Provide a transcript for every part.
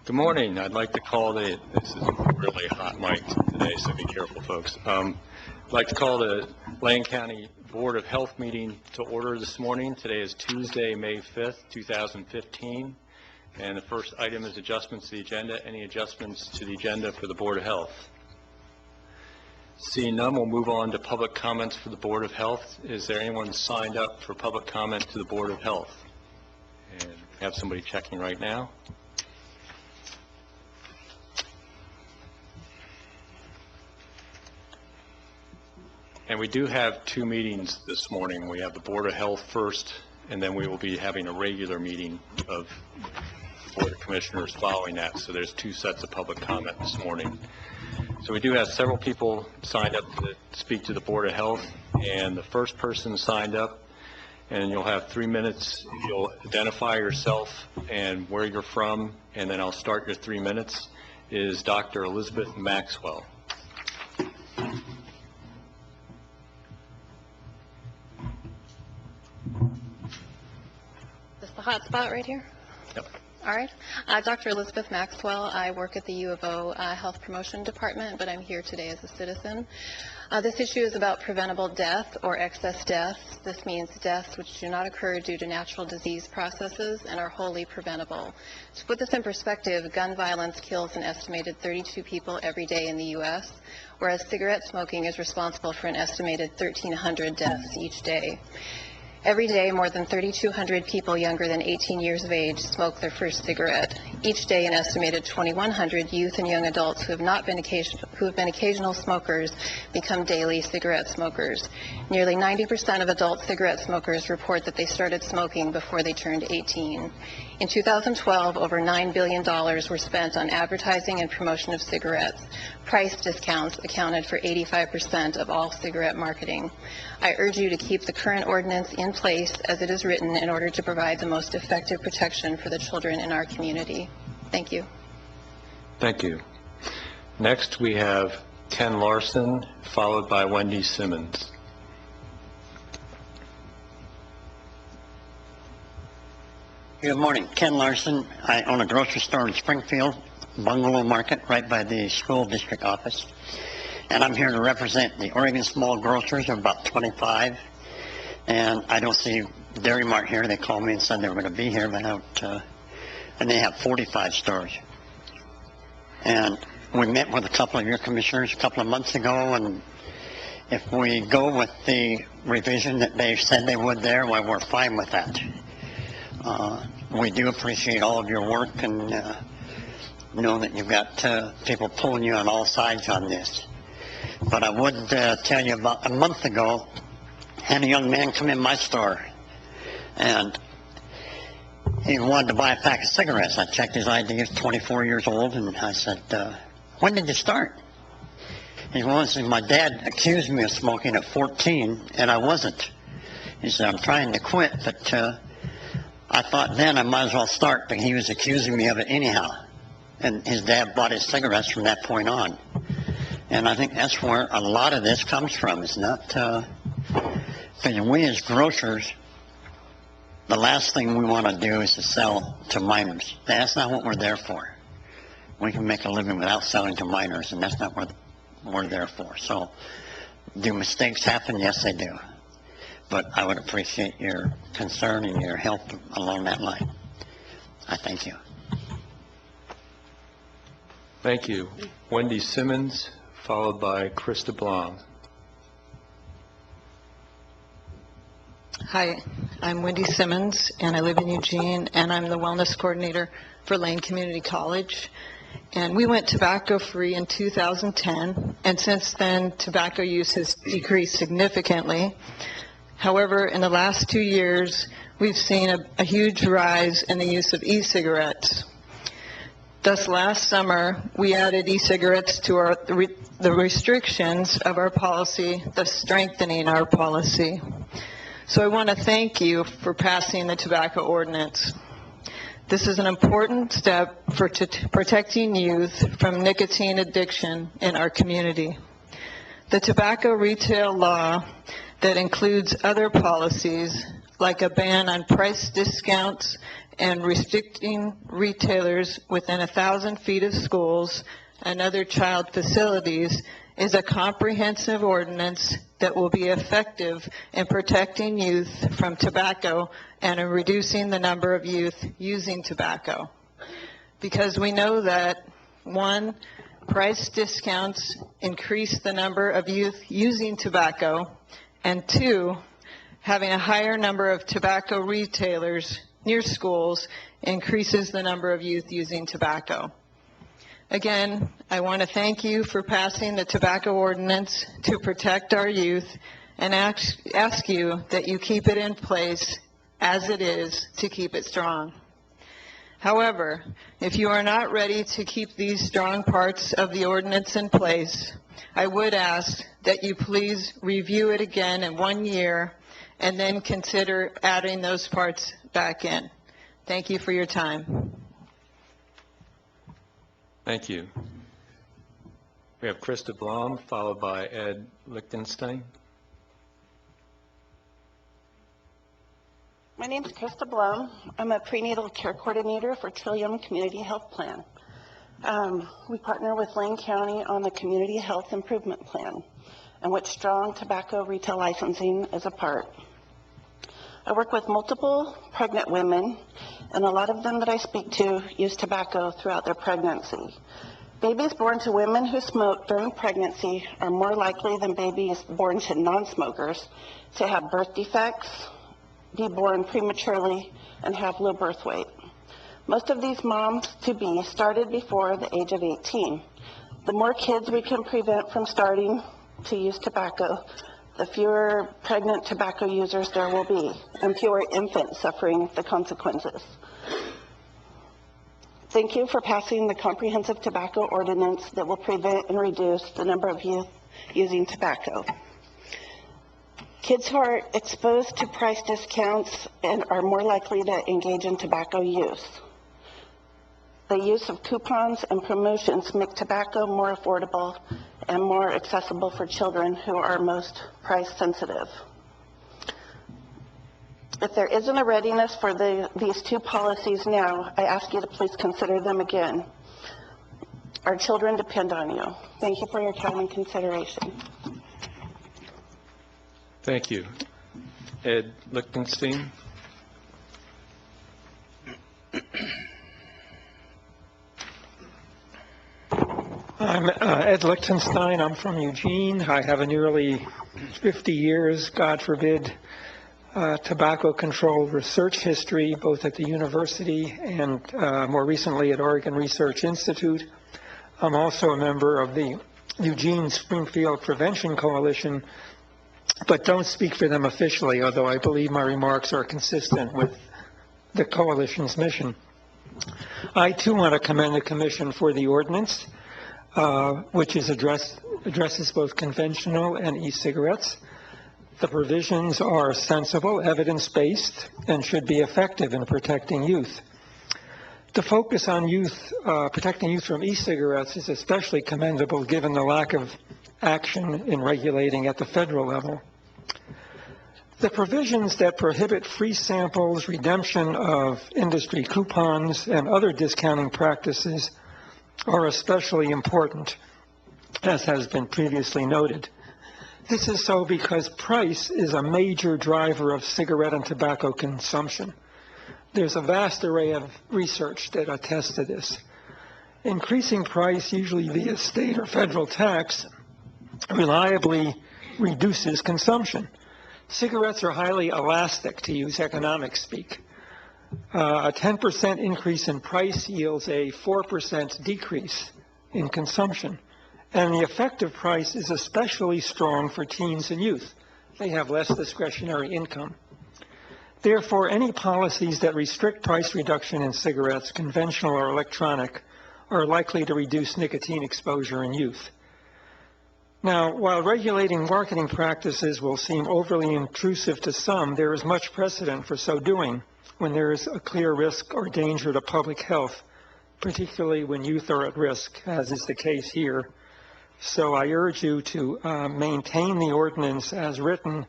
Good morning. I'd like to call this is a really hot mic today, so be careful, folks. I'd like to call the Lane County Board of Health meeting to order this morning. Today is Tuesday, May 5th, 2015. And the first item is adjustments to the agenda. Any adjustments to the agenda for the Board of Health? Seeing none, we'll move on to public comments for the Board of Health. Is there anyone signed up for public comment to the Board of Health? And we have somebody checking right now. And we do have two meetings this morning. We have the Board of Health first, and then we will be having a regular meeting of Board of Commissioners following that. So there's two sets of public comment this morning. So we do have several people signed up to speak to the Board of Health, and the first person signed up, and you'll have 3 minutes. You'll identify yourself and where you're from, and then I'll start your 3 minutes, is Dr. Elizabeth Maxwell. Hot spot right here? Yep. All right. Dr. Elizabeth Maxwell. I work at the U of O Health Promotion Department, but I'm here today as a citizen. This issue is about preventable death or excess deaths. This means deaths which do not occur due to natural disease processes and are wholly preventable. To put this in perspective, gun violence kills an estimated 32 people every day in the U.S., whereas cigarette smoking is responsible for an estimated 1,300 deaths each day. Every day, more than 3,200 people younger than 18 years of age smoke their first cigarette. Each day, an estimated 2,100 youth and young adults who have been occasional smokers become daily cigarette smokers. Nearly 90% of adult cigarette smokers report that they started smoking before they turned 18. In 2012, over $9 billion were spent on advertising and promotion of cigarettes. Price discounts accounted for 85% of all cigarette marketing. I urge you to keep the current ordinance in place as it is written in order to provide the most effective protection for the children in our community. Thank you. Thank you. Next, we have Ken Larson, followed by Wendy Simmons. Good morning. Ken Larson. I own a grocery store in Springfield, Bungalow Market, right by the school district office. And I'm here to represent the Oregon Small Grocers of about 25. And I don't see Dairy Mart here. They called me and said they were going to be here, but and they have 45 stores. And we met with a couple of your commissioners a couple of months ago, and if we go with the revision that they said they would there, well, we're fine with that. We do appreciate all of your work and know that you've got people pulling you on all sides on this. But I would tell you, about a month ago, I had a young man come in my store, and he wanted to buy a pack of cigarettes. I checked his ID. He was 24 years old, and I said, when did you start? He said, my dad accused me of smoking at 14, and I wasn't. He said, I'm trying to quit, but I thought then I might as well start, but he was accusing me of it anyhow. And his dad bought his cigarettes from that point on. And I think that's where a lot of this comes from. It's not, because we as grocers, the last thing we want to do is to sell to minors. That's not what we're there for. We can make a living without selling to minors, and that's not what we're there for. So, do mistakes happen? Yes, they do. But I would appreciate your concern and your help along that line. I thank you. Thank you. Wendy Simmons, followed by Krista Blom. Hi, I'm Wendy Simmons, and I live in Eugene, and I'm the wellness coordinator for Lane Community College. And we went tobacco-free in 2010, and since then, tobacco use has decreased significantly. However, in the last 2 years, we've seen a huge rise in the use of e-cigarettes. Thus, last summer, we added e-cigarettes to the restrictions of our policy, thus strengthening our policy. So I want to thank you for passing the tobacco ordinance. This is an important step for protecting youth from nicotine addiction in our community. The tobacco retail law that includes other policies like a ban on price discounts and restricting retailers within 1,000 feet of schools and other child facilities is a comprehensive ordinance that will be effective in protecting youth from tobacco and in reducing the number of youth using tobacco. Because we know that, one, price discounts increase the number of youth using tobacco, and two, having a higher number of tobacco retailers near schools increases the number of youth using tobacco. Again, I want to thank you for passing the tobacco ordinance to protect our youth and ask you that you keep it in place as it is to keep it strong. However, if you are not ready to keep these strong parts of the ordinance in place, I would ask that you please review it again in 1 year and then consider adding those parts back in. Thank you for your time. Thank you. We have Krista Blom, followed by Ed Lichtenstein. My name is Krista Blum. I'm a prenatal care coordinator for Trillium Community Health Plan. We partner with Lane County on the Community Health Improvement Plan, in which strong tobacco retail licensing is a part. I work with multiple pregnant women, and a lot of them that I speak to use tobacco throughout their pregnancy. Babies born to women who smoke during pregnancy are more likely than babies born to non-smokers to have birth defects, be born prematurely, and have low birth weight. Most of these moms-to-be started before the age of 18. The more kids we can prevent from starting to use tobacco, the fewer pregnant tobacco users there will be, and fewer infants suffering the consequences. Thank you for passing the comprehensive tobacco ordinance that will prevent and reduce the number of youth using tobacco. Kids who are exposed to price discounts and are more likely to engage in tobacco use. The use of coupons and promotions make tobacco more affordable and more accessible for children who are most price sensitive. If there isn't a readiness for these two policies now, I ask you to please consider them again. Our children depend on you. Thank you for your time and consideration. Thank you. Ed Lichtenstein. I'm Ed Lichtenstein. I'm from Eugene. I have a nearly 50 years, God forbid, tobacco control research history, both at the university and more recently at Oregon Research Institute. I'm also a member of the Eugene Springfield Prevention Coalition, but don't speak for them officially, although I believe my remarks are consistent with the coalition's mission. I too want to commend the Commission for the ordinance, which addresses both conventional and e-cigarettes. The provisions are sensible, evidence-based, and should be effective in protecting youth. The focus on protecting youth from e-cigarettes is especially commendable given the lack of action in regulating at the federal level. The provisions that prohibit free samples, redemption of industry coupons, and other discounting practices are especially important, as has been previously noted. This is so because price is a major driver of cigarette and tobacco consumption. There's a vast array of research that attests to this. Increasing price, usually via state or federal tax, reliably reduces consumption. Cigarettes are highly elastic, to use economic speak. A 10% increase in price yields a 4% decrease in consumption. And the effective price is especially strong for teens and youth. They have less discretionary income. Therefore, any policies that restrict price reduction in cigarettes, conventional or electronic, are likely to reduce nicotine exposure in youth. Now, while regulating marketing practices will seem overly intrusive to some, there is much precedent for so doing when there is a clear risk or danger to public health, particularly when youth are at risk, as is the case here. So I urge you to maintain the ordinance as written,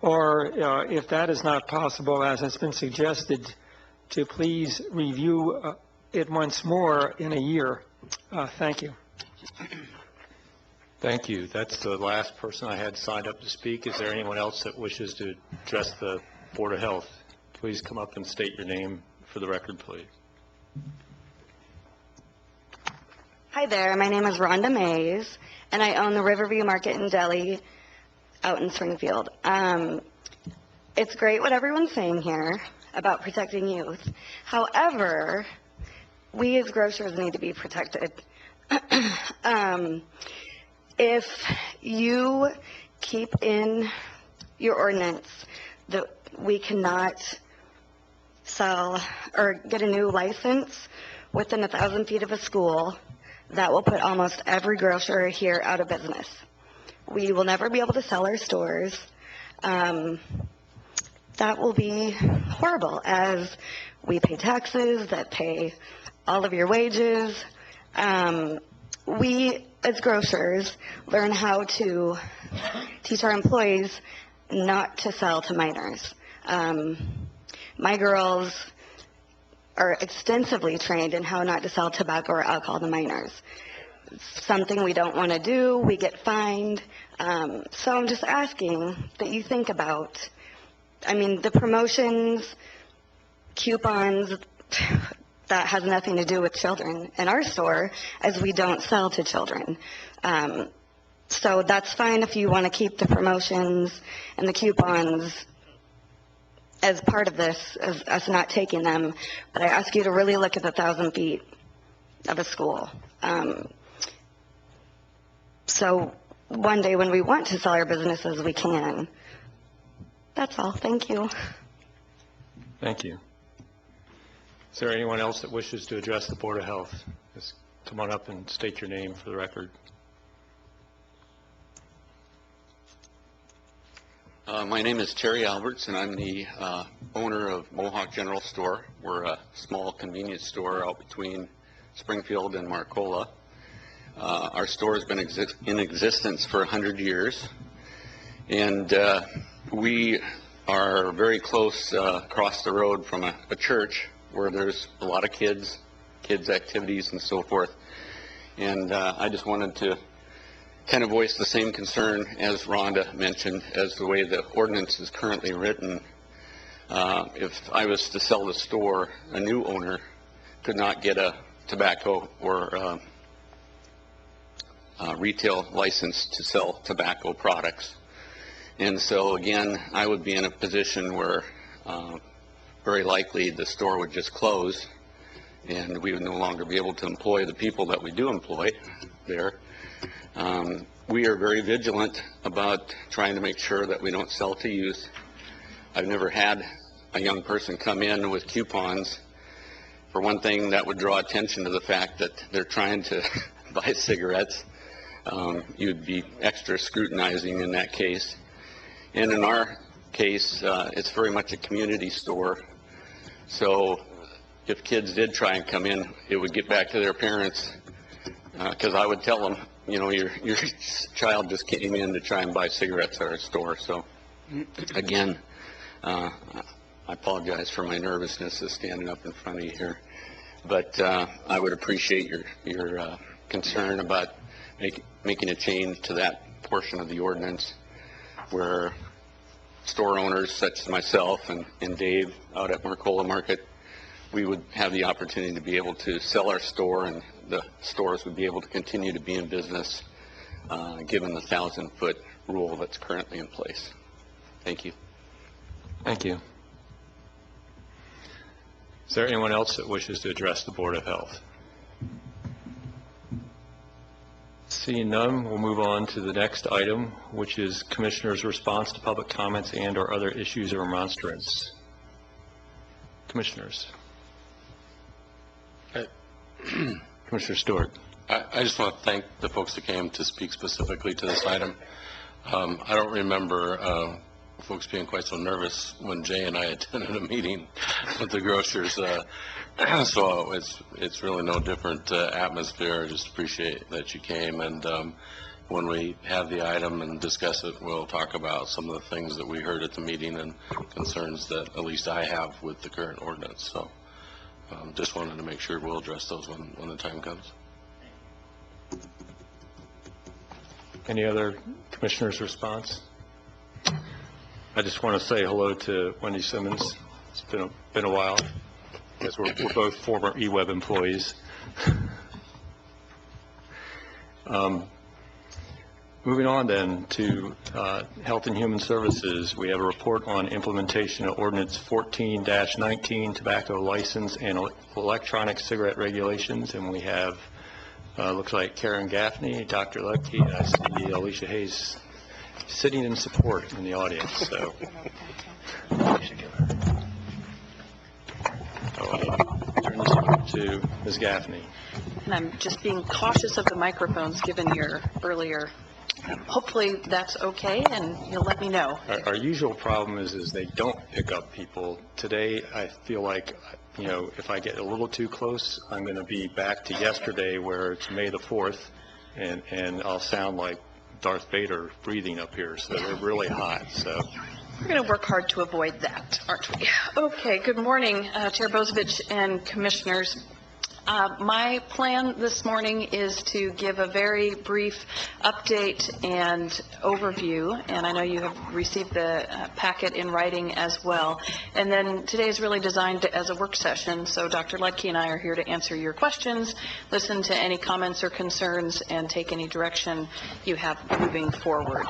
or if that is not possible, as has been suggested, to please review it once more in a year. Thank you. Thank you. That's the last person I had signed up to speak. Is there anyone else that wishes to address the Board of Health? Please come up and state your name for the record, please. Hi there, my name is Rhonda Mays, and I own the Riverview Market and Deli out in Springfield. It's great what everyone's saying here about protecting youth. However, we as grocers need to be protected. If you keep in your ordinance that we cannot sell or get a new license within 1,000 feet of a school, that will put almost every grocer here out of business. We will never be able to sell our stores. That will be horrible, as we pay taxes that pay all of your wages. We, as grocers, learn how to teach our employees not to sell to minors. My girls are extensively trained in how not to sell tobacco or alcohol to minors. It's something we don't want to do. We get fined. So I'm just asking that you think about, I mean, the promotions, coupons, that has nothing to do with children in our store, as we don't sell to children. So that's fine if you want to keep the promotions and the coupons as part of this, as us not taking them, but I ask you to really look at the 1,000 feet of a school. So one day when we want to sell our businesses, we can. That's all. Thank you. Thank you. Is there anyone else that wishes to address the Board of Health? Just come on up and state your name for the record. My name is Terry Alberts, and I'm the owner of Mohawk General Store. We're a small convenience store out between Springfield and Marcola. Our store has been in existence for 100 years, and we are very close across the road from a church where there's a lot of kids activities and so forth. And I just wanted to kind of voice the same concern as Rhonda mentioned, as the way the ordinance is currently written. If I was to sell the store, a new owner could not get a tobacco or retail license to sell tobacco products. And so again, I would be in a position where very likely the store would just close, and we would no longer be able to employ the people that we do employ there. We are very vigilant about trying to make sure that we don't sell to youth. I've never had a young person come in with coupons. For one thing, that would draw attention to the fact that they're trying to buy cigarettes. You'd be extra scrutinizing in that case. And in our case, it's very much a community store. So if kids did try and come in, it would get back to their parents, because I would tell them, you know, your child just came in to try and buy cigarettes at our store. So again, I apologize for my nervousness of standing up in front of you here, but I would appreciate your concern about making a change to that portion of the ordinance where store owners such as myself and Dave out at Marcola Market, we would have the opportunity to be able to sell our store, and the stores would be able to continue to be in business given the 1,000-foot rule that's currently in place. Thank you. Thank you. Is there anyone else that wishes to address the Board of Health? Seeing none, we'll move on to the next item, which is Commissioner's response to public comments and or other issues of remonstrance. Commissioners. Commissioner Stewart. I just want to thank the folks that came to speak specifically to this item. I don't remember folks being quite so nervous when Jay and I attended a meeting with the grocers. So it's really no different atmosphere. I just appreciate that you came. And when we have the item and discuss it, we'll talk about some of the things that we heard at the meeting and concerns that at least I have with the current ordinance. So Just wanted to make sure we'll address those when the time comes. Any other commissioners' response? I just want to say hello to Wendy Simmons. It's been a while, because we're both former eWeb employees. Moving on then to Health and Human Services, we have a report on implementation of Ordinance 14-19, tobacco license and electronic cigarette regulations, and we have, looks like Karen Gaffney, Dr. Ledke, and I see Alicia Hayes sitting in support in the audience, so. Turn this over to Ms. Gaffney. And I'm just being cautious of the microphones given your earlier. Hopefully that's okay, and you'll let me know. Our usual problem is they don't pick up people. Today, I feel like, you know, if I get a little too close, I'm going to be back to yesterday where it's May the 4th, and I'll sound like Darth Vader breathing up here, so they're really hot, so. We're going to work hard to avoid that, aren't we? Okay, good morning, Chair Bozovich and Commissioners. My plan this morning is to give a very brief update and overview, and I know you have received the packet in writing as well. And then today is really designed as a work session, so Dr. Ledke and I are here to answer your questions, listen to any comments or concerns, and take any direction you have moving forward.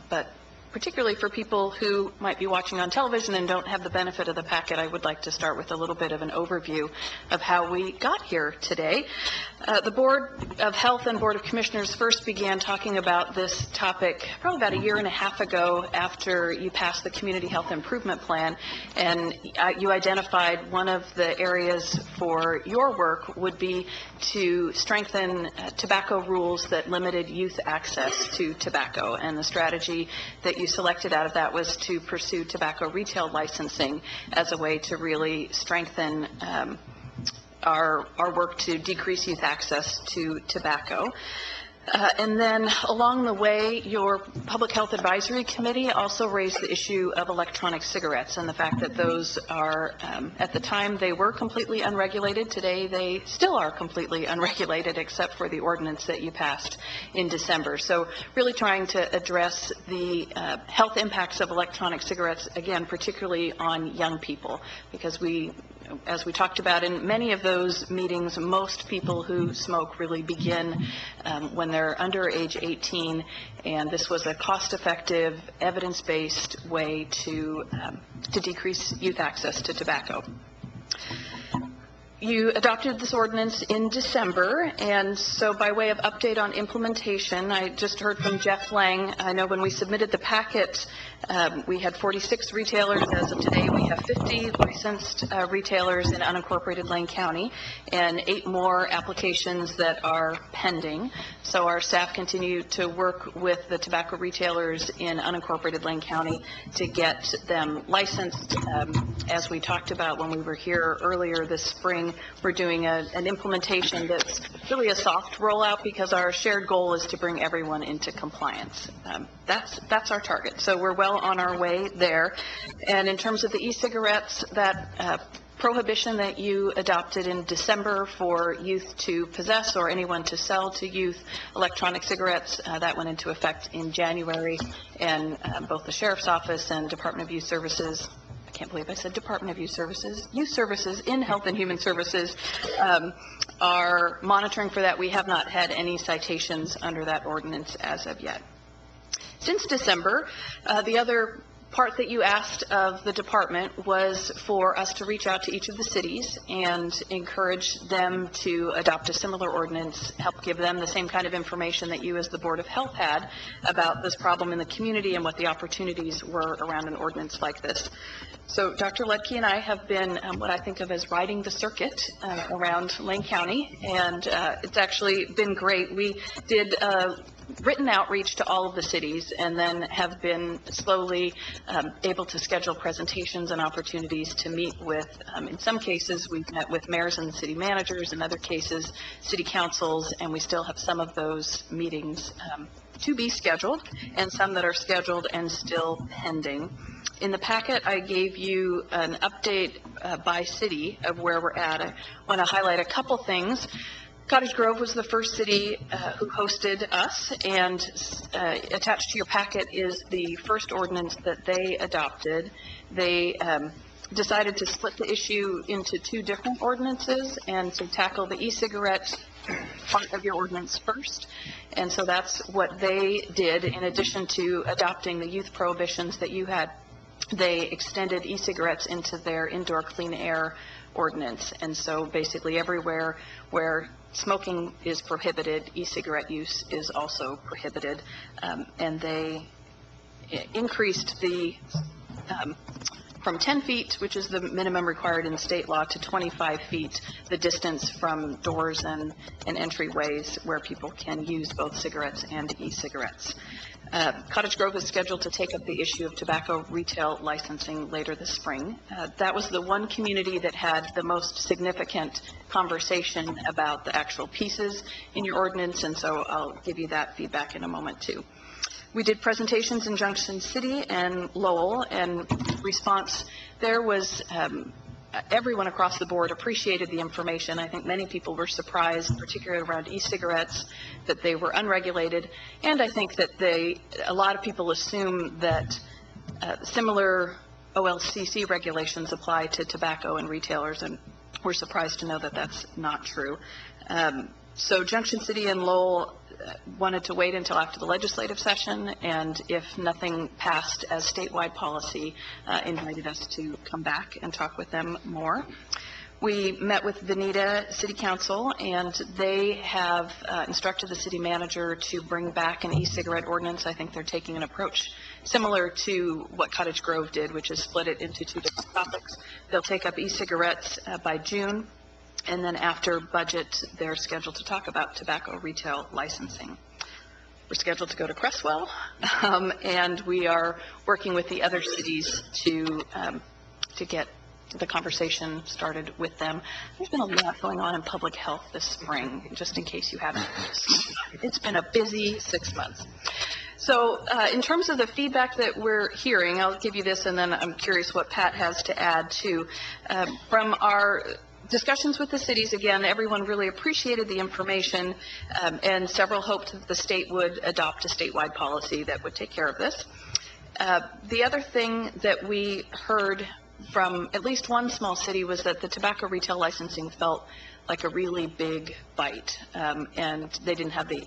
But particularly for people who might be watching on television and don't have the benefit of the packet, I would like to start with a little bit of an overview of how we got here today. The Board of Health and Board of Commissioners first began talking about this topic probably about a year and a half ago after you passed the Community Health Improvement Plan, and you identified one of the areas for your work would be to strengthen tobacco rules that limited youth access to tobacco, and the strategy that you selected out of that was to pursue tobacco retail licensing as a way to really strengthen our work to decrease youth access to tobacco. And then along the way, your Public Health Advisory Committee also raised the issue of electronic cigarettes and the fact that those are, at the time, they were completely unregulated. Today, they still are completely unregulated, except for the ordinance that you passed in December. So really trying to address the health impacts of electronic cigarettes, again, particularly on young people, because as we talked about in many of those meetings, most people who smoke really begin when they're under age 18, and this was a cost-effective, evidence-based way to decrease youth access to tobacco. You adopted this ordinance in December, and so by way of update on implementation, I just heard from Jeff Lang. I know when we submitted the packet, we had 46 retailers. As of today, we have 50 licensed retailers in unincorporated Lane County and 8 more applications that are pending. So our staff continue to work with the tobacco retailers in unincorporated Lane County to get them licensed. As we talked about when we were here earlier this spring, we're doing an implementation that's really a soft rollout because our shared goal is to bring everyone into compliance. That's our target. So we're well on our way there. And in terms of the e-cigarettes, that prohibition that you adopted in December for youth to possess or anyone to sell to youth electronic cigarettes, that went into effect in January, and both the Sheriff's Office and Department of Youth Services, I can't believe I said Department of Youth Services in Health and Human Services are monitoring for that. We have not had any citations under that ordinance as of yet. Since December, the other part that you asked of the department was for us to reach out to each of the cities and encourage them to adopt a similar ordinance, help give them the same kind of information that you as the Board of Health had about this problem in the community and what the opportunities were around an ordinance like this. So Dr. Ledke and I have been what I think of as riding the circuit around Lane County, and it's actually been great. We did written outreach to all of the cities and then have been slowly able to schedule presentations and opportunities to meet with, in some cases, we've met with mayors and city managers, in other cases, city councils, and we still have some of those meetings to be scheduled and some that are scheduled and still pending. In the packet, I gave you an update by city of where we're at. I want to highlight a couple things. Cottage Grove was the first city who hosted us, and attached to your packet is the first ordinance that they adopted. They decided to split the issue into two different ordinances and to tackle the e-cigarette part of your ordinance first. And so that's what they did. In addition to adopting the youth prohibitions that you had, they extended e-cigarettes into their indoor clean air ordinance. And so basically everywhere where smoking is prohibited, e-cigarette use is also prohibited. And they increased the from 10 feet, which is the minimum required in state law, to 25 feet, the distance from doors and entryways where people can use both cigarettes and e-cigarettes. Cottage Grove is scheduled to take up the issue of tobacco retail licensing later this spring. That was the one community that had the most significant conversation about the actual pieces in your ordinance, and so I'll give you that feedback in a moment too. We did presentations in Junction City and Lowell, and response there was everyone across the board appreciated the information. I think many people were surprised, particularly around e-cigarettes, that they were unregulated, and I think that a lot of people assume that similar OLCC regulations apply to tobacco and retailers, and we're surprised to know that that's not true. So Junction City and Lowell wanted to wait until after the legislative session, and if nothing passed as statewide policy, invited us to come back and talk with them more. We met with Veneta City Council, and they have instructed the city manager to bring back an e-cigarette ordinance. I think they're taking an approach similar to what Cottage Grove did, which is split it into two different topics. They'll take up e-cigarettes by June, and then after budget, they're scheduled to talk about tobacco retail licensing. We're scheduled to go to Cresswell, and we are working with the other cities to get the conversation started with them. There's been a lot going on in public health this spring, just in case you haven't noticed. It's been a busy 6 months. So in terms of the feedback that we're hearing, I'll give you this, and then I'm curious what Pat has to add too. From our discussions with the cities, again, everyone really appreciated the information, and several hoped that the state would adopt a statewide policy that would take care of this. The other thing that we heard from at least one small city was that the tobacco retail licensing felt like a really big bite, and they didn't have the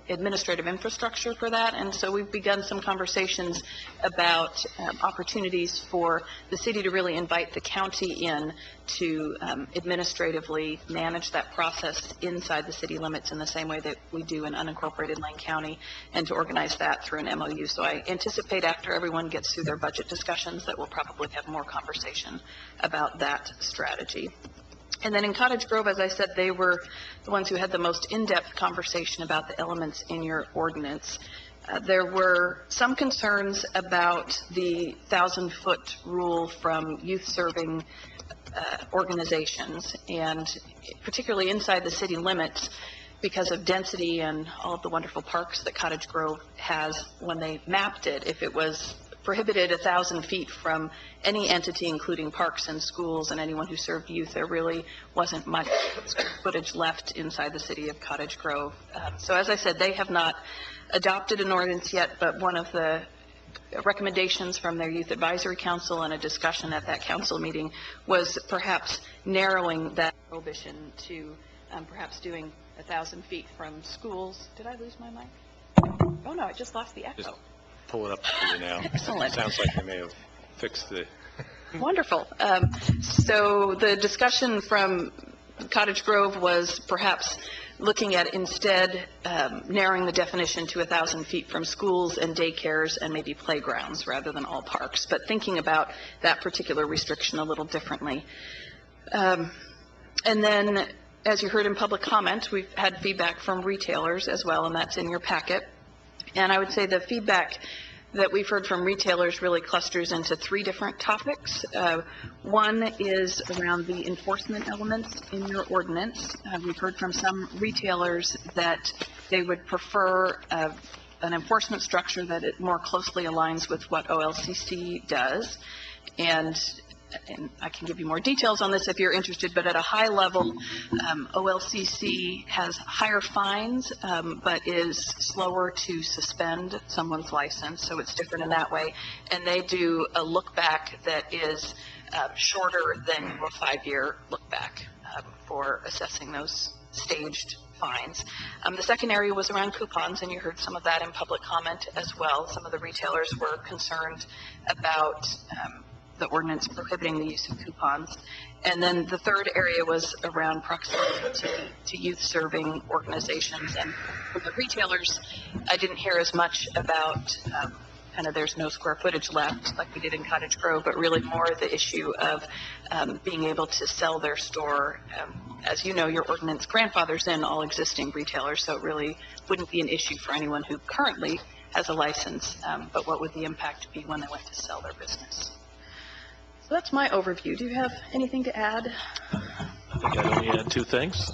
administrative infrastructure for that. And so we've begun some conversations about opportunities for the city to really invite the county in to administratively manage that process inside the city limits in the same way that we do in unincorporated Lane County, and to organize that through an MOU. So I anticipate after everyone gets through their budget discussions that we'll probably have more conversation about that strategy. And then in Cottage Grove, as I said, they were the ones who had the most in-depth conversation about the elements in your ordinance. There were some concerns about the 1,000-foot rule from youth-serving organizations, and particularly inside the city limits, because of density and all of the wonderful parks that Cottage Grove has. When they mapped it, if it was prohibited 1,000 feet from any entity, including parks and schools and anyone who served youth, there really wasn't much footage left inside the city of Cottage Grove. So as I said, they have not adopted an ordinance yet, but one of the recommendations from their Youth Advisory Council and a discussion at that council meeting was perhaps narrowing that prohibition to perhaps doing 1,000 feet from schools. Did I lose my mic? Oh no, I just lost the echo. Just pull it up for you now. Excellent. Sounds like they may have fixed the... Wonderful. So the discussion from Cottage Grove was perhaps looking at instead narrowing the definition to 1,000 feet from schools and daycares and maybe playgrounds rather than all parks, but thinking about that particular restriction a little differently. And then, as you heard in public comment, we've had feedback from retailers as well, and that's in your packet. And I would say the feedback that we've heard from retailers really clusters into three different topics. One is around the enforcement elements in your ordinance. We've heard from some retailers that they would prefer an enforcement structure that it more closely aligns with what OLCC does. And and I can give you more details on this if you're interested, but at a high level, OLCC has higher fines, but is slower to suspend someone's license, so it's different in that way. And they do a look back that is shorter than your 5-year look back for assessing those staged fines. The second area was around coupons, and you heard some of that in public comment as well. Some of the retailers were concerned about the ordinance prohibiting the use of coupons. And then the third area was around proximity to youth-serving organizations. And for the retailers, I didn't hear as much about kind of there's no square footage left like we did in Cottage Grove, but really more the issue of being able to sell their store. As you know, your ordinance grandfathers in all existing retailers, so it really wouldn't be an issue for anyone who currently has a license, but what would the impact be when they went to sell their business? So that's my overview. Do you have anything to add? I think I'd only add two things.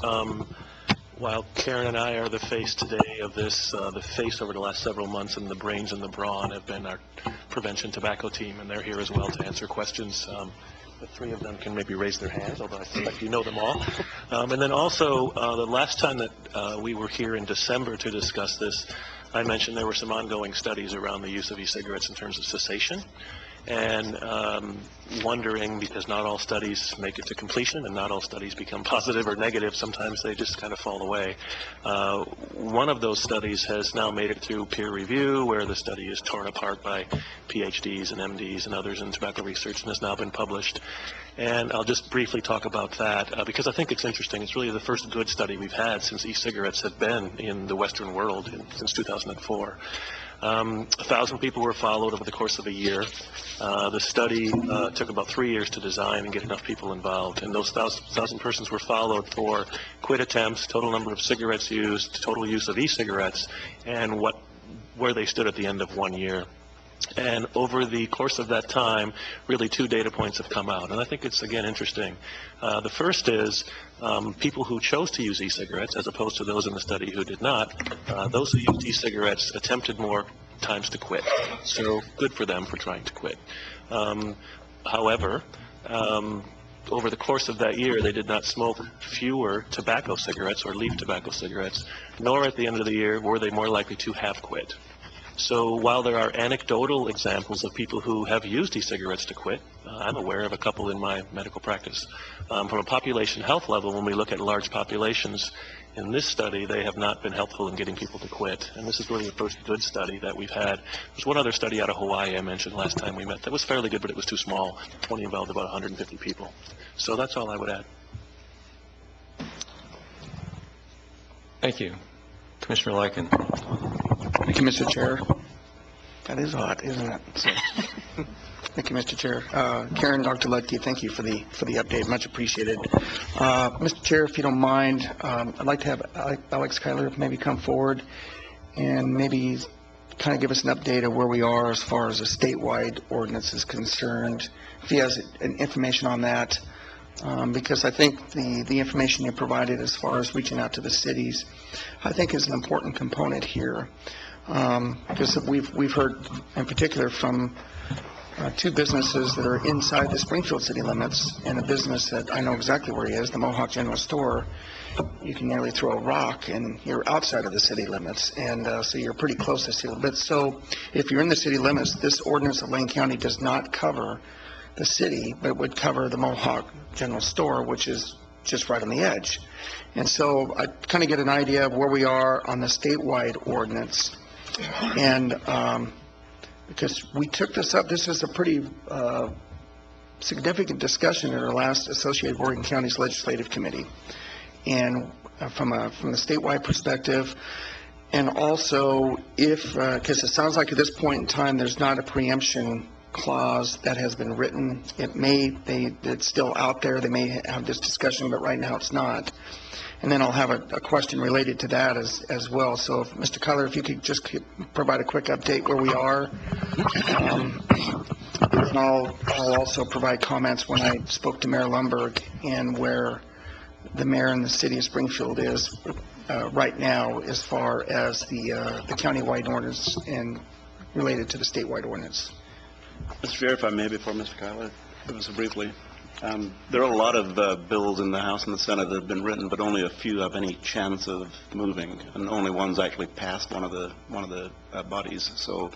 While Karen and I are the face today of this, the face over the last several months and the brains and the brawn have been our prevention tobacco team, and they're here as well to answer questions. The three of them can maybe raise their hands, although I suspect you know them all. And then also, the last time that we were here in December to discuss this, I mentioned there were some ongoing studies around the use of e-cigarettes in terms of cessation. And wondering, because not all studies make it to completion and not all studies become positive or negative, sometimes they just kind of fall away. One of those studies has now made it through peer review, where the study is torn apart by PhDs and MDs and others in tobacco research and has now been published. And I'll just briefly talk about that because I think it's interesting. It's really the first good study we've had since e-cigarettes have been in the Western world since 2004. 1,000 people were followed over the course of a year. The study took about 3 years to design and get enough people involved. And those 1,000 persons were followed for quit attempts, total number of cigarettes used, total use of e-cigarettes, and where they stood at the end of 1 year. And over the course of that time, really 2 data points have come out. And I think it's, again, interesting. The first is people who chose to use e-cigarettes, as opposed to those in the study who did not, those who used e-cigarettes attempted more times to quit. So good for them for trying to quit. However, over the course of that year, they did not smoke fewer tobacco cigarettes or leaf tobacco cigarettes, nor at the end of the year were they more likely to have quit. So while there are anecdotal examples of people who have used e-cigarettes to quit, I'm aware of a couple in my medical practice. From a population health level, when we look at large populations, in this study, they have not been helpful in getting people to quit. And this is really the first good study that we've had. There's one other study out of Hawaii I mentioned last time we met that was fairly good, but it was too small. It only involved about 150 people. So that's all I would add. Thank you. Commissioner Lycan. Thank you, Mr. Chair. That is hot, isn't it? So, thank you, Mr. Chair. Karen, Dr. Lutke, thank you for the update. Much appreciated. Mr. Chair, if you don't mind, I'd like to have Alex Kyler maybe come forward and maybe kind of give us an update of where we are as far as a statewide ordinance is concerned. If he has information on that, because I think the information you provided as far as reaching out to the cities, I think is an important component here. Because we've heard in particular from 2 businesses that are inside the Springfield city limits, and a business that I know exactly where he is, the Mohawk General Store. You can nearly throw a rock and you're outside of the city limits, and so you're pretty close to the city limits. So if you're in the city limits, this ordinance of Lane County does not cover the city, but it would cover the Mohawk General Store, which is just right on the edge. And so I kind of get an idea of where we are on the statewide ordinance. And because we took this up, this is a pretty significant discussion at our last Associated Oregon Counties Legislative Committee. And from the statewide perspective, and also if, because it sounds like at this point in time, there's not a preemption clause that has been written. It's still out there. They may have this discussion, but right now it's not. And then I'll have a question related to that as well. So, Mr. Kyler, if you could just provide a quick update where we are. And I'll also provide comments when I spoke to Mayor Lundberg and where the mayor in the city of Springfield is right now as far as the county-wide ordinance and related to the statewide ordinance. Mr. Chair, if I may, before Mr. Kyler. So briefly, there are a lot of bills in the House and the Senate that have been written, but only a few have any chance of moving, and only one's actually passed one of the bodies. So,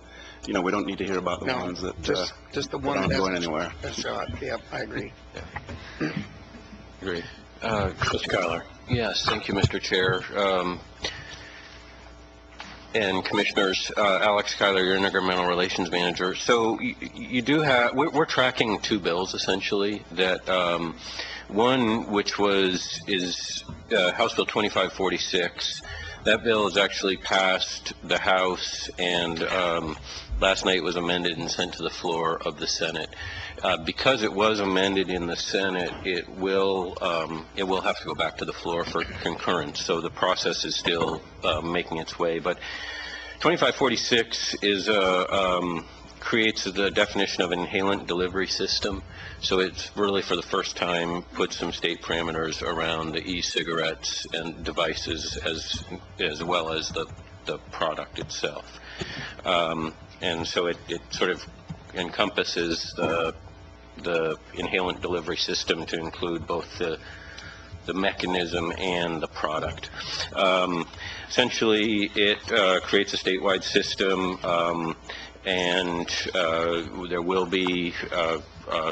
we don't need to hear about the No, ones that just the that one aren't that going has anywhere. a shot. Yep, I agree. Great. Mr. Kyler. Yes, thank you, Mr. Chair. And Commissioners, Alex Kyler, your Intergovernmental Relations Manager. So you do have, we're tracking two bills essentially that, one which is House Bill 2546. That bill has actually passed the House and last night was amended and sent to the floor of the Senate. Because it was amended in the Senate, it will have to go back to the floor for concurrence. So the process is still making its way. But 2546 is creates the definition of inhalant delivery system. So it's really for the first time put some state parameters around the e-cigarettes and devices as well as the product itself. And so it sort of encompasses the inhalant delivery system to include both the mechanism and the product. Essentially, it creates a statewide system, and there will be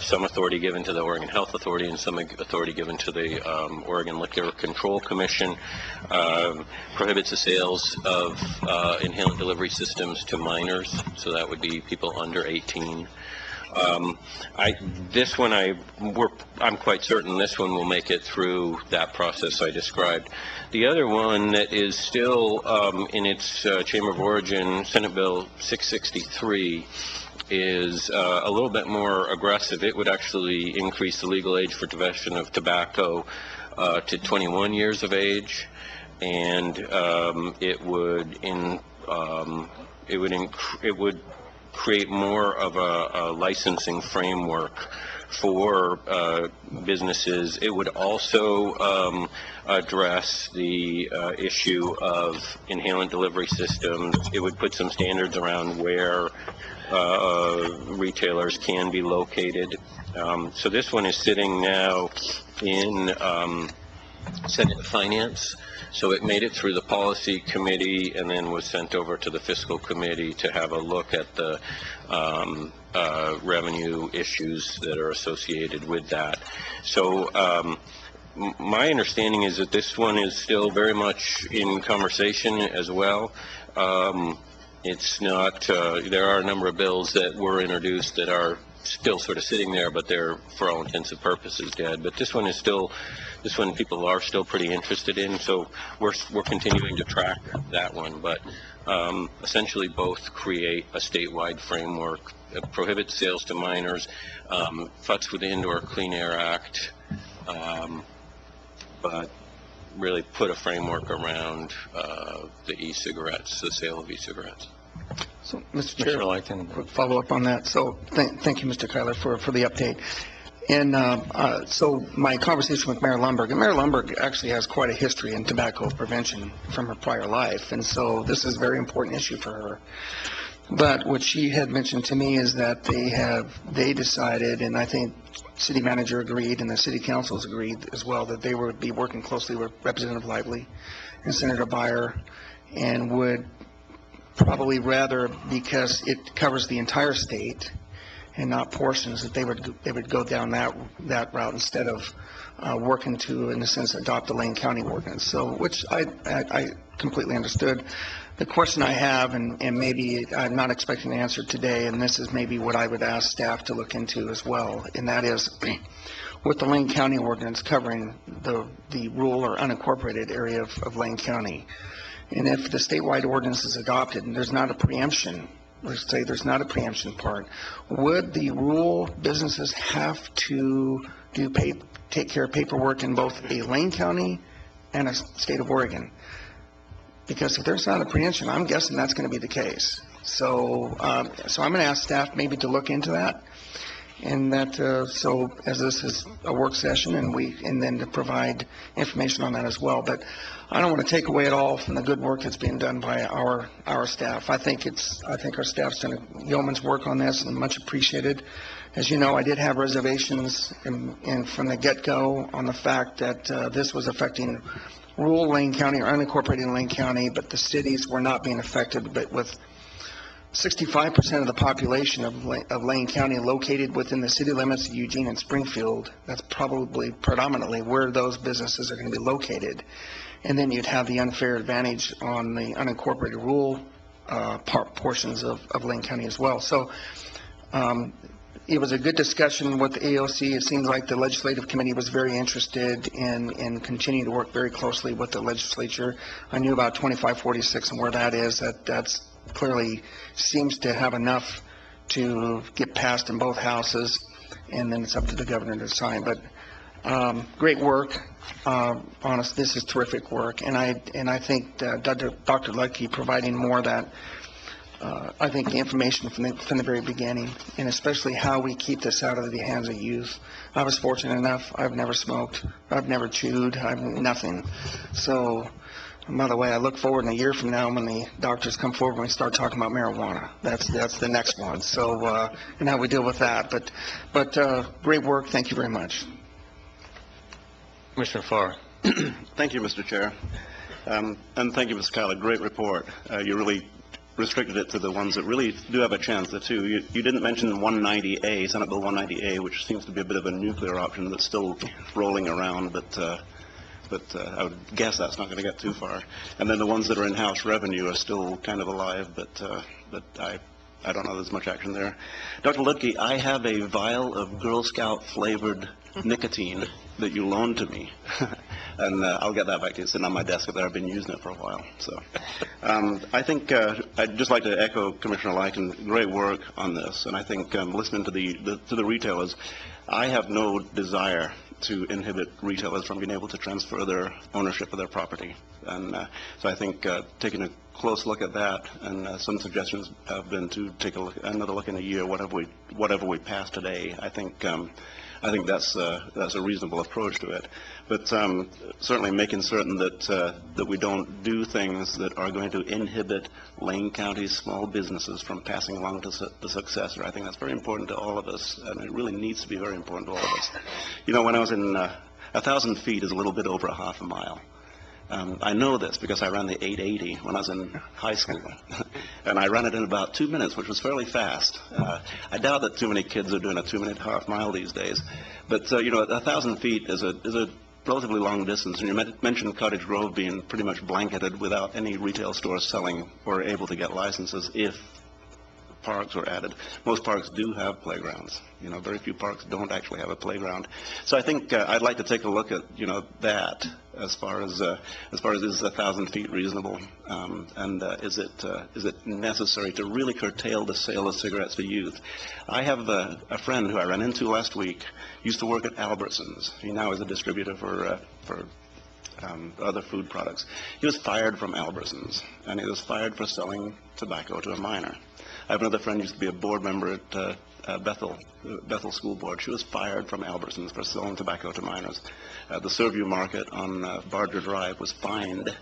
some authority given to the Oregon Health Authority and some authority given to the Oregon Liquor Control Commission. Prohibits the sales of inhalant delivery systems to minors, so that would be people under 18. This one, I'm quite certain this one will make it through that process I described. The other one that is still in its Chamber of Origin, Senate Bill 663, is a little bit more aggressive. It would actually increase the legal age for possession of tobacco to 21 years of age, and it would create more of a licensing framework for businesses. It would also address the issue of inhalant delivery systems. It would put some standards around where retailers can be located. So this one is sitting now in Senate Finance. So it made it through the policy committee and then was sent over to the fiscal committee to have a look at the revenue issues that are associated with that. So my understanding is that this one is still very much in conversation as well. It's not, there are a number of bills that were introduced that are still sort of sitting there, but they're, for all intents and purposes, dead. But this one is still, this one people are still pretty interested in, so we're continuing to track that one. But essentially both create a statewide framework, prohibits sales to minors, futs with the Indoor Clean Air Act, but really put a framework around the e-cigarettes, the sale of e-cigarettes. So, Mr. Chair, quick follow-up on that. So, thank you, Mr. Kyler, for the update. And so my conversation with Mayor Lundberg, and Mayor Lundberg actually has quite a history in tobacco prevention from her prior life, and so this is a very important issue for her. But what she had mentioned to me is that they decided, and I think city manager agreed and the city councils agreed as well, that they would be working closely with Representative Lively and Senator Beyer, and would probably rather, because it covers the entire state and not portions, that they would go down that route instead of working to, in a sense, adopt the Lane County ordinance. So, which I completely understood. The question I have, and maybe I'm not expecting an answer today, and this is maybe what I would ask staff to look into as well, and that is, with the Lane County ordinance covering the rural or unincorporated area of Lane County, and if the statewide ordinance is adopted and there's not a preemption, let's say there's not a preemption part, would the rural businesses have to take care of paperwork in both a Lane County and a state of Oregon? Because if there's not a preemption, I'm guessing that's going to be the case. So, so I'm going to ask staff maybe to look into that, and that so as this is a work session, and then to provide information on that as well. But I don't want to take away at all from the good work that's being done by our staff. I think our staff's done a yeoman's work on this and much appreciated. As you know, I did have reservations from the get-go on the fact that this was affecting rural Lane County or unincorporated Lane County, but the cities were not being affected. But with 65% of the population of Lane County located within the city limits of Eugene and Springfield, that's probably predominantly where those businesses are going to be located. And then you'd have the unfair advantage on the unincorporated rural portions of Lane County as well. So it was a good discussion with the AOC. It seems like the legislative committee was very interested in continuing to work very closely with the legislature. I knew about 2546 and where that is. That's clearly seems to have enough to get passed in both houses, and then it's up to the governor to sign. But great work. Honest, this is terrific work, and I think Dr. Lutke providing more of that. I think the information from the very beginning, and especially how we keep this out of the hands of youth. I was fortunate enough. I've never smoked. I've never chewed. I've nothing. So, by the way, I look forward in a year from now when the doctors come forward and we start talking about marijuana. That's the next one. So, and how we deal with that. But great work. Thank you very much. Commissioner Farr. Thank you, Mr. Chair. And thank you, Mr. Kyler. Great report. You really restricted it to the ones that really do have a chance. The two, you didn't mention 190A, Senate Bill 190A, which seems to be a bit of a nuclear option that's still rolling around, but I would guess that's not going to get too far. And then the ones that are in House revenue are still kind of alive, but I don't know there's much action there. Dr. Lutke, I have a vial of Girl Scout flavored nicotine that you loaned to me, and I'll get that back to you. It's sitting on my desk up there. I've been using it for a while. So I think I'd just like to echo Commissioner Lyken. Great work on this, and I think listening to the retailers, I have no desire to inhibit retailers from being able to transfer their ownership of their property. And so I think taking a close look at that, and some suggestions have been to take another look in a year, whatever we pass today. I think that's a reasonable approach to it. But certainly making certain that we don't do things that are going to inhibit Lane County's small businesses from passing along to the successor. I think that's very important to all of us, and it really needs to be very important to all of us. You know, when I was in 1,000 feet is a little bit over a half a mile. I know this because I ran the 880 when I was in high school, and I ran it in about 2 minutes, which was fairly fast. I doubt that too many kids are doing a 2-minute half mile these days, but you know, 1,000 feet is a relatively long distance, and you mentioned Cottage Grove being pretty much blanketed without any retail stores selling or able to get licenses if parks were added. Most parks do have playgrounds. You know, very few parks don't actually have a playground. So I think I'd like to take a look at, you know, that as far as is 1,000 feet reasonable, and is it necessary to really curtail the sale of cigarettes to youth? I have a friend who I ran into last week, used to work at Albertsons. He now is a distributor for other food products. He was fired from Albertsons, and he was fired for selling tobacco to a minor. I have another friend who used to be a board member at Bethel School Board. She was fired from Albertsons for selling tobacco to minors. The Surview Market on Barger Drive was fined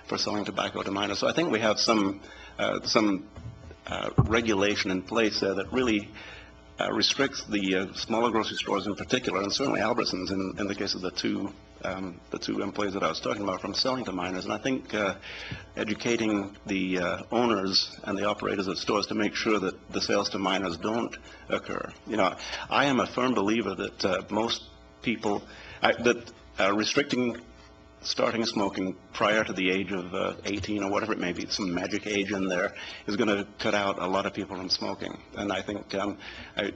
for selling tobacco to minors. So I think we have some regulation in place there that really restricts the smaller grocery stores in particular, and certainly Albertsons in the case of the two employees that I was talking about, from selling to minors. And I think educating the owners and the operators of stores to make sure that the sales to minors don't occur. You know, I am a firm believer that most people, restricting starting smoking prior to the age of 18 or whatever it may be, some magic age in there, is going to cut out a lot of people from smoking. And I think,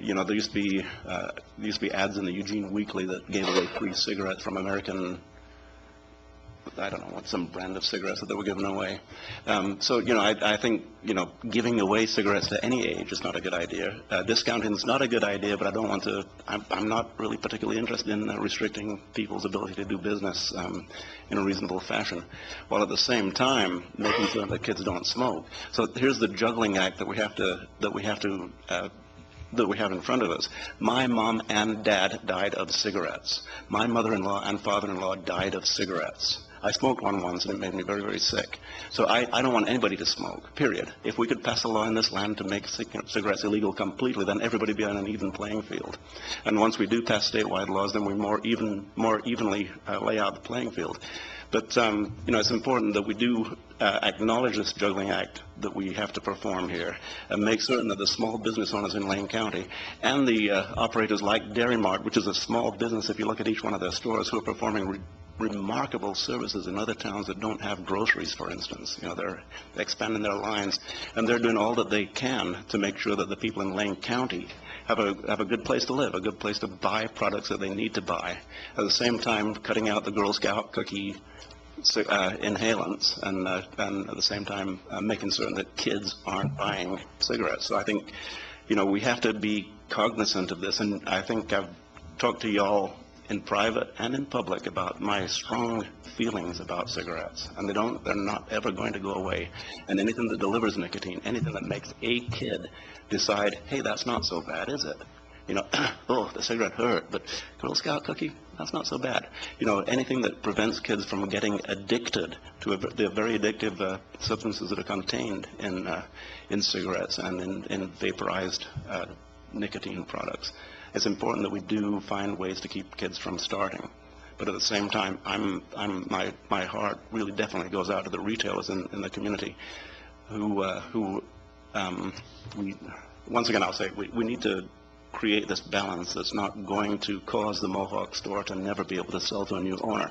you know, there used to be ads in the Eugene Weekly that gave away free cigarettes from American, I don't know, what, some brand of cigarettes that they were giving away. So, you know, I think, you know, giving away cigarettes to any age is not a good idea. Discounting is not a good idea, but I don't want to, I'm not really particularly interested in restricting people's ability to do business in a reasonable fashion, while at the same time making sure that kids don't smoke. So here's the juggling act that we have in front of us. My mom and dad died of cigarettes. My mother-in-law and father-in-law died of cigarettes. I smoked one once, and it made me very, very sick. So I don't want anybody to smoke, period. If we could pass a law in this land to make cigarettes illegal completely, then everybody would be on an even playing field. And once we do pass statewide laws, then we more evenly lay out the playing field. But, it's important that we do acknowledge this juggling act that we have to perform here and make certain that the small business owners in Lane County and the operators like Dairy Mart, which is a small business if you look at each one of their stores, who are performing remarkable services in other towns that don't have groceries, for instance. They're expanding their lines, and they're doing all that they can to make sure that the people in Lane County have a good place to live, a good place to buy products that they need to buy. At the same time, cutting out the Girl Scout cookie inhalants, and at the same time making certain that kids aren't buying cigarettes. So I think, we have to be cognizant of this, and I think I've talked to y'all in private and in public about my strong feelings about cigarettes, and they're not ever going to go away. And anything that delivers nicotine, anything that makes a kid decide, hey, that's not so bad, is it? Oh, the cigarette hurt, but Girl Scout cookie, that's not so bad. Anything that prevents kids from getting addicted to the very addictive substances that are contained in cigarettes and in vaporized nicotine products. It's important that we do find ways to keep kids from starting. But at the same time, my heart really definitely goes out to the retailers in the community who once again, I'll say, we need to create this balance that's not going to cause the Mohawk store to never be able to sell to a new owner.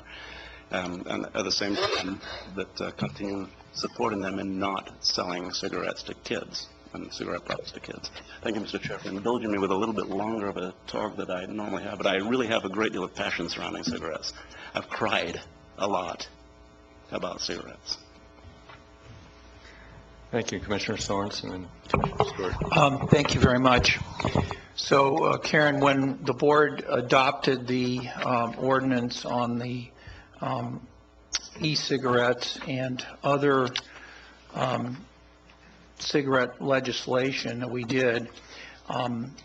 And at the same time, that continue supporting them in not selling cigarettes to kids and cigarette products to kids. Thank you, Mr. Chair, for indulging me with a little bit longer of a talk than I normally have, but I really have a great deal of passion surrounding cigarettes. I've cried a lot about cigarettes. Thank you, Commissioner Sorensen and Commissioner Stewart. Thank you very much. So, Karen, when the board adopted the ordinance on the e-cigarettes and other cigarette legislation that we did,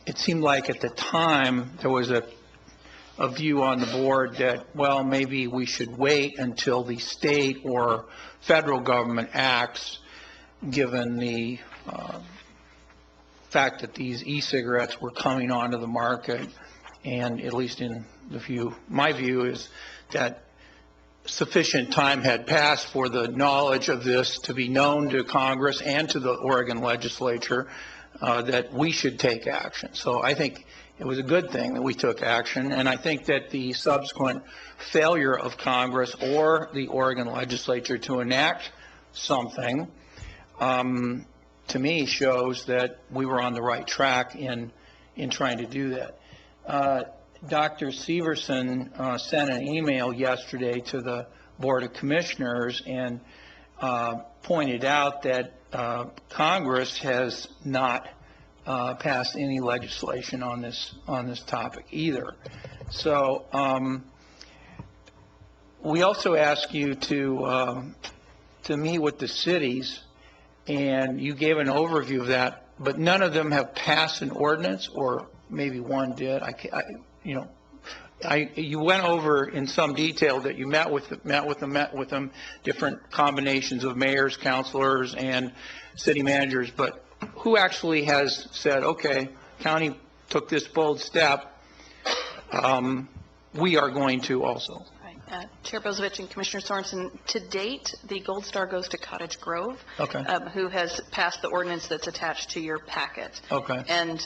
it seemed like at the time there was a view on the board that, well, maybe we should wait until the state or federal government acts, given the fact that these e-cigarettes were coming onto the market, and at least in my view is that sufficient time had passed for the knowledge of this to be known to Congress and to the Oregon legislature that we should take action. So I think it was a good thing that we took action, and I think that the subsequent failure of Congress or the Oregon legislature to enact something to me shows that we were on the right track in trying to do that. Dr. Severson sent an email yesterday to the Board of Commissioners and pointed out that Congress has not passed any legislation on this topic either. So we also ask you to meet with the cities, and you gave an overview of that, but none of them have passed an ordinance, or maybe one did. You went over in some detail that you met with them, different combinations of mayors, councilors, and city managers, but who actually has said, okay, county took this bold step, we are going to also? Chair Bozovich and Commissioner Sorensen, to date, the Gold Star goes to Cottage Grove, okay, who has passed the ordinance that's attached to your packet. Okay. And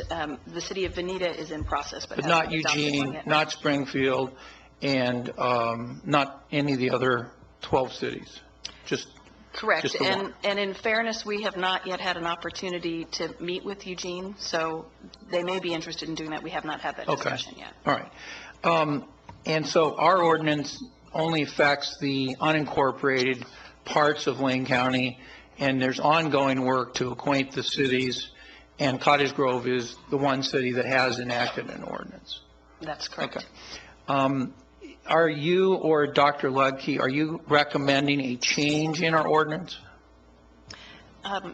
the city of Veneta is in process, but not Eugene, not Springfield, and not any of the other 12 cities, just correct. Just the one. And in fairness, we have not yet had an opportunity to meet with Eugene, so they may be interested in doing that. We have not had that discussion yet. All right. And so our ordinance only affects the unincorporated parts of Lane County, and there's ongoing work to acquaint the cities, and Cottage Grove is the one city that has enacted an ordinance. That's correct. Okay. Are you or Dr. Ludke, are you recommending a change in our ordinance?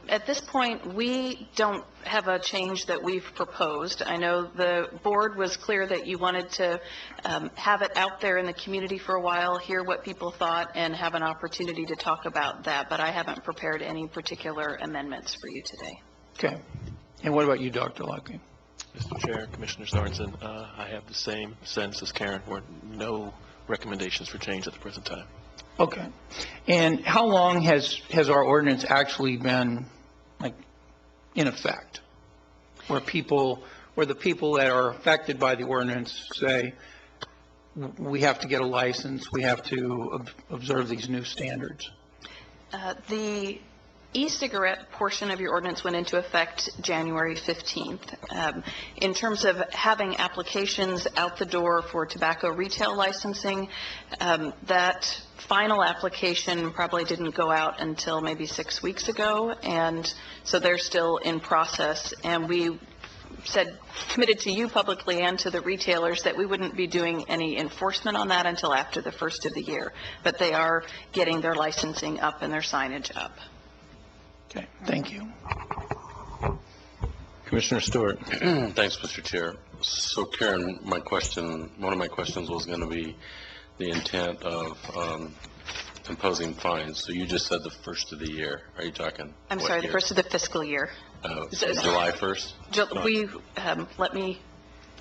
At this point, we don't have a change that we've proposed. I know the board was clear that you wanted to have it out there in the community for a while, hear what people thought, and have an opportunity to talk about that, but I haven't prepared any particular amendments for you today. Okay. And what about you, Dr. Lucky? Mr. Chair, Commissioner Sorensen, I have the same sense as Karen, where no recommendations for change at the present time. Okay. And how long has our ordinance actually been, like, in effect? Where the people that are affected by the ordinance say, we have to get a license, we have to observe these new standards? The e-cigarette portion of your ordinance went into effect January 15th. In terms of having applications out the door for tobacco retail licensing, that final application probably didn't go out until maybe 6 weeks ago, and so they're still in process. And we committed to you publicly and to the retailers that we wouldn't be doing any enforcement on that until after the first of the year. But they are getting their licensing up and their signage up. Okay, thank you. Commissioner Stewart. Thanks, Mr. Chair. So Karen, one of my questions was going to be the intent of imposing fines. So you just said the first of the year. Are you talking? I'm what sorry, the year? first of the fiscal year. July 1st? Let me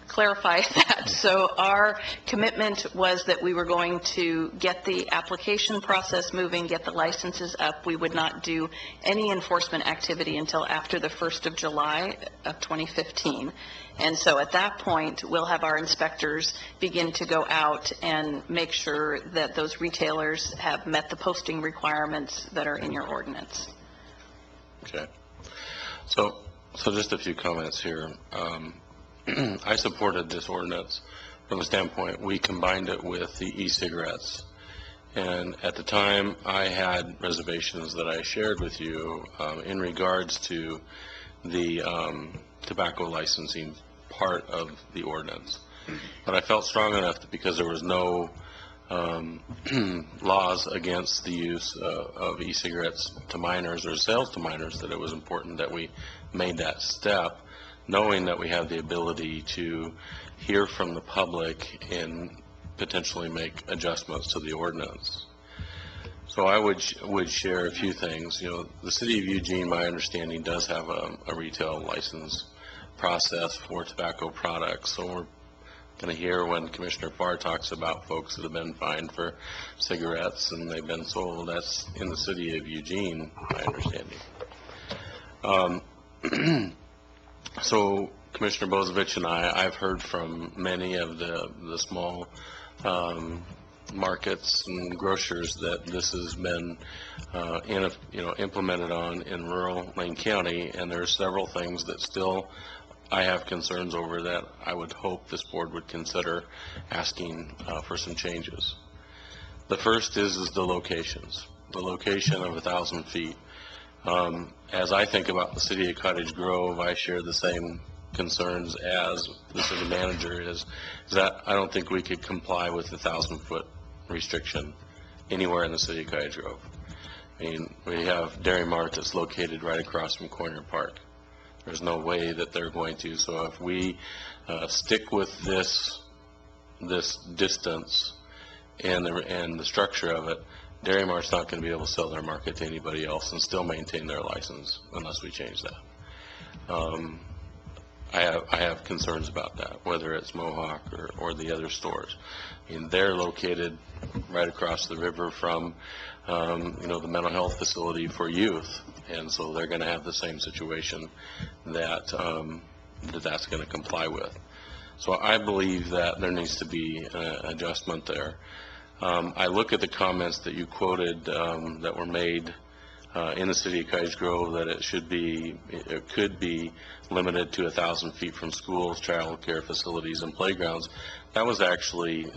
clarify that. So our commitment was that we were going to get the application process moving, get the licenses up. We would not do any enforcement activity until after the 1st of July of 2015. And so at that point, we'll have our inspectors begin to go out and make sure that those retailers have met the posting requirements that are in your ordinance. Okay. So just a few comments here. I supported this ordinance from the standpoint we combined it with the e-cigarettes. And at the time, I had reservations that I shared with you in regards to the tobacco licensing part of the ordinance. But I felt strong enough that because there was no laws against the use of e-cigarettes to minors or sales to minors, that it was important that we made that step, knowing that we have the ability to hear from the public and potentially make adjustments to the ordinance. So I would share a few things. You know, the City of Eugene, my understanding, does have a retail license process for tobacco products. So we're going to hear when Commissioner Farr talks about folks that have been fined for cigarettes and they've been sold. That's in the City of Eugene, my understanding. So Commissioner Bozovich and I've heard from many of the small markets and grocers that this has been implemented on in rural Lane County, and there are several things that still I have concerns over that I would hope this board would consider asking for some changes. The first is the locations. The location of 1,000 feet. As I think about the city of Cottage Grove, I share the same concerns as the city manager is that I don't think we could comply with the 1,000-foot restriction anywhere in the city of Cottage Grove. I mean, we have Dairy Mart that's located right across from Corner Park. There's no way that they're going to. So if we stick with this distance and the structure of it, Dairy Mart's not going to be able to sell their market to anybody else and still maintain their license unless we change that. I have concerns about that, whether it's Mohawk or the other stores. I mean, they're located right across the river from, the mental health facility for youth, and so they're going to have the same situation that's going to comply with. So I believe that there needs to be an adjustment there. I look at the comments that you quoted that were made in the city of Cottage Grove, that it could be limited to 1,000 feet from schools, child care facilities, and playgrounds. That was actually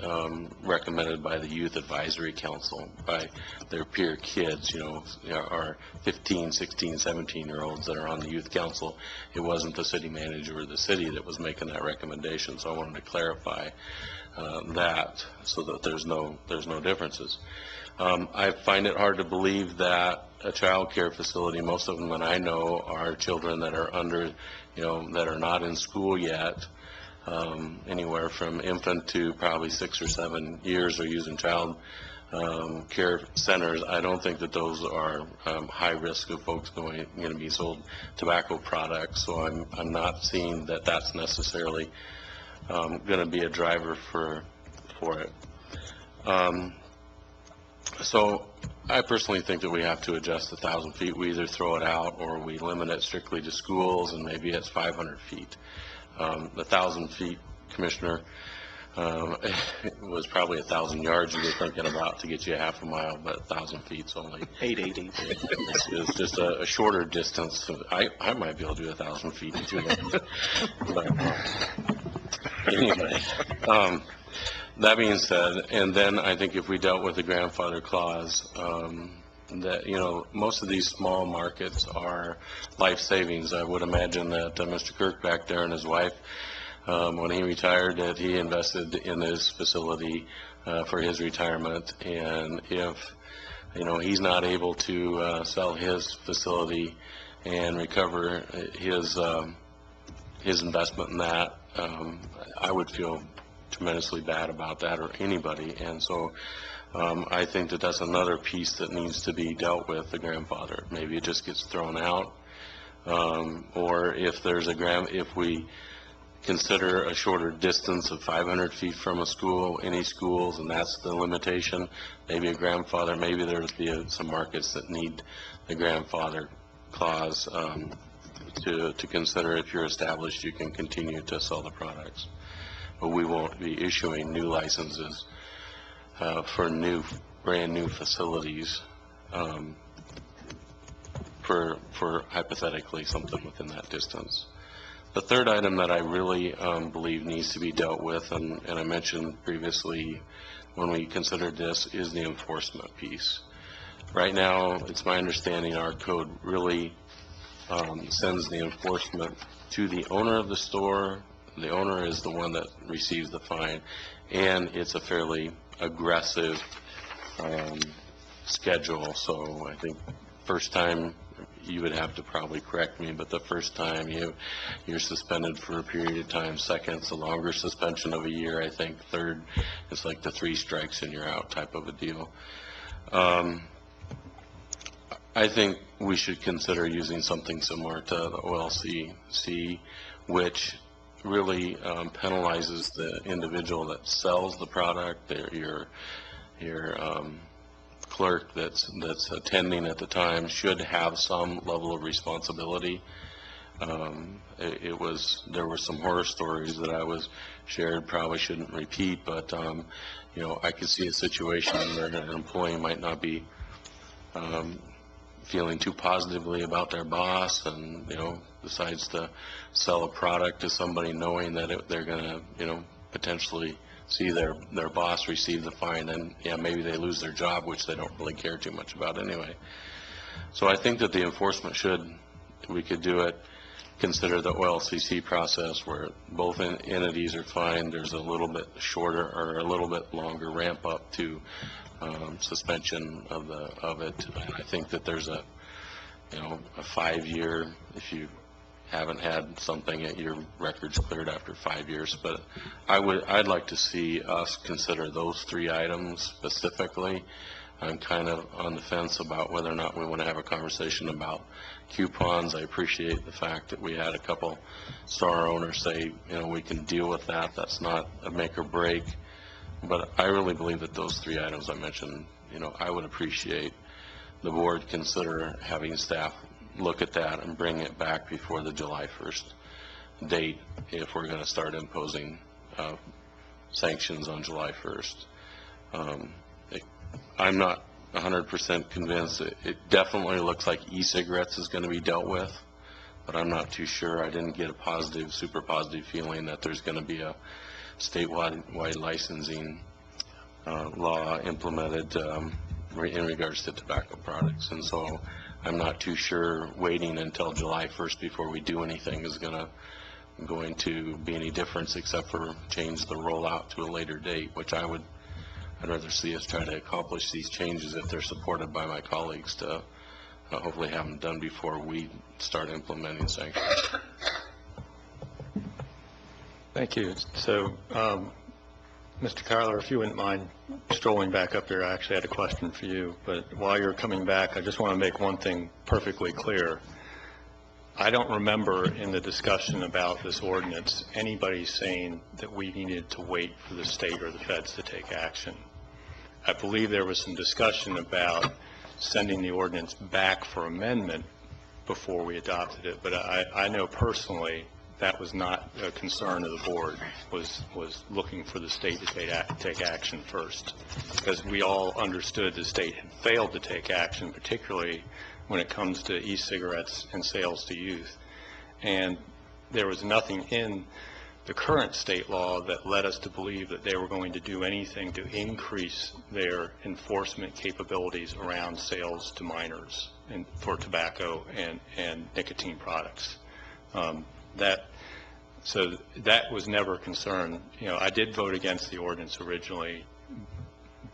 recommended by the Youth Advisory Council, by their peer kids, our 15, 16, 17-year-olds that are on the Youth Council. It wasn't the city manager or the city that was making that recommendation, so I wanted to clarify that so that there's no differences. I find it hard to believe that a child care facility, most of them that I know are children that are under, that are not in school yet, anywhere from infant to probably 6 or 7 years, are using child care centers. I don't think that those are high risk of folks going to be sold tobacco products. So I'm not seeing that that's necessarily going to be a driver for it. So I personally think that we have to adjust the 1,000 feet. We either throw it out or we limit it strictly to schools, and maybe it's 500 feet. The 1,000 feet, Commissioner, it was probably 1,000 yards you were thinking about to get you a half a mile, but 1,000 feet's only 880. It's just a shorter distance. I might be able to do 1,000 feet too. But anyway, that being said, and then I think if we dealt with the grandfather clause, that most of these small markets are life savings. I would imagine that Mr. Kirk back there and his wife, when he retired, that he invested in this facility for his retirement. And if he's not able to sell his facility and recover his investment in that, I would feel tremendously bad about that, or anybody. And so I think that that's another piece that needs to be dealt with, the grandfather. Maybe it just gets thrown out, or if there's if we consider a shorter distance of 500 feet from a school, any schools, and that's the limitation, maybe a grandfather, maybe there'll be some markets that need the grandfather clause to consider. If you're established, you can continue to sell the products. But we won't be issuing new licenses for brand new facilities for hypothetically something within that distance. The third item that I really believe needs to be dealt with, and I mentioned previously when we considered this, is the enforcement piece. Right now, it's my understanding our code really sends the enforcement to the owner of the store. The owner is the one that receives the fine, and it's a fairly aggressive schedule. So I think first time, you would have to probably correct me, but the first time you're suspended for a period of time. Second, it's a longer suspension of a year. I think third, it's like the 3 strikes and you're out type of a deal. I think we should consider using something similar to the OLCC, which really penalizes the individual that sells the product. Your clerk that's attending at the time should have some level of responsibility. There were some horror stories that I was shared, probably shouldn't repeat, but I could see a situation where an employee might not be feeling too positively about their boss, and decides to sell a product to somebody knowing that they're going to potentially see their boss receive the fine, and maybe they lose their job, which they don't really care too much about anyway. So I think that the enforcement we could do it, consider the OLCC process where both entities are fined. There's a little bit shorter or a little bit longer ramp up to suspension of it. And I think that there's a 5-year, if you haven't had something at your records cleared after 5 years. But I'd like to see us consider those 3 items specifically. I'm kind of on the fence about whether or not we want to have a conversation about coupons. I appreciate the fact that we had a couple store owners say, we can deal with that. That's not a make or break. But I really believe that those 3 items I mentioned, I would appreciate the board consider having staff look at that and bring it back before the July 1st date if we're going to start imposing sanctions on July 1st. I'm not 100% convinced. It definitely looks like e-cigarettes is going to be dealt with, but I'm not too sure. I didn't get a super positive feeling that there's going to be a statewide licensing law implemented in regards to tobacco products. And so I'm not too sure waiting until July 1st before we do anything is going to be any difference, except for change the rollout to a later date, which I I'd rather see us try to accomplish these changes if they're supported by my colleagues to hopefully have them done before we start implementing sanctions. Thank you. So, Mr. Kyler, if you wouldn't mind strolling back up here, I actually had a question for you. But while you're coming back, I just want to make one thing perfectly clear. I don't remember in the discussion about this ordinance anybody saying that we needed to wait for the state or the feds to take action. I believe there was some discussion about sending the ordinance back for amendment before we adopted it, but I know personally that was not a concern of the board, was looking for the state to take action first, because we all understood the state had failed to take action, particularly when it comes to e-cigarettes and sales to youth. And there was nothing in the current state law that led us to believe that they were going to do anything to increase their enforcement capabilities around sales to minors and for tobacco and nicotine products. So that was never a concern. You know, I did vote against the ordinance originally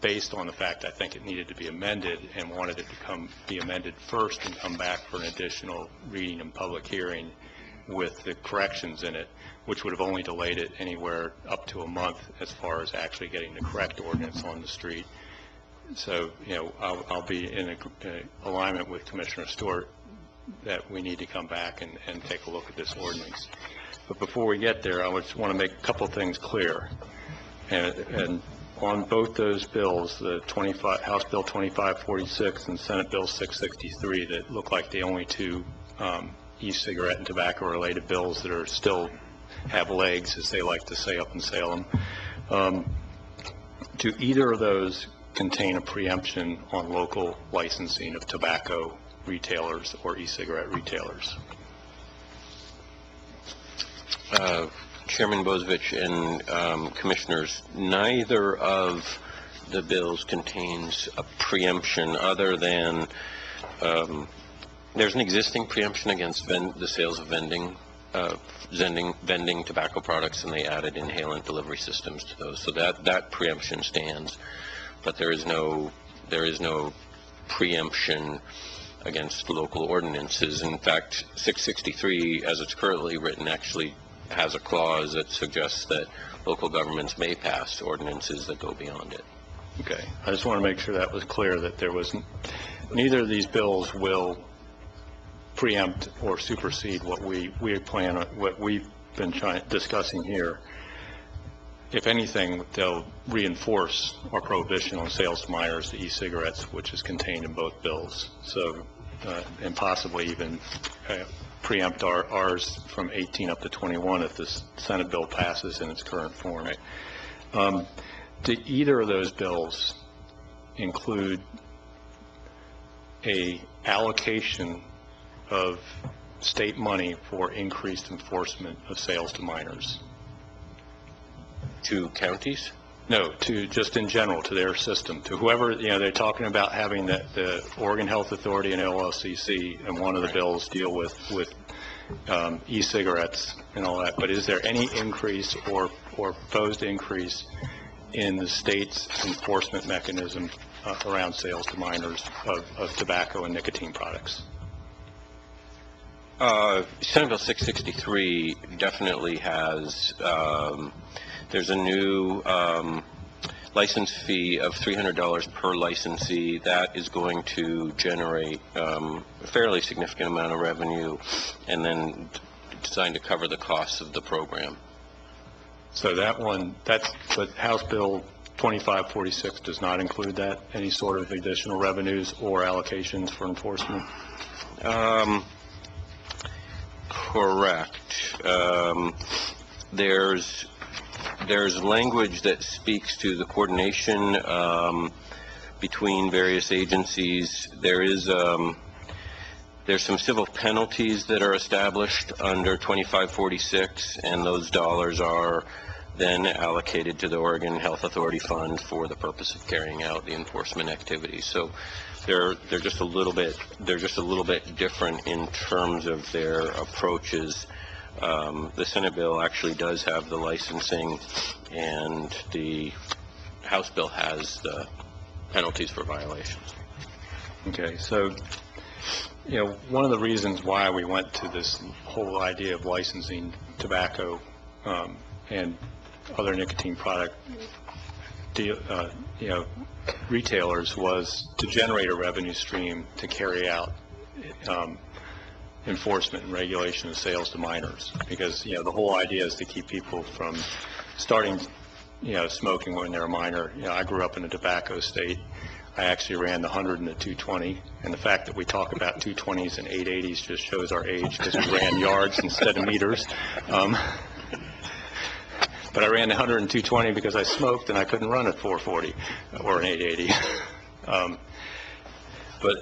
based on the fact I think it needed to be amended and wanted it to be amended first and come back for an additional reading and public hearing with the corrections in it, which would have only delayed it anywhere up to a month as far as actually getting the correct ordinance on the street. So, you know, I'll be in alignment with Commissioner Stewart that we need to come back and take a look at this ordinance. But before we get there, I just want to make a couple things clear. And on both those bills, the House Bill 2546 and Senate Bill 663, that look like the only two e-cigarette and tobacco-related bills that are still have legs, as they like to say up in Salem, do either of those contain a preemption on local licensing of tobacco retailers or e-cigarette retailers? Chairman Bozovich and Commissioners, neither of the bills contains a preemption other than there's an existing preemption against the sales of vending tobacco products, and they added inhalant delivery systems to those. So that preemption stands, but there is no preemption against local ordinances. In fact, 663, as it's currently written, actually has a clause that suggests that local governments may pass ordinances that go beyond it. Okay. I just want to make sure that was clear, that there was neither of these bills will preempt or supersede what we plan on, what we've been discussing here. If anything, they'll reinforce our prohibition on sales to minors to e-cigarettes, which is contained in both bills. So, and possibly even preempt ours from 18 up to 21 if this Senate bill passes in its current form. Right. Do either of those bills include a allocation of state money for increased enforcement of sales to minors? To counties? No, to just in general, to their system, to whoever, you know, they're talking about having the Oregon Health Authority and LLCC and one of the bills deal with e-cigarettes and all that, but is there any increase or proposed increase in the state's enforcement mechanism around sales to minors of tobacco and nicotine products? Senate Bill 663 definitely has, there's a new license fee of $300 per licensee. That is going to generate a fairly significant amount of revenue, and then designed to cover the costs of the program. So that one, but House Bill 2546 does not include that, any sort of additional revenues or allocations for enforcement? Correct. There's language that speaks to the coordination between various agencies. There's some civil penalties that are established under 2546, and those dollars are then allocated to the Oregon Health Authority Fund for the purpose of carrying out the enforcement activities. So they're just a little bit different in terms of their approaches. The Senate bill actually does have the licensing, and the House bill has the penalties for violations. Okay, so, one of the reasons why we went to this whole idea of licensing tobacco and other nicotine product retailers was to generate a revenue stream to carry out enforcement and regulation of sales to minors, because the whole idea is to keep people from starting smoking when they're a minor. I grew up in a tobacco state. I actually ran the 100 and the 220, and the fact that we talk about 220s and 880s just shows our age, because we ran yards instead of meters. But I ran the 100 and 220 because I smoked and I couldn't run at 440 or an 880. But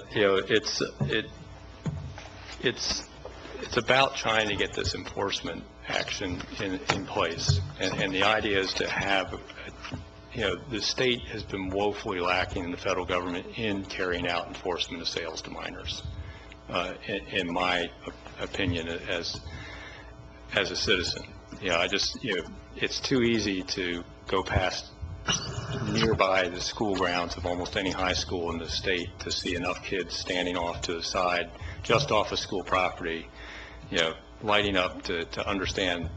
it's about trying to get this enforcement action in place, and the idea is to have, the state has been woefully lacking in the federal government in carrying out enforcement of sales to minors, in my opinion, as a citizen. It's too easy to go past nearby the school grounds of almost any high school in the state to see enough kids standing off to the side, just off of school property, lighting up to understand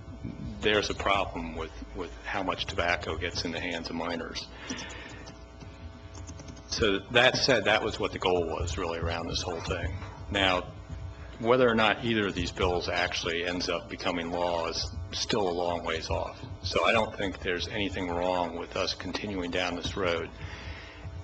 there's a problem with how much tobacco gets in the hands of minors. So that said, that was what the goal was really around this whole thing. Now, whether or not either of these bills actually ends up becoming law is still a long ways off. So I don't think there's anything wrong with us continuing down this road.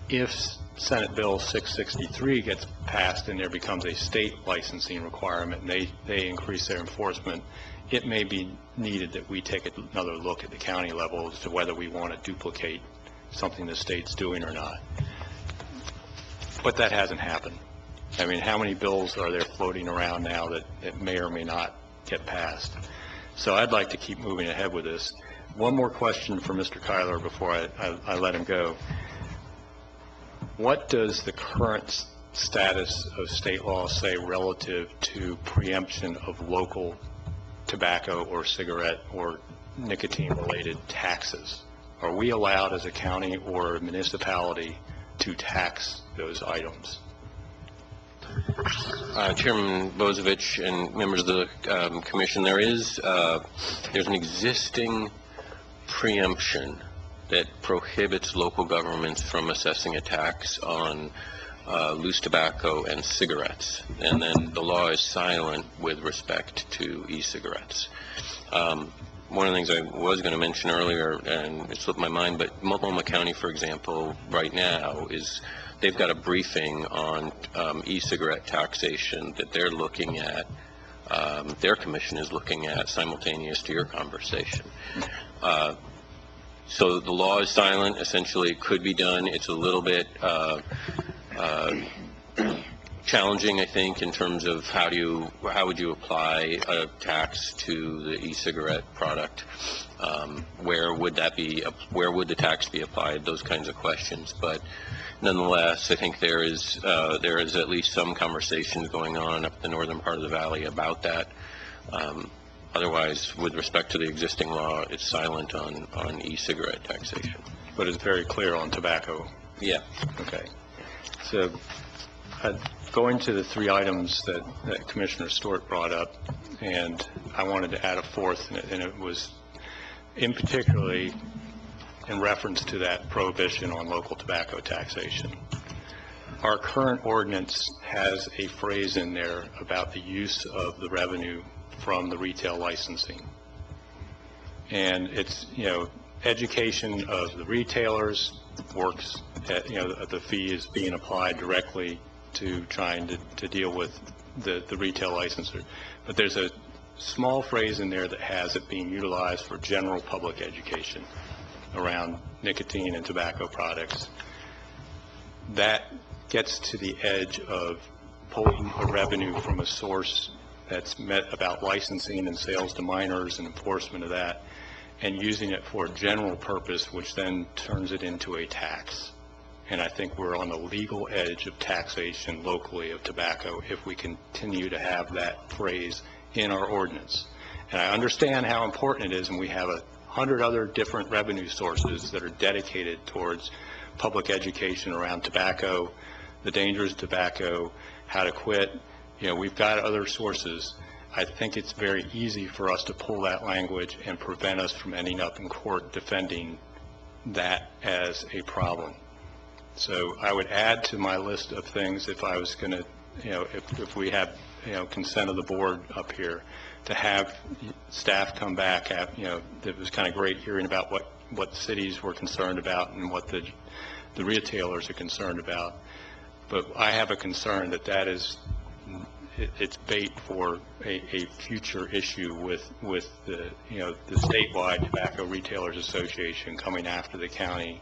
If Senate Bill 663 gets passed and there becomes a state licensing requirement and they increase their enforcement, it may be needed that we take another look at the county level as to whether we want to duplicate something the state's doing or not. But that hasn't happened. I mean, how many bills are there floating around now that may or may not get passed? So I'd like to keep moving ahead with this. One more question for Mr. Kyler before I let him go. What does the current status of state law say relative to preemption of local tobacco or cigarette or nicotine-related taxes? Are we allowed as a county or a municipality to tax those items? Chairman Bozovich and members of the commission, there's an existing preemption that prohibits local governments from assessing a tax on loose tobacco and cigarettes, and then the law is silent with respect to e-cigarettes. One of the things I was going to mention earlier, and it slipped my mind, but Multnomah County, for example, right now they've got a briefing on e-cigarette taxation that they're looking at, their commission is looking at simultaneous to your conversation. So the law is silent. Essentially, it could be done. It's a little bit challenging, I think, in terms of how would you apply a tax to the e-cigarette product? Where would the tax be applied? Those kinds of questions. But nonetheless, I think there is at least some conversations going on up the northern part of the valley about that. Otherwise, with respect to the existing law, it's silent on e-cigarette taxation. But it's very clear on tobacco. Yeah. Okay. So going to the three items that Commissioner Stewart brought up, and I wanted to add a fourth, and it was particularly in reference to that prohibition on local tobacco taxation. Our current ordinance has a phrase in there about the use of the revenue from the retail licensing. And it's, education of the retailers works, the fee is being applied directly to trying to deal with the retail licensor. But there's a small phrase in there that has it being utilized for general public education around nicotine and tobacco products. That gets to the edge of pulling the revenue from a source that's met about licensing and sales to minors and enforcement of that, and using it for a general purpose, which then turns it into a tax. And I think we're on the legal edge of taxation locally of tobacco if we continue to have that phrase in our ordinance. And I understand how important it is, and we have 100 other different revenue sources that are dedicated towards public education around tobacco, the dangers of tobacco, how to quit. We've got other sources. I think it's very easy for us to pull that language and prevent us from ending up in court defending that as a problem. So I would add to my list of things if I was going to, if we have, consent of the board up here, to have staff come back. It was kind of great hearing about what cities were concerned about and what the retailers are concerned about. But I have a concern that is, it's bait for a future issue with the, the statewide Tobacco Retailers Association coming after the county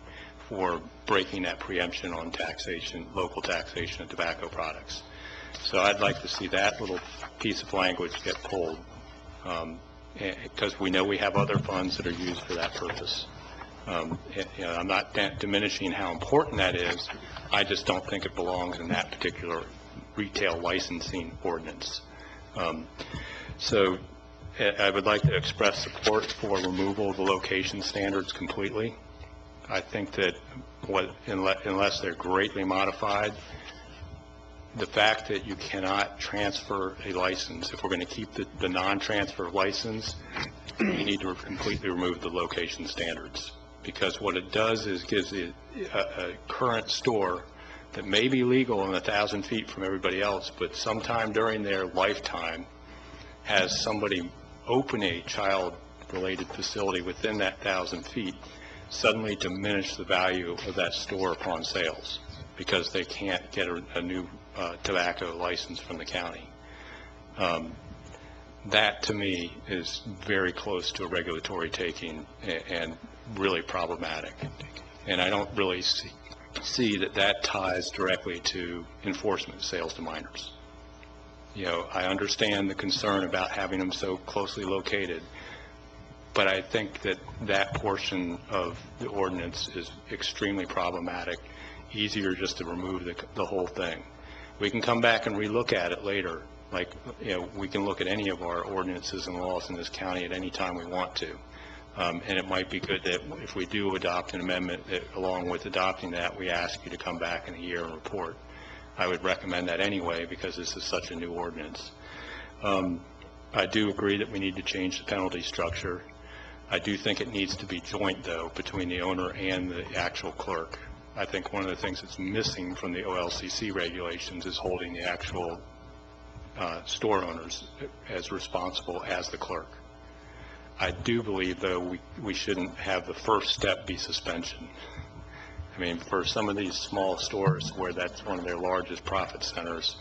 for breaking that preemption on taxation, local taxation of tobacco products. So I'd like to see that little piece of language get pulled, because we know we have other funds that are used for that purpose. I'm not diminishing how important that is. I just don't think it belongs in that particular retail licensing ordinance. So I would like to express support for removal of the location standards completely. I think that unless they're greatly modified, the fact that you cannot transfer a license, if we're going to keep the non-transfer license, we need to completely remove the location standards. Because what it does is gives a current store that may be legal in 1,000 feet from everybody else, but sometime during their lifetime has somebody open a child-related facility within that 1,000 feet, suddenly diminish the value of that store upon sales because they can't get a new tobacco license from the county. That, to me, is very close to a regulatory taking and really problematic. And I don't really see that ties directly to enforcement of sales to minors. I understand the concern about having them so closely located, but I think that portion of the ordinance is extremely problematic. Easier just to remove the whole thing. We can come back and relook at it later. Like, we can look at any of our ordinances and laws in this county at any time we want to. And it might be good that if we do adopt an amendment, that along with adopting that, we ask you to come back in a year and report. I would recommend that anyway, because this is such a new ordinance. I do agree that we need to change the penalty structure. I do think it needs to be joint, though, between the owner and the actual clerk. I think one of the things that's missing from the OLCC regulations is holding the actual store owners as responsible as the clerk. I do believe, though, we shouldn't have the first step be suspension. I mean, for some of these small stores where that's one of their largest profit centers,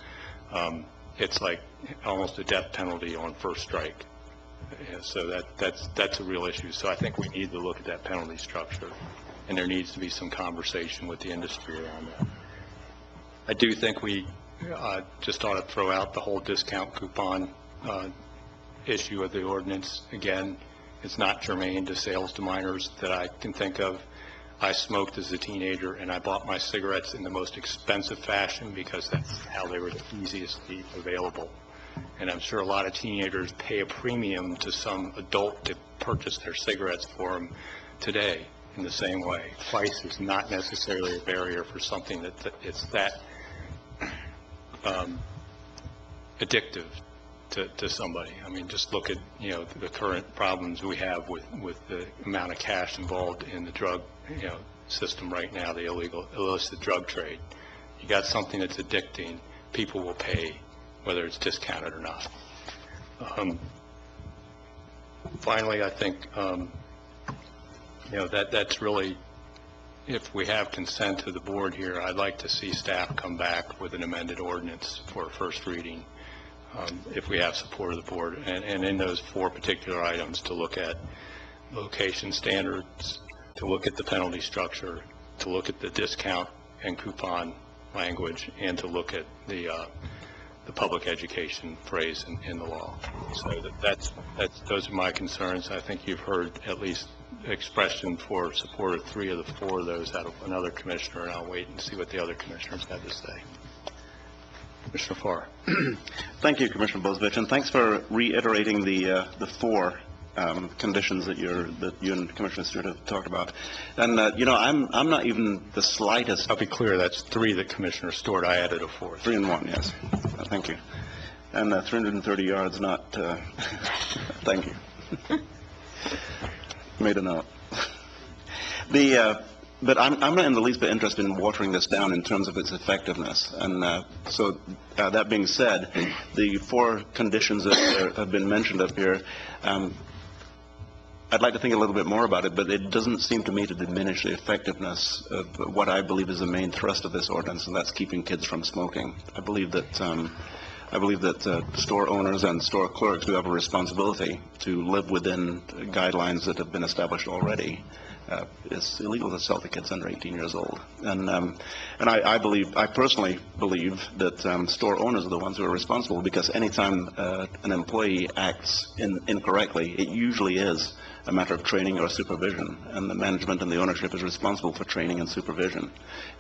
it's like almost a death penalty on first strike. So that's a real issue. So I think we need to look at that penalty structure, and there needs to be some conversation with the industry around that. I do think we just ought to throw out the whole discount coupon issue of the ordinance. Again, it's not germane to sales to minors that I can think of. I smoked as a teenager, and I bought my cigarettes in the most expensive fashion because that's how they were the easiest to be available. And I'm sure a lot of teenagers pay a premium to some adult to purchase their cigarettes for them today in the same way. Price is not necessarily a barrier for something that it's that addictive to somebody. I mean, just look at, the current problems we have with the amount of cash involved in the drug, system right now, the illicit drug trade. You got something that's addicting, people will pay, whether it's discounted or not. Finally, I think, that's really, if we have consent to the board here, I'd like to see staff come back with an amended ordinance for first reading, if we have support of the board, and in those 4 particular items to look at location standards, to look at the penalty structure, to look at the discount and coupon language, and to look at the public education phrase in the law. So those are my concerns. I think you've heard at least expression for support of 3 of the 4 of those out of another commissioner, and I'll wait and see what the other commissioners have to say. Commissioner Farr. Thank you, Commissioner Bozovich, and thanks for reiterating the 4 conditions that you and Commissioner Stewart have talked about. And, I'm not even the slightest... I'll be clear, that's 3 that Commissioner Stewart, I added a 4th. 3 and 1, yes. Thank you. And 330 yards, not... thank you. Made a note. But I'm not in the least bit interested in watering this down in terms of its effectiveness. And so that being said, the 4 conditions that have been mentioned up here, I'd like to think a little bit more about it, but it doesn't seem to me to diminish the effectiveness of what I believe is the main thrust of this ordinance, and that's keeping kids from smoking. I believe that store owners and store clerks do have a responsibility to live within guidelines that have been established already. It's illegal to sell to kids under 18 years old. And I personally believe that store owners are the ones who are responsible, because anytime an employee acts incorrectly, it usually is a matter of training or supervision, and the management and the ownership is responsible for training and supervision.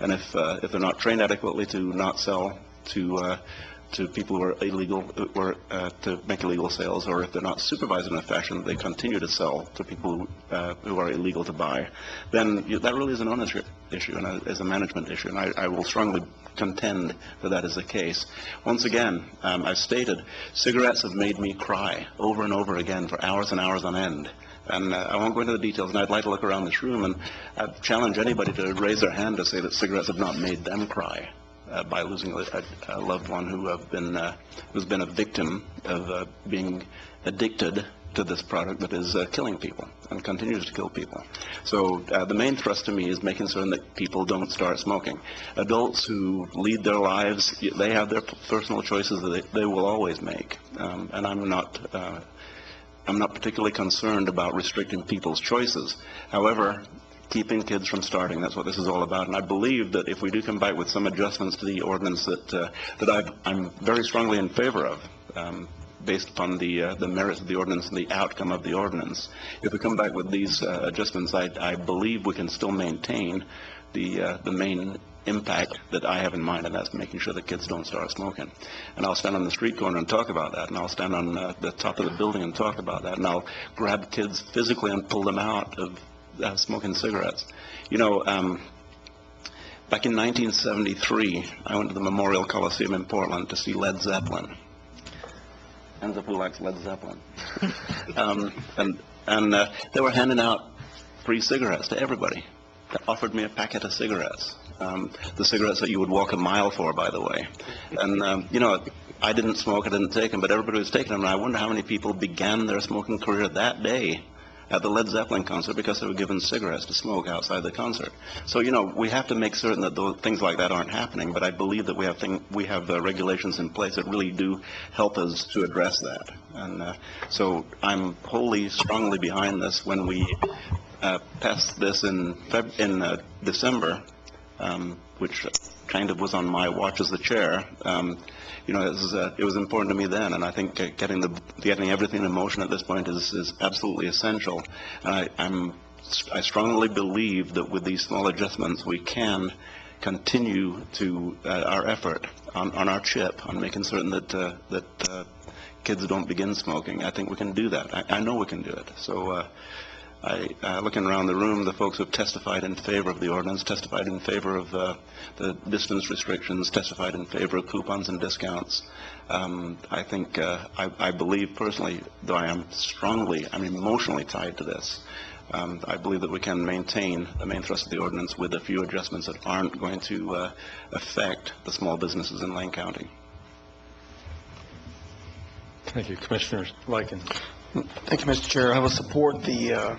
And if they're not trained adequately to not sell to people who are illegal, or to make illegal sales, or if they're not supervised in a fashion, they continue to sell to people who are illegal to buy, then that really is an ownership issue and is a management issue, and I will strongly contend that that is the case. Once again, I've stated, cigarettes have made me cry over and over again for hours and hours on end. And I won't go into the details, and I'd like to look around this room, and I'd challenge anybody to raise their hand to say that cigarettes have not made them cry by losing a loved one who's been a victim of being addicted to this product that is killing people and continues to kill people. So the main thrust to me is making certain that people don't start smoking. Adults who lead their lives, they have their personal choices that they will always make, and I'm not particularly concerned about restricting people's choices. However, keeping kids from starting, that's what this is all about. And I believe that if we do come back with some adjustments to the ordinance that I'm very strongly in favor of, based upon the merits of the ordinance and the outcome of the ordinance, if we come back with these adjustments, I believe we can still maintain the main impact that I have in mind, and that's making sure that kids don't start smoking. And I'll stand on the street corner and talk about that, and I'll stand on the top of the building and talk about that, and I'll grab kids physically and pull them out of smoking cigarettes. Back in 1973, I went to the Memorial Coliseum in Portland to see Led Zeppelin. Hands up who likes Led Zeppelin. And they were handing out free cigarettes to everybody. They offered me a packet of cigarettes. The cigarettes that you would walk a mile for, by the way. And, I didn't smoke, I didn't take them, but everybody was taking them, and I wonder how many people began their smoking career that day at the Led Zeppelin concert because they were given cigarettes to smoke outside the concert. So, we have to make certain that things like that aren't happening, but I believe that we have regulations in place that really do help us to address that. And so I'm wholly, strongly behind this. When we passed this in December, which kind of was on my watch as the chair, it was important to me then, and I think getting everything in motion at this point is absolutely essential. And I strongly believe that with these small adjustments, we can continue to our effort on our chip on making certain that kids don't begin smoking. I think we can do that. I know we can do it. So. Looking around the room, the folks who have testified in favor of the ordinance, testified in favor of the distance restrictions, testified in favor of coupons and discounts. I think, I believe personally, though I'm emotionally tied to this, I believe that we can maintain the main thrust of the ordinance with a few adjustments that aren't going to affect the small businesses in Lane County. Thank you. Commissioner Lykin. Thank you, Mr. Chair. I will support the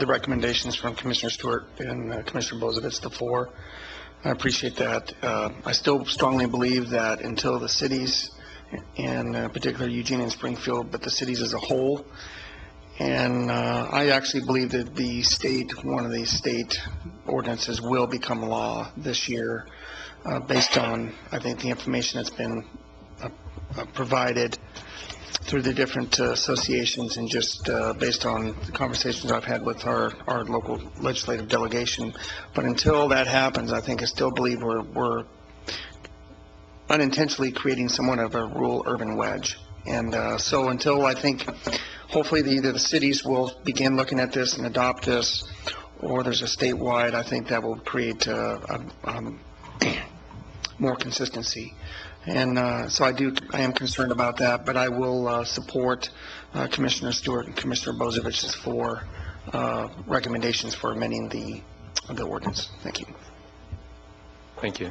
recommendations from Commissioner Stewart and Commissioner Bozovitz, the 4. I appreciate that. I still strongly believe that until the cities, and particularly Eugene and Springfield, but the cities as a whole, and I actually believe that one of the state ordinances will become law this year, based on, I think, the information that's been provided through the different associations, and just based on the conversations I've had with our local legislative delegation. But until that happens, I still believe we're unintentionally creating somewhat of a rural-urban wedge. And so until I think hopefully either the cities will begin looking at this and adopt this, or there's a statewide. I think that will create more consistency. And so I am concerned about that, but I will support Commissioner Stewart and Commissioner Bozovich's four recommendations for amending the ordinance. Thank you. Thank you.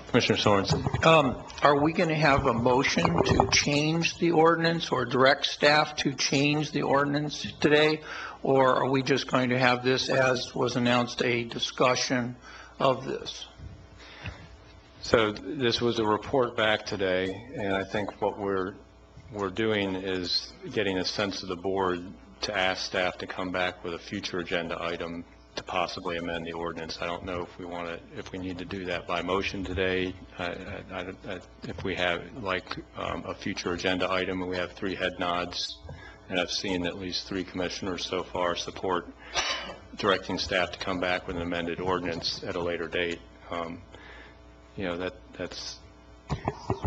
Commissioner Sorensen. Are we going to have a motion to change the ordinance or direct staff to change the ordinance today? Or are we just going to have this, as was announced, a discussion of this? So this was a report back today, and I think what we're doing is getting a sense of the board to ask staff to come back with a future agenda item to possibly amend the ordinance. I don't know if we need to do that by motion today. If we have a future agenda item, and we have 3 head nods, and I've seen at least 3 commissioners so far support directing staff to come back with an amended ordinance at a later date. That's...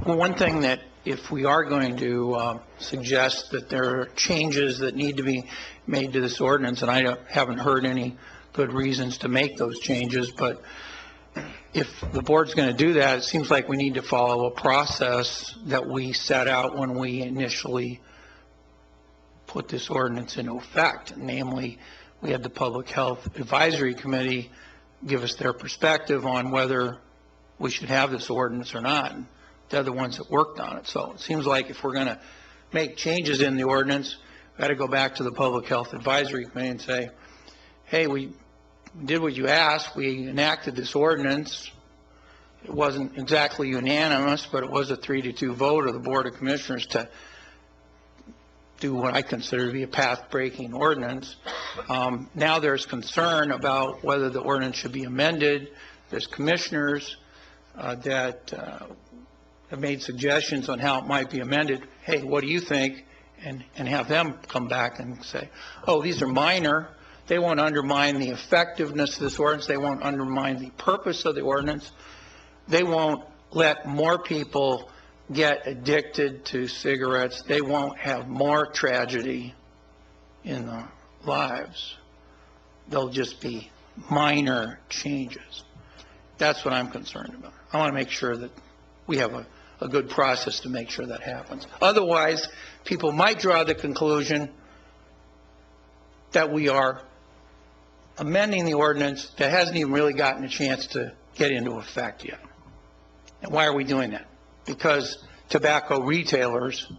Well, one thing that if we are going to suggest that there are changes that need to be made to this ordinance, and I haven't heard any good reasons to make those changes, but if the board's going to do that, it seems like we need to follow a process that we set out when we initially put this ordinance into effect. Namely, we had the Public Health Advisory Committee give us their perspective on whether we should have this ordinance or not. They're the ones that worked on it. So it seems like if we're going to make changes in the ordinance, we've got to go back to the Public Health Advisory Committee and say, hey, we did what you asked. We enacted this ordinance. It wasn't exactly unanimous, but it was a 3-2 vote of the Board of Commissioners to do what I consider to be a path-breaking ordinance. Now there's concern about whether the ordinance should be amended. There's commissioners that have made suggestions on how it might be amended. Hey, what do you think? And have them come back and say, oh, these are minor. They won't undermine the effectiveness of this ordinance. They won't undermine the purpose of the ordinance. They won't let more people get addicted to cigarettes. They won't have more tragedy in their lives. They'll just be minor changes. That's what I'm concerned about. I want to make sure that we have a good process to make sure that happens. Otherwise, people might draw the conclusion that we are amending the ordinance that hasn't even really gotten a chance to get into effect yet. And why are we doing that? Because tobacco retailers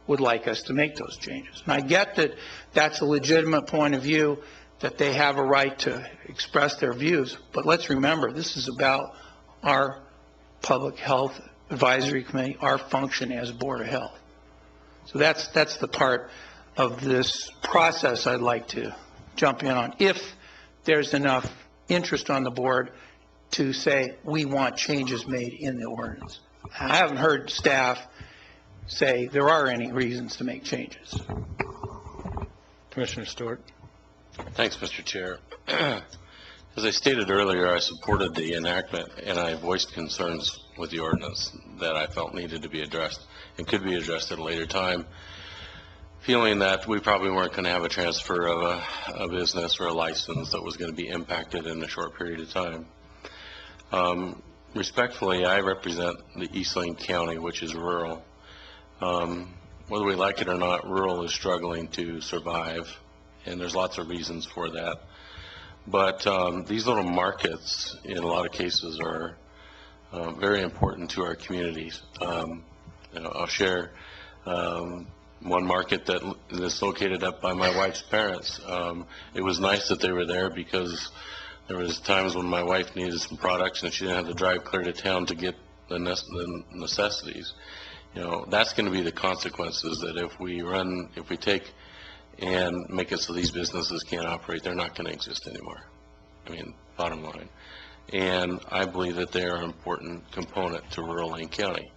would like us to make those changes. And I get that that's a legitimate point of view, that they have a right to express their views. But let's remember, this is about our Public Health Advisory Committee, our function as Board of Health. So that's the part of this process I'd like to jump in on, if there's enough interest on the board to say we want changes made in the ordinance. I haven't heard staff say there are any reasons to make changes. Commissioner Stewart. Thanks, Mr. Chair. As I stated earlier, I supported the enactment, and I voiced concerns with the ordinance that I felt needed to be addressed and could be addressed at a later time, feeling that we probably weren't going to have a transfer of a business or a license that was going to be impacted in a short period of time. Respectfully, I represent the East Lane County, which is rural. Whether we like it or not, rural is struggling to survive, and there's lots of reasons for that. But these little markets, in a lot of cases, are very important to our communities. I'll share one market that is located up by my wife's parents. It was nice that they were there because there was times when my wife needed some products and she didn't have to drive clear to town to get the necessities. That's going to be the consequences, that if we take and make it so these businesses can't operate, they're not going to exist anymore. I mean, bottom line. And I believe that they are an important component to rural Lane County.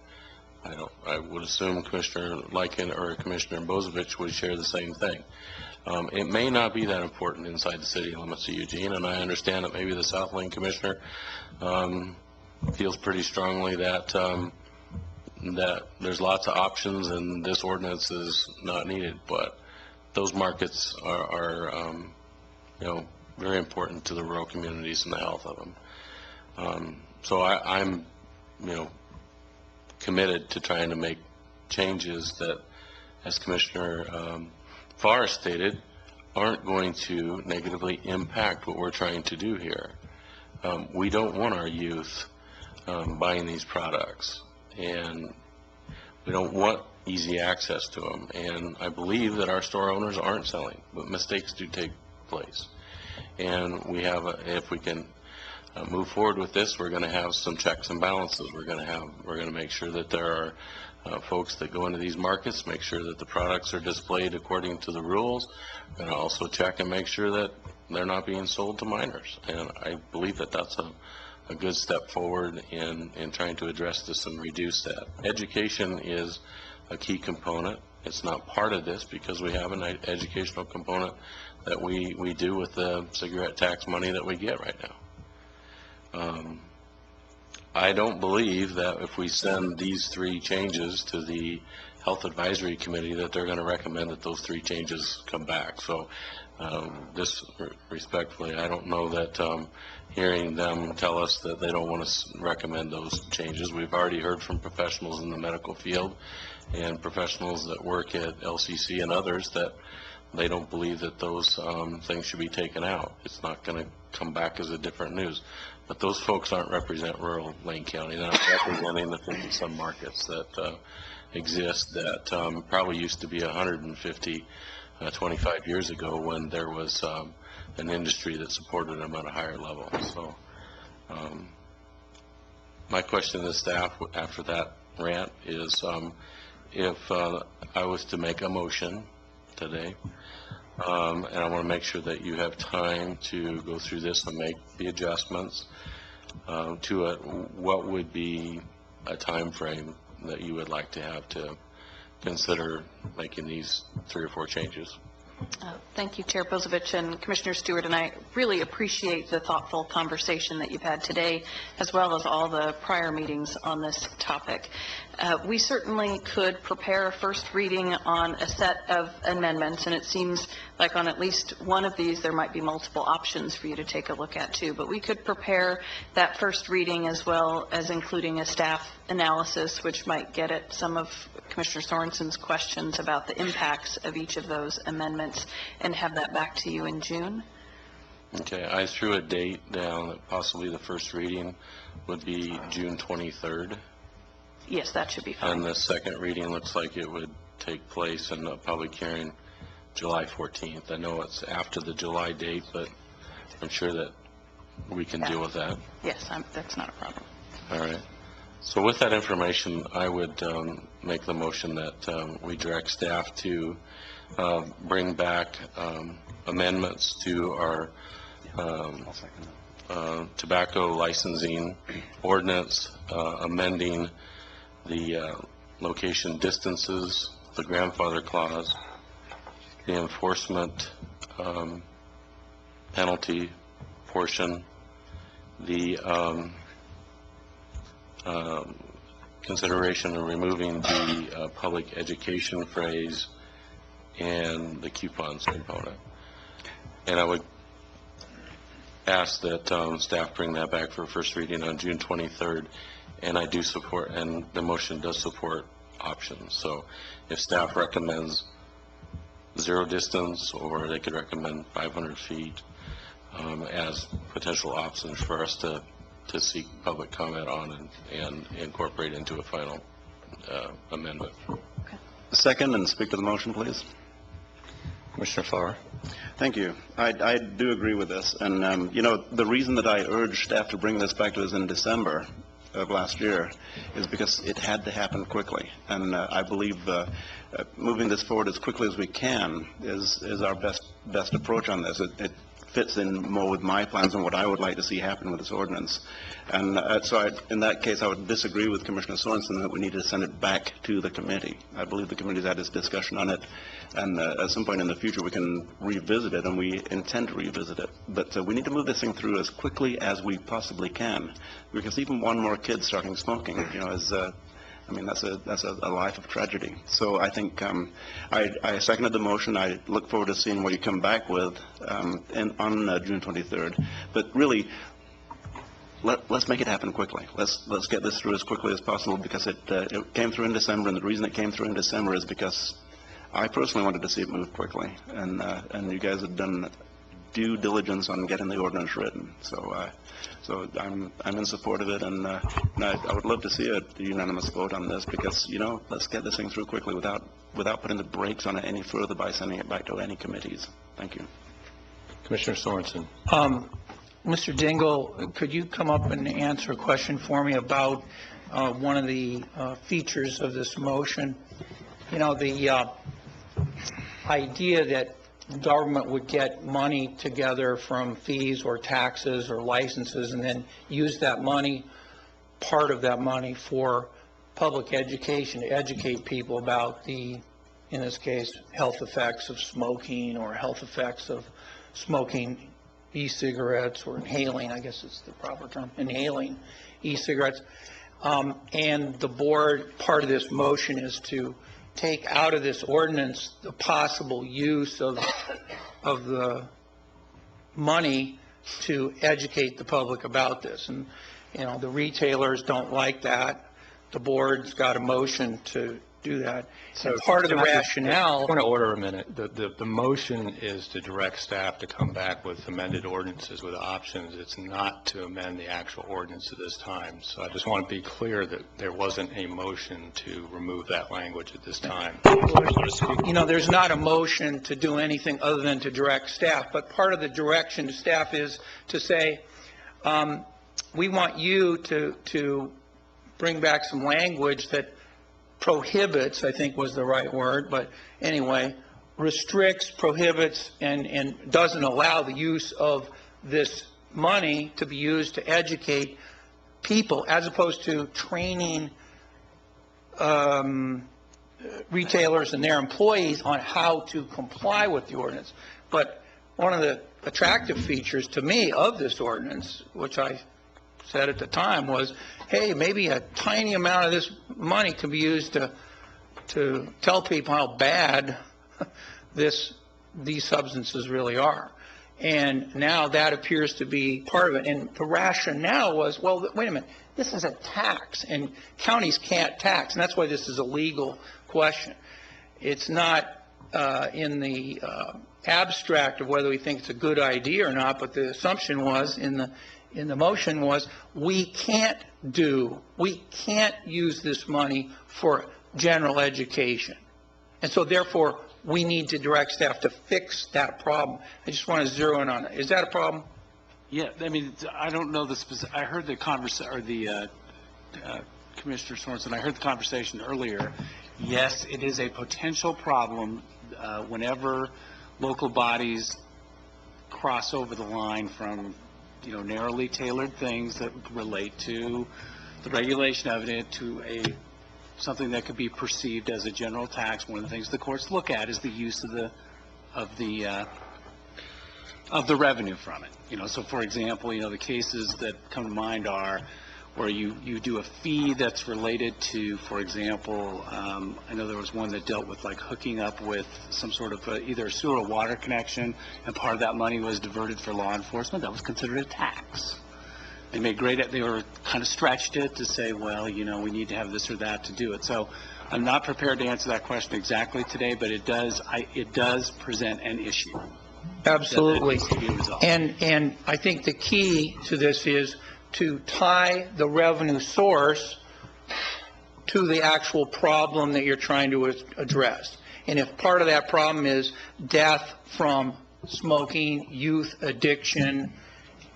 I would assume Commissioner Lykin or Commissioner Bozovich would share the same thing. It may not be that important inside the city limits of Eugene, and I understand that maybe the South Lane Commissioner feels pretty strongly that that there's lots of options and this ordinance is not needed, but those markets are very important to the rural communities and the health of them. So I'm committed to trying to make changes that, as Commissioner Farr stated, aren't going to negatively impact what we're trying to do here. We don't want our youth buying these products, and we don't want easy access to them. And I believe that our store owners aren't selling, but mistakes do take place. And we have, if we can move forward with this, we're going to have some checks and balances. We're going to make sure that there are folks that go into these markets, make sure that the products are displayed according to the rules. We're going to also check and make sure that they're not being sold to minors. And I believe that that's a good step forward in trying to address this and reduce that. Education is a key component. It's not part of this because we have an educational component that we do with the cigarette tax money that we get right now. I don't believe that if we send these 3 changes to the Health Advisory Committee that they're going to recommend that those 3 changes come back. So respectfully, I don't know that hearing them tell us that they don't want to recommend those changes. We've already heard from professionals in the medical field and professionals that work at LCC and others that they don't believe that those things should be taken out. It's not going to come back as a different news. But those folks aren't represent rural Lane County. They're not representing the 50-some markets that exist that probably used to be 150 25 years ago when there was an industry that supported them at a higher level. So my question to the staff after that rant is if I was to make a motion today, and I want to make sure that you have time to go through this and make the adjustments to it, what would be a time frame that you would like to have to consider making these 3 or 4 changes? Thank you, Chair Bozovich and Commissioner Stewart, and I really appreciate the thoughtful conversation that you've had today, as well as all the prior meetings on this topic. We certainly could prepare a first reading on a set of amendments, and it seems like on at least one of these there might be multiple options for you to take a look at too. But we could prepare that first reading as well as including a staff analysis, which might get at some of Commissioner Sorensen's questions about the impacts of each of those amendments, and have that back to you in June. Okay, I threw a date down that possibly the first reading would be June 23rd. Yes, that should be fine. And the second reading looks like it would take place in a public hearing July 14th. I know it's after the July date, but I'm sure that we can deal with that. Yes, that's not a problem. All right. So with that information, I would make the motion that we direct staff to bring back amendments to our tobacco licensing ordinance, amending the location distances, the grandfather clause, the enforcement penalty portion, the consideration of removing the public education phrase and the coupons component. And I would ask that staff bring that back for first reading on June 23rd. And I do support, and the motion does support options. So if staff recommends 0 distance, or they could recommend 500 feet as potential options for us to seek public comment on and incorporate into a final amendment. Okay. Second, and speak to the motion, please. Commissioner Farr. Thank you. I do agree with this. And, the reason that I urged staff to bring this back to us in December of last year is because it had to happen quickly. And I believe moving this forward as quickly as we can is our best approach on this. It fits in more with my plans and what I would like to see happen with this ordinance. And so in that case, I would disagree with Commissioner Sorensen that we need to send it back to the committee. I believe the committee's had its discussion on it, and at some point in the future we can revisit it, and we intend to revisit it. But we need to move this thing through as quickly as we possibly can, because even one more kid starting smoking, I mean, that's a life of tragedy. So I think I seconded the motion. I look forward to seeing what you come back with on June 23rd. But really, let's make it happen quickly. Let's get this through as quickly as possible, because it came through in December, and the reason it came through in December is because I personally wanted to see it move quickly, and you guys have done due diligence on getting the ordinance written. So I'm in support of it, and I would love to see a unanimous vote on this, because let's get this thing through quickly without putting the brakes on it any further by sending it back to any committees. Thank you. Commissioner Sorensen. Mr. Dingle, could you come up and answer a question for me about one of the features of this motion? The idea that government would get money together from fees or taxes or licenses and then use that money, part of that money, for public education, to educate people about the, in this case, health effects of smoking or health effects of smoking e-cigarettes, or inhaling, I guess it's the proper term, inhaling e-cigarettes. And the board, part of this motion is to take out of this ordinance the possible use of the money to educate the public about this. And, the retailers don't like that. The board's got a motion to do that. So part of the rationale... I want to order a minute. The motion is to direct staff to come back with amended ordinances with options. It's not to amend the actual ordinance at this time. So I just want to be clear that there wasn't a motion to remove that language at this time. There's not a motion to do anything other than to direct staff, but part of the direction to staff is to say, we want you to bring back some language that prohibits, I think was the right word, but anyway, restricts, prohibits, and doesn't allow the use of this money to be used to educate people, as opposed to training retailers and their employees on how to comply with the ordinance. But one of the attractive features to me of this ordinance, which I said at the time, was, hey, maybe a tiny amount of this money can be used to tell people how bad these substances really are. And now that appears to be part of it. And the rationale was, well, wait a minute, this is a tax, and counties can't tax, and that's why this is a legal question. It's not in the abstract of whether we think it's a good idea or not, but the assumption was in the motion was we can't use this money for general education. And so therefore, we need to direct staff to fix that problem. I just want to zero in on it. Is that a problem? Yeah, I mean, I don't know the specific, I heard the conversation, or the Commissioner Sorensen, I heard the conversation earlier. Yes, it is a potential problem whenever local bodies cross over the line from narrowly tailored things that relate to the regulation of it to something that could be perceived as a general tax. One of the things the courts look at is the use of the revenue from it. So for example, the cases that come to mind are where you do a fee that's related to, for example, I know there was one that dealt with like hooking up with some sort of either a sewer or water connection, and part of that money was diverted for law enforcement. That was considered a tax. They were kind of stretched it to say, well, we need to have this or that to do it. So I'm not prepared to answer that question exactly today, but it does present an issue. Absolutely. And I think the key to this is to tie the revenue source to the actual problem that you're trying to address. And if part of that problem is death from smoking, youth addiction,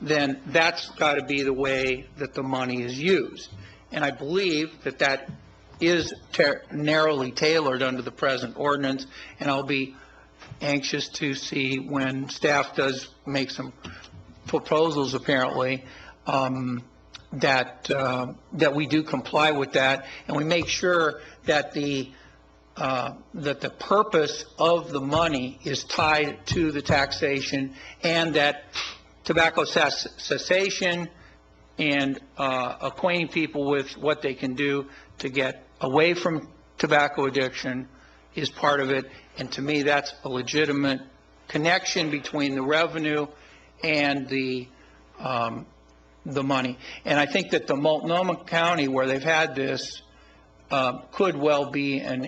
then that's got to be the way that the money is used. And I believe that is narrowly tailored under the present ordinance, and I'll be anxious to see when staff does make some proposals, apparently, that we do comply with that, and we make sure that the purpose of the money is tied to the taxation, and that tobacco cessation and acquainting people with what they can do to get away from tobacco addiction is part of it. And to me, that's a legitimate connection between the revenue and the money. And I think that the Multnomah County, where they've had this, could well be an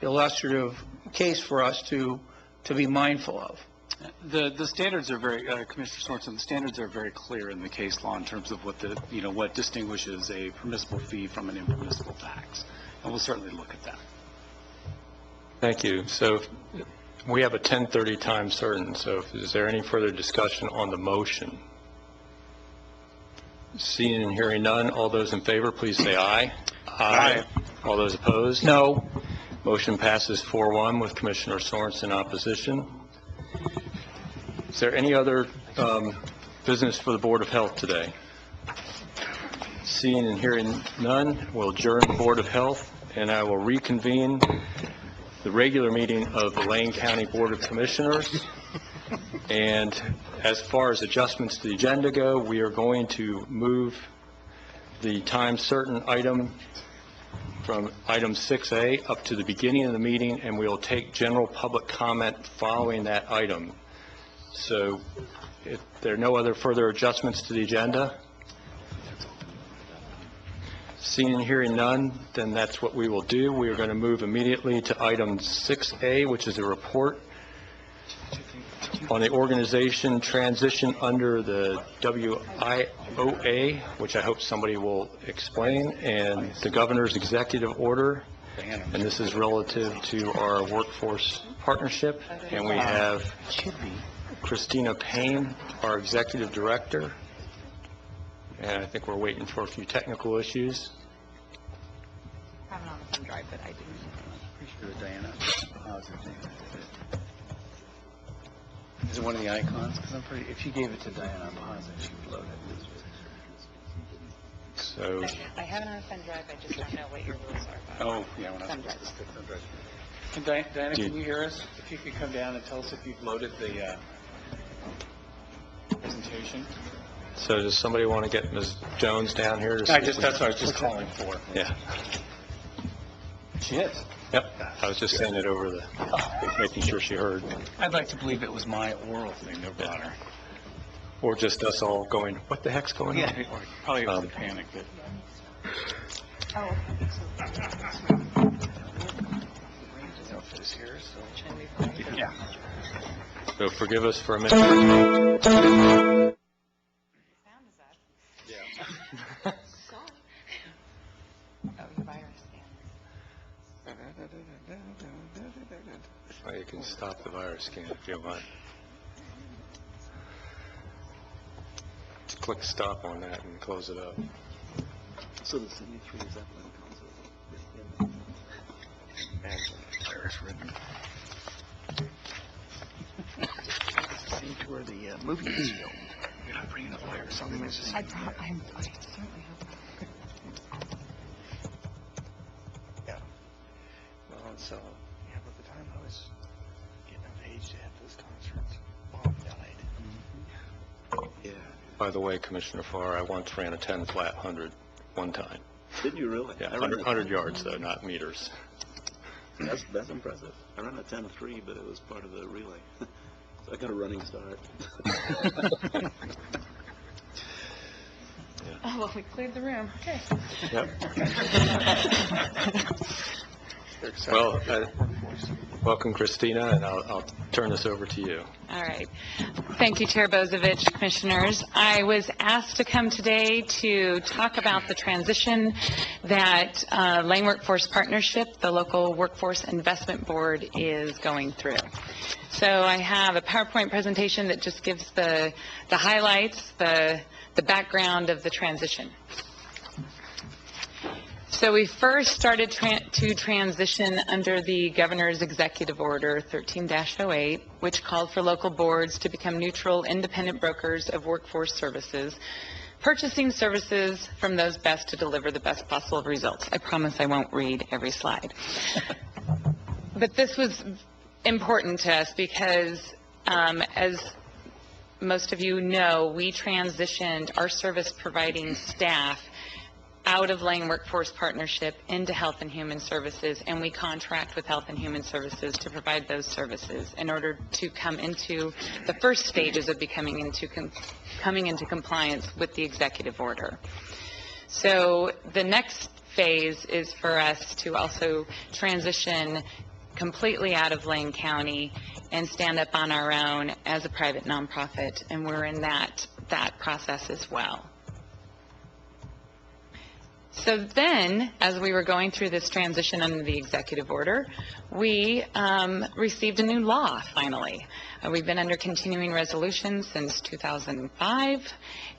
illustrative case for us to be mindful of. The standards are very, Commissioner Sorensen, the standards are very clear in the case law in terms of what what distinguishes a permissible fee from an impermissible tax. And we'll certainly look at that. Thank you. So we have a 10:30 time certain, so is there any further discussion on the motion? Seeing and hearing none, all those in favor, please say aye. Aye. All those opposed? No. Motion passes 4-1 with Commissioner Sorensen in opposition. Is there any other business for the Board of Health today? Seeing and hearing none, we'll adjourn the Board of Health, and I will reconvene the regular meeting of the Lane County Board of Commissioners. And as far as adjustments to the agenda go, we are going to move the time certain item from item 6A up to the beginning of the meeting, and we will take general public comment following that item. So if there are no other further adjustments to the agenda, seeing and hearing none, then that's what we will do. We are going to move immediately to item 6A, which is a report on the organization transition under the WIOA, which I hope somebody will explain, and the governor's executive order. And this is relative to our workforce partnership. And we have Christina Payne, our executive director. And I think we're waiting for a few technical issues. I have it on the thumb drive, but I didn't. Appreciate it, Diana. Is it one of the icons? Because I'm pretty. If you gave it to Diana, I'm positive she would load it. So. I have it on a thumb drive. I just don't know what your rules are about. Oh, yeah. When Thumb drives. Can Diana, can you hear us? If you could come down and tell us if you've loaded the presentation. So does somebody want to get Ms. Jones down here? To That's what I was just calling for. Yeah. She is. Yep. I was just saying it over the, making sure she heard. I'd like to believe it was my oral thing that brought her. Or just us all going, what the heck's going on? Yeah, or probably it was the panic that. Oh. Yeah. So forgive us for a minute. Well, you can stop the virus scan if you want. Just click stop on that and close it up. So the signature is up on the Imagine virus written. See to where the movie is filmed. You're not bringing up virus. Something is just. I certainly hope not. Yeah. Well, so, yeah, by the time I was getting of age to have those concerts, Mom died. Yeah. By the way, Commissioner Farr, I once ran a 10 flat 100 one time. Did you really? Yeah, 100 yards though, not meters. That's impressive. I ran a 10-3, but it was part of the relay. So I got a running start. Oh, well, we cleared the room. Okay. Yep. Well, welcome, Christina, and I'll turn this over to you. All right. Thank you, Chair Bozovich, Commissioners. I was asked to come today to talk about the transition that Lane Workforce Partnership, the local workforce investment board, is going through. So I have a PowerPoint presentation that just gives the highlights, the background of the transition. So we first started to transition under the Governor's Executive Order 13-08, which called for local boards to become neutral, independent brokers of workforce services, purchasing services from those best to deliver the best possible results. I promise I won't read every slide. But this was important to us because as most of you know, we transitioned our service providing staff out of Lane Workforce Partnership into Health and Human Services, and we contract with Health and Human Services to provide those services in order to come into the first stages of coming into compliance with the executive order. So the next phase is for us to also transition completely out of Lane County and stand up on our own as a private nonprofit, and we're in that process as well. So then, as we were going through this transition under the executive order, we received a new law, finally. We've been under continuing resolution since 2005,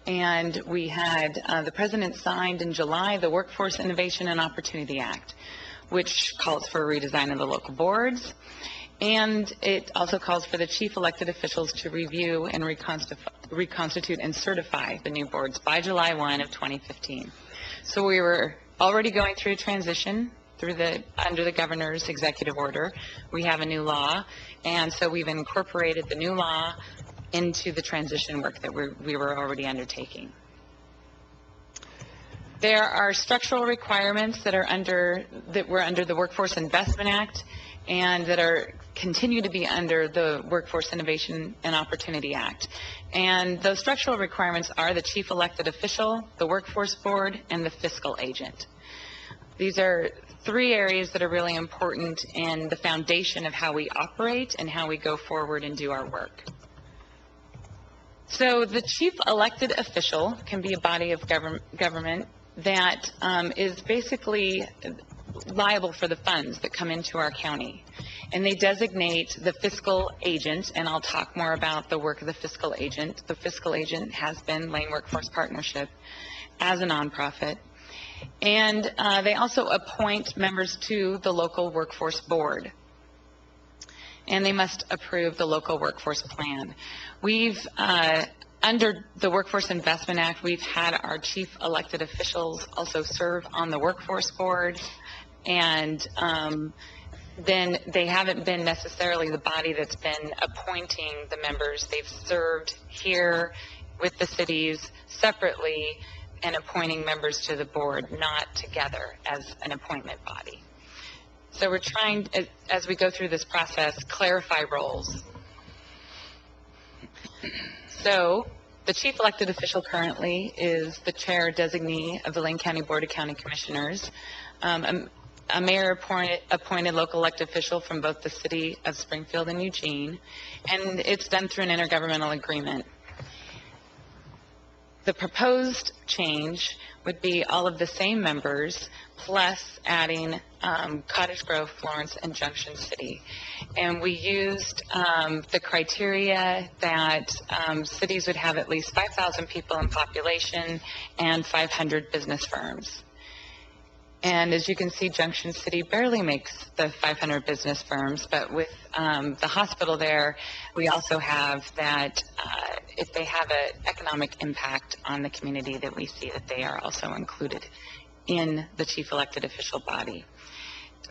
and we had the President signed in July the Workforce Innovation and Opportunity Act, which calls for a redesign of the local boards, and it also calls for the chief elected officials to review and reconstitute and certify the new boards by July 1 of 2015. So we were already going through a transition under the governor's executive order. We have a new law, and so we've incorporated the new law into the transition work that we were already undertaking. There are structural requirements that were under the Workforce Investment Act and that continue to be under the Workforce Innovation and Opportunity Act. And those structural requirements are the chief elected official, the workforce board, and the fiscal agent. These are three areas that are really important in the foundation of how we operate and how we go forward and do our work. So the chief elected official can be a body of government that is basically liable for the funds that come into our county. And they designate the fiscal agent, and I'll talk more about the work of the fiscal agent. The fiscal agent has been Lane Workforce Partnership as a nonprofit. And they also appoint members to the local workforce board. And they must approve the local workforce plan. Under the Workforce Investment Act, we've had our chief elected officials also serve on the workforce board, and then they haven't been necessarily the body that's been appointing the members. They've served here with the cities separately and appointing members to the board, not together as an appointment body. So we're trying, as we go through this process, clarify roles. So the chief elected official currently is the chair designee of the Lane County Board of County Commissioners, a mayor-appointed local elected official from both the city of Springfield and Eugene, and it's done through an intergovernmental agreement. The proposed change would be all of the same members, plus adding Cottage Grove, Florence, and Junction City. And we used the criteria that cities would have at least 5,000 people in population and 500 business firms. And as you can see, Junction City barely makes the 500 business firms, but with the hospital there, we also have that if they have an economic impact on the community, that we see that they are also included in the chief elected official body.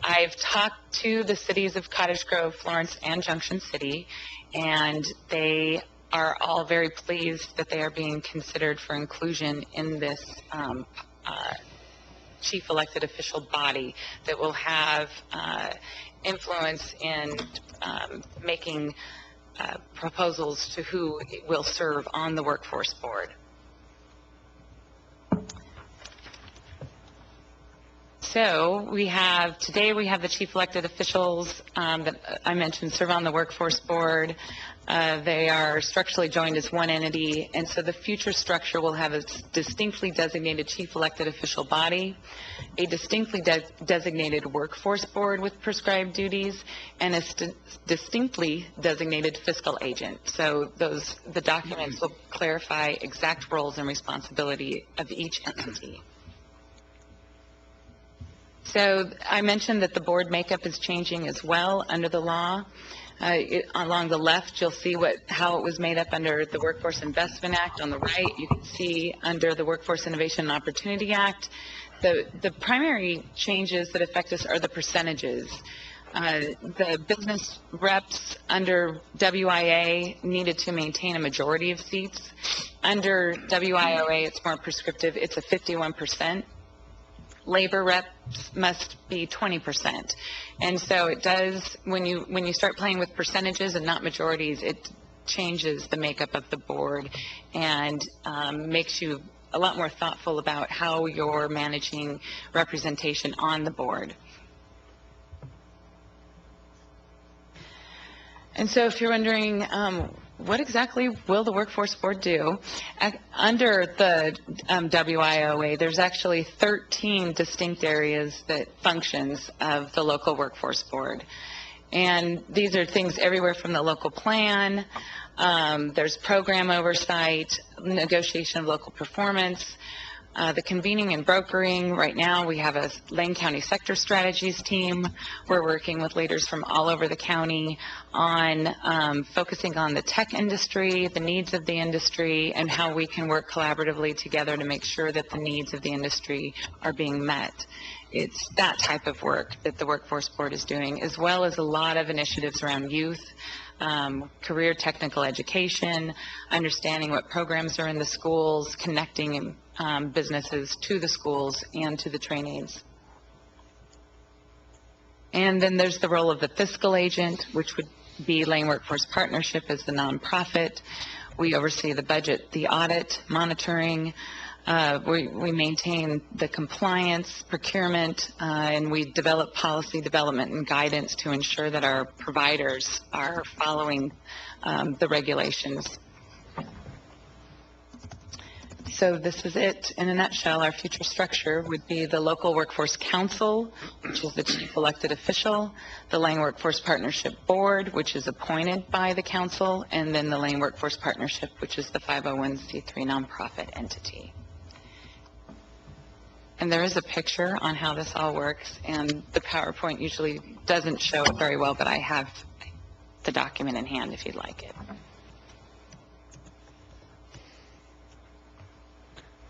I've talked to the cities of Cottage Grove, Florence, and Junction City, and they are all very pleased that they are being considered for inclusion in this chief elected official body that will have influence in making proposals to who will serve on the workforce board. So today we have the chief elected officials that I mentioned serve on the workforce board. They are structurally joined as one entity, and so the future structure will have a distinctly designated chief elected official body, a distinctly designated workforce board with prescribed duties, and a distinctly designated fiscal agent. So the documents will clarify exact roles and responsibility of each entity. So I mentioned that the board makeup is changing as well under the law. Along the left, you'll see how it was made up under the Workforce Investment Act. On the right, you can see under the Workforce Innovation and Opportunity Act. The primary changes that affect us are the percentages. the business reps under WIA needed to maintain a majority of seats. Under WIOA, it's more prescriptive. It's a 51%. Labor reps must be 20%. And so it does, when you start playing with percentages and not majorities, it changes the makeup of the board and makes you a lot more thoughtful about how you're managing representation on the board. And so if you're wondering, what exactly will the Workforce Board do? Under the WIOA, there's actually 13 distinct areas that functions of the local Workforce Board. And these are things everywhere from the local plan, there's program oversight, negotiation of local performance, the convening and brokering. Right now, we have a Lane County Sector Strategies team. We're working with leaders from all over the county on focusing on the tech industry, the needs of the industry, and how we can work collaboratively together to make sure that the needs of the industry are being met. It's that type of work that the Workforce Board is doing, as well as a lot of initiatives around youth, career technical education, understanding what programs are in the schools, connecting businesses to the schools and to the trainees. And then there's the role of the fiscal agent, which would be Lane Workforce Partnership as the nonprofit. We oversee the budget, the audit, monitoring. We maintain the compliance, procurement, and we develop policy development and guidance to ensure that our providers are following the regulations. So this is it in a nutshell. Our future structure would be the local workforce council, which is the chief elected official, the Lane Workforce Partnership Board, which is appointed by the council, and then the Lane Workforce Partnership, which is the 501c3 nonprofit entity. And there is a picture on how this all works, and the PowerPoint usually doesn't show it very well, but I have the document in hand if you'd like it.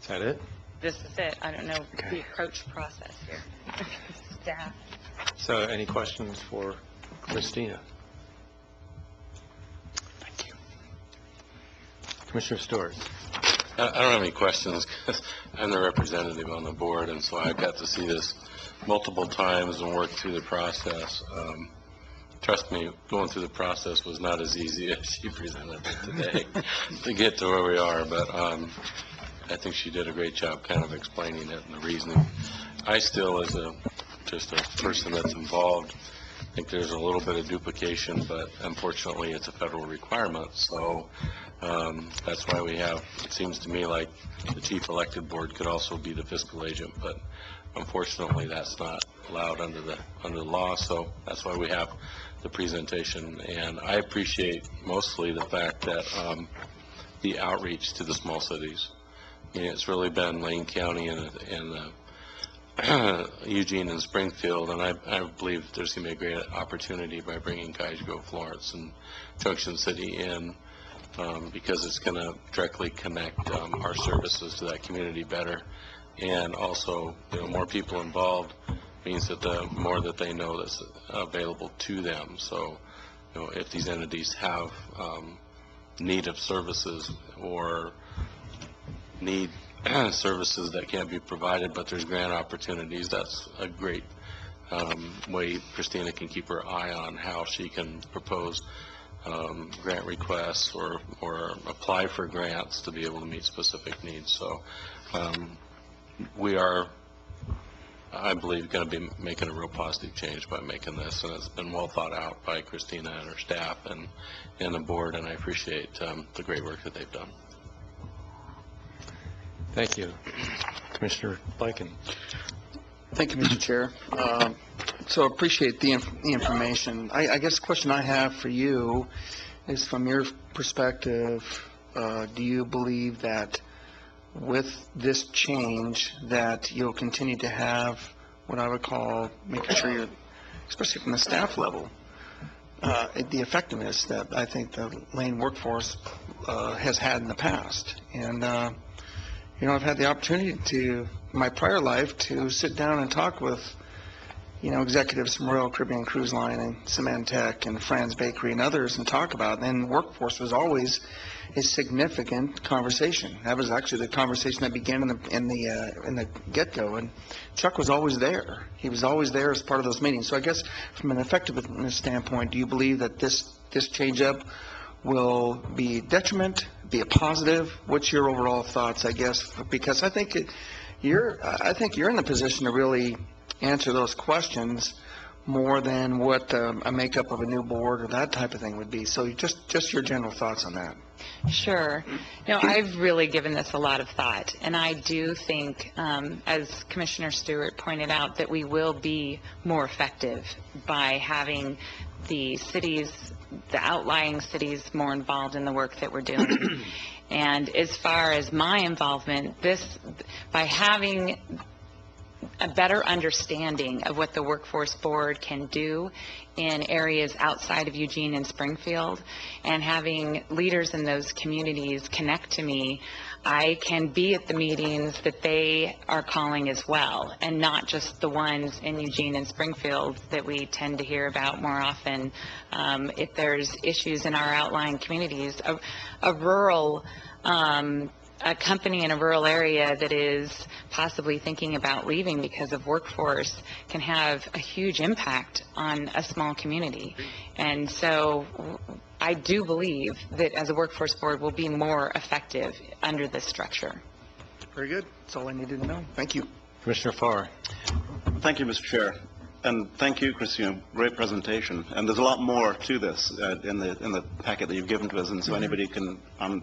Is that it? This is it. I don't know the approach process here. Staff. So any questions for Christina? Thank you. Commissioner Stewart. I don't have any questions because I'm the representative on the board, and so I got to see this multiple times and work through the process. Trust me, going through the process was not as easy as she presented it today to get to where we are, but I think she did a great job kind of explaining it and the reasoning. I still, as just a person that's involved, think there's a little bit of duplication, but unfortunately it's a federal requirement, so that's why we have, it seems to me like the chief elected board could also be the fiscal agent, but unfortunately that's not allowed under the law, so that's why we have the presentation. And I appreciate mostly the fact that the outreach to the small cities. I mean, it's really been Lane County and Eugene and Springfield, and I believe there's going to be a great opportunity by bringing Cayuga Grove, Florence, and Junction City in, because it's going to directly connect our services to that community better, and also, more people involved means that the more that they know that's available to them. So, if these entities have need of services or need services that can't be provided, but there's grant opportunities, that's a great way Christina can keep her eye on how she can propose grant requests or apply for grants to be able to meet specific needs. So we are, I believe, going to be making a real positive change by making this, and it's been well thought out by Christina and her staff and the board, and I appreciate the great work that they've done. Thank you. Commissioner Blanken. Thank you, Mr. Chair. So appreciate the information. I guess the question I have for you is, from your perspective, do you believe that with this change that you'll continue to have what I would call making sure you're, especially from the staff level, the effectiveness that I think the Lane workforce has had in the past? And I've had the opportunity to, in my prior life, to sit down and talk with executives from Royal Caribbean Cruise Line and Symantec and Fran's Bakery and others and talk about it. And workforce was always a significant conversation. That was actually the conversation that began in the get-go. And Chuck was always there. He was always there as part of those meetings. So I guess from an effectiveness standpoint, do you believe that this change-up will be a detriment, be a positive? What's your overall thoughts, I guess? Because I think you're in the position to really answer those questions more than what a makeup of a new board or that type of thing would be. So just your general thoughts on that. Sure. I've really given this a lot of thought, and I do think, as Commissioner Stewart pointed out, that we will be more effective by having the cities, the outlying cities, more involved in the work that we're doing. And as far as my involvement, by having a better understanding of what the Workforce Board can do in areas outside of Eugene and Springfield, and having leaders in those communities connect to me, I can be at the meetings that they are calling as well, and not just the ones in Eugene and Springfield that we tend to hear about more often. If there's issues in our outlying communities, a company in a rural area that is possibly thinking about leaving because of workforce can have a huge impact on a small community. And so I do believe that as a workforce board, we'll be more effective under this structure. Very good. That's all I needed to know. Thank you. Commissioner Farr. Thank you, Mr. Chair. And thank you, Christina. Great presentation. And there's a lot more to this in the packet that you've given to us. And so anybody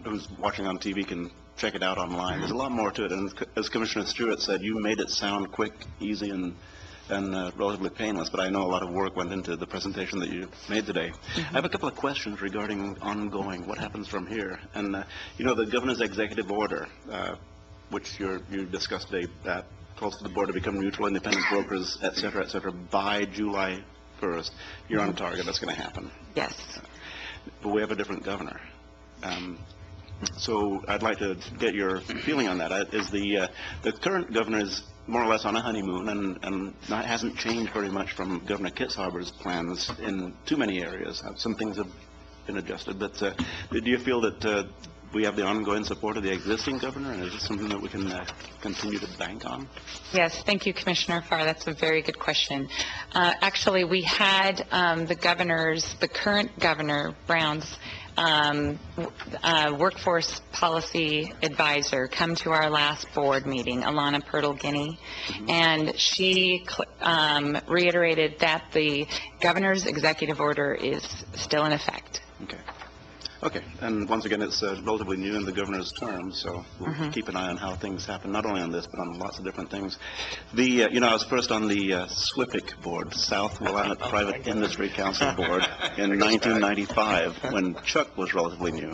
who's watching on TV can check it out online. There's a lot more to it. And as Commissioner Stewart said, you made it sound quick, easy, and relatively painless. But I know a lot of work went into the presentation that you made today. I have a couple of questions regarding ongoing, what happens from here. And, the governor's executive order, which you discussed today, that calls for the board to become neutral, independent brokers, et cetera, by July 1st. You're on target. That's going to happen. Yes. But we have a different governor. So I'd like to get your feeling on that. Is the current governor is more or less on a honeymoon and hasn't changed very much from Governor Kitzhaber's plans in too many areas. Some things have been adjusted. But do you feel that we have the ongoing support of the existing governor, and is this something that we can continue to bank on? Yes, thank you, Commissioner Farr. That's a very good question. Actually, we had the current governor, Brown's workforce policy advisor come to our last board meeting, Alana Purtle-Guinea, and she reiterated that the governor's executive order is still in effect. Okay, and once again, it's relatively new in the governor's term, so we'll keep an eye on how things happen, not only on this, but on lots of different things. I was first on the SWIPIC board, South Willamette Private Industry Council board, in 1995, when Chuck was relatively new.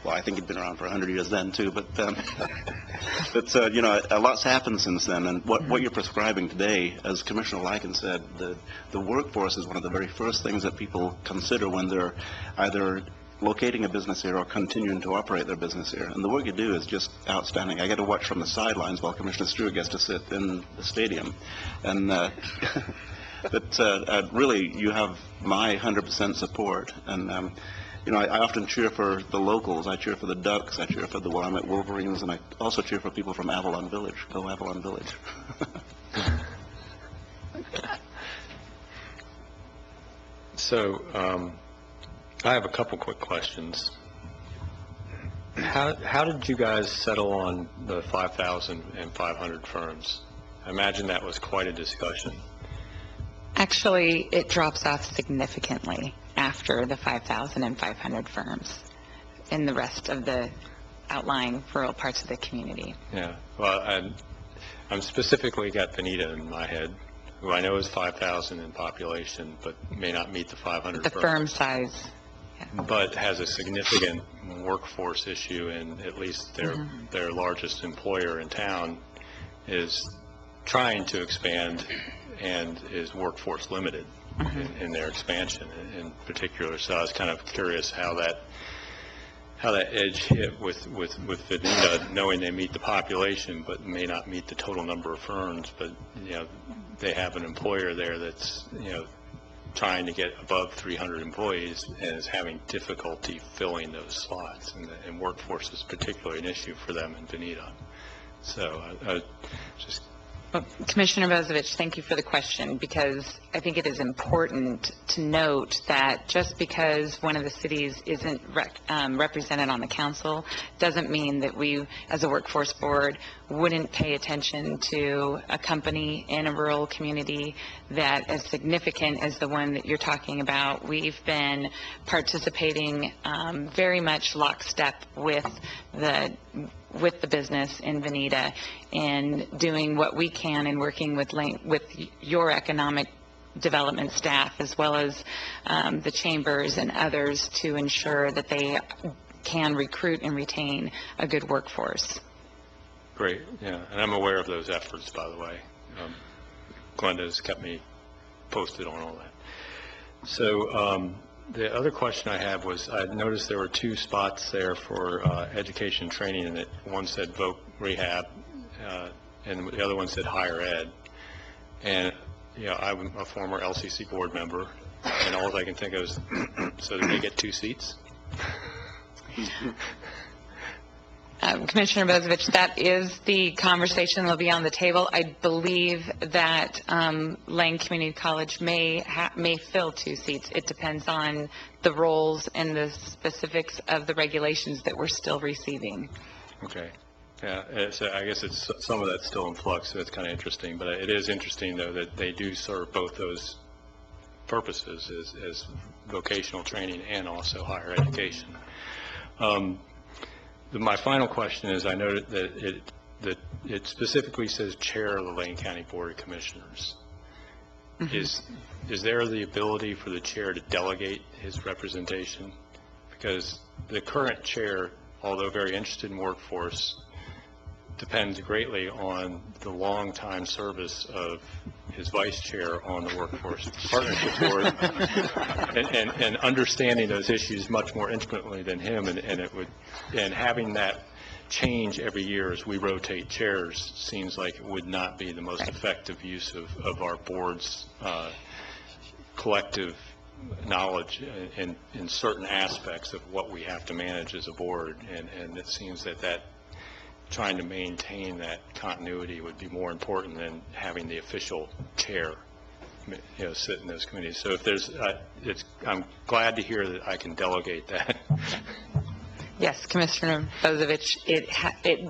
Well, I think he'd been around for 100 years then, too, but a lot's happened since then, and what you're prescribing today, as Commissioner Lyken said, the workforce is one of the very first things that people consider when they're either locating a business here or continuing to operate their business here. And the work you do is just outstanding. I get to watch from the sidelines while Commissioner Stewart gets to sit in the stadium. And really, you have my 100% support. And, I often cheer for the locals. I cheer for the Ducks. I cheer for the Willamette Wolverines. And I also cheer for people from Avalon Village. Go Avalon Village. So, I have a couple quick questions. How did you guys settle on the 5,500 firms? I imagine that was quite a discussion. Actually, it drops off significantly after the 5,500 firms in the rest of the outlying rural parts of the community. Yeah, well, I'm specifically got Benita in my head, who I know is 5,000 in population, but may not meet the 500 The firm size. But has a significant workforce issue, and at least their largest employer in town is trying to expand and is workforce limited in their expansion in particular. So I was kind of curious how how that edge hit with Veneta, knowing they meet the population but may not meet the total number of ferns, but, they have an employer there that's, trying to get above 300 employees and is having difficulty filling those slots, and workforce is particularly an issue for them in Veneta. So just Commissioner Bozovich, thank you for the question, because I think it is important to note that just because one of the cities isn't represented on the council doesn't mean that we, as a workforce board, wouldn't pay attention to a company in a rural community that is significant as the one that you're talking about. We've been participating very much lockstep with the business in Veneta and doing what we can and working with your economic development staff as well as the chambers and others to ensure that they can recruit and retain a good workforce. Great, yeah, and I'm aware of those efforts, by the way. Glenda's kept me posted on all that. So the other question I have was, I noticed there were 2 spots there for education training, and one said voc rehab, and the other one said higher ed. And, I'm a former LCC board member, and all I can think of is, so did they get 2 seats? Commissioner Bozovich, that is the conversation that will be on the table. I believe that Lane Community College may fill 2 seats. It depends on the roles and the specifics of the regulations that we're still receiving. Okay. Yeah, so I guess it's some of that's still in flux, so it's kind of interesting. But it is interesting, though, that they do serve both those purposes as vocational training and also higher education. My final question is, I noted that it specifically says Chair of the Lane County Board of Commissioners. Mm-hmm. Is there the ability for the chair to delegate his representation? Because the current chair, although very interested in workforce, depends greatly on the long-time service of his vice chair on the Workforce Partnership Board and understanding those issues much more intimately than him, and having that change every year as we rotate chairs seems like it would not be the most effective use of our board's collective knowledge in certain aspects of what we have to manage as a board, and it seems that trying to maintain that continuity would be more important than having the official chair, sit in those committees. So if there's, I'm glad to hear that I can delegate that. Yes, Commissioner Bozovich,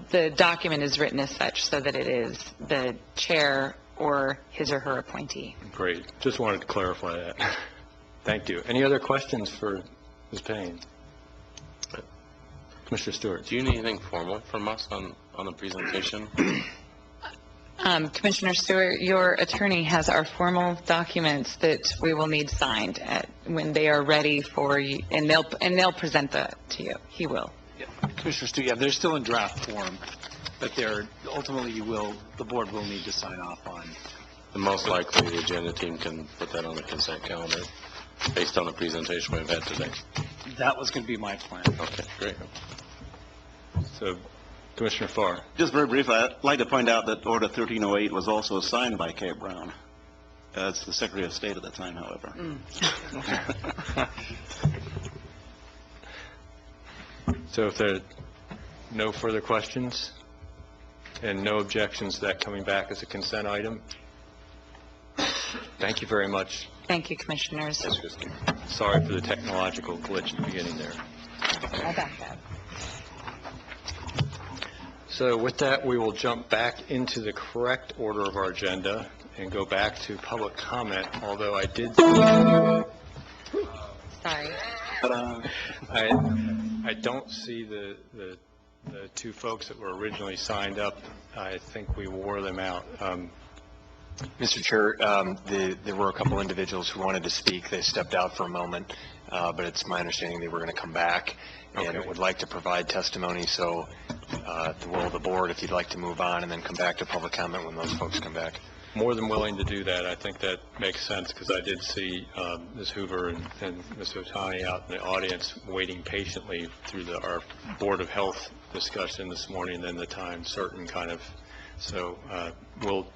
the document is written as such so that it is the chair or his or her appointee. Great. Just wanted to clarify that. Thank you. Any other questions for Ms. Payne? Commissioner Stewart. Do you need anything formal from us on the presentation? Commissioner Stewart, your attorney has our formal documents that we will need signed when they are ready for you, and they'll present that to you. He will. Yeah. Commissioner Stewart, they're still in draft form, but ultimately the board will need to sign off on. And most likely the agenda team can put that on the consent calendar based on the presentation we've had today. That was going to be my plan. Okay, great. So, Commissioner Farr. Just very briefly, I'd like to point out that Order 1308 was also signed by Kate Brown. It's the Secretary of State at the time, however. So if there are no further questions and no objections to that coming back as a consent item, thank you very much. Thank you, Commissioners. Sorry for the technological glitch at the beginning there. I'll back up. So with that, we will jump back into the correct order of our agenda and go back to public comment, although I did... Sorry. I don't see the 2 folks that were originally signed up. I think we wore them out. Mr. Chair, there were a couple individuals who wanted to speak. They stepped out for a moment, but it's my understanding they were going to come back and would like to provide testimony. So at the will of the board, if you'd like to move on and then come back to public comment when those folks come back. More than willing to do that. I think that makes sense because I did see Ms. Hoover and Ms. Otani out in the audience waiting patiently through our Board of Health discussion this morning, and then the time certain kind of. So we'll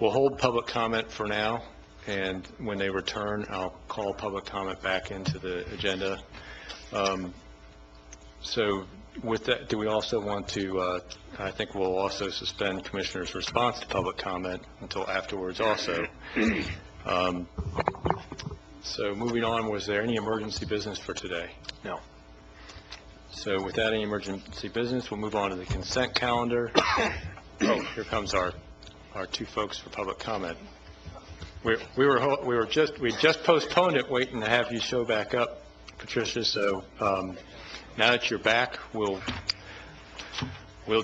hold public comment for now, and when they return, I'll call public comment back into the agenda. So with that, do we also want to, I think we'll also suspend Commissioner's response to public comment until afterwards also. So moving on, was there any emergency business for today? No. So without any emergency business, we'll move on to the consent calendar. Oh, here comes our two folks for public comment. We just postponed it, waiting to have you show back up, Patricia. So now that you're back, we'll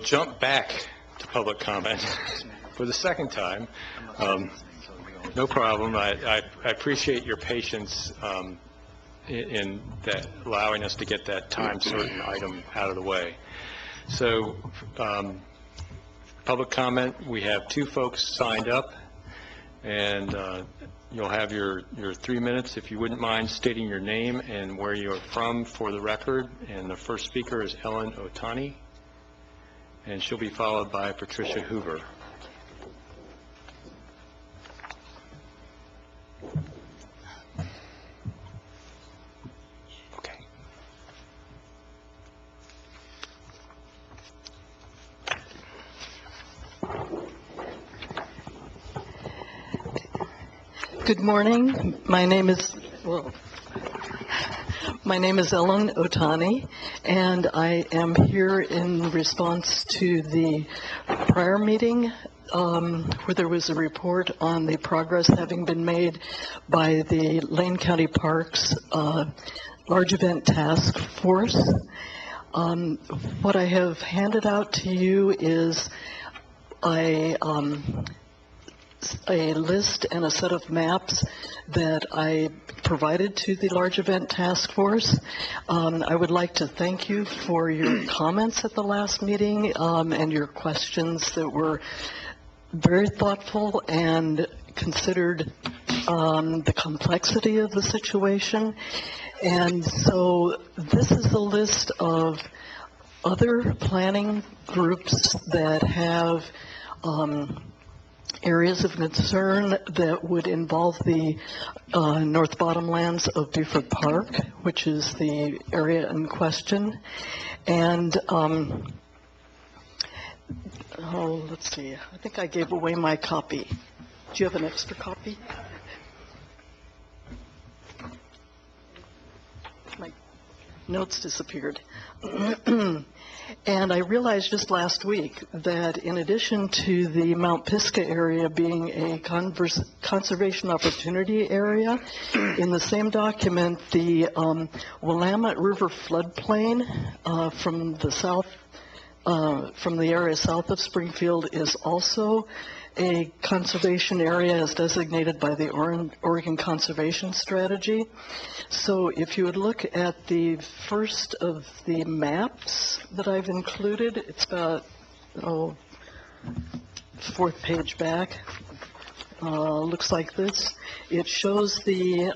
jump back to public comment for the second time. No problem. I appreciate your patience in that, allowing us to get that time certain item out of the way. So public comment, we have two folks signed up, and you'll have your 3 minutes. If you wouldn't mind stating your name and where you're from for the record. And the first speaker is Ellen Otani, and she'll be followed by Patricia Hoover. Good morning. My name is Ellen Otani, and I am here in response to the prior meeting where there was a report on the progress having been made by the Lane County Parks Large Event Task Force. What I have handed out to you is a list and a set of maps that I provided to the Large Event Task Force. I would like to thank you for your comments at the last meeting and your questions that were very thoughtful and considered the complexity of the situation. And so this is a list of other planning groups that have areas of concern that would involve the North Bottomlands of Beaufort Park, which is the area in question. And let's see, I think I gave away my copy. Do you have an extra copy? My notes disappeared. And I realized just last week that in addition to the Mount Pisgah area being a conservation opportunity area, in the same document, the Willamette River floodplain from the south, from the area south of Springfield is also a conservation area as designated by the Oregon Conservation Strategy. So if you would look at the first of the maps that I've included, it's about, fourth page back, looks like this. It shows the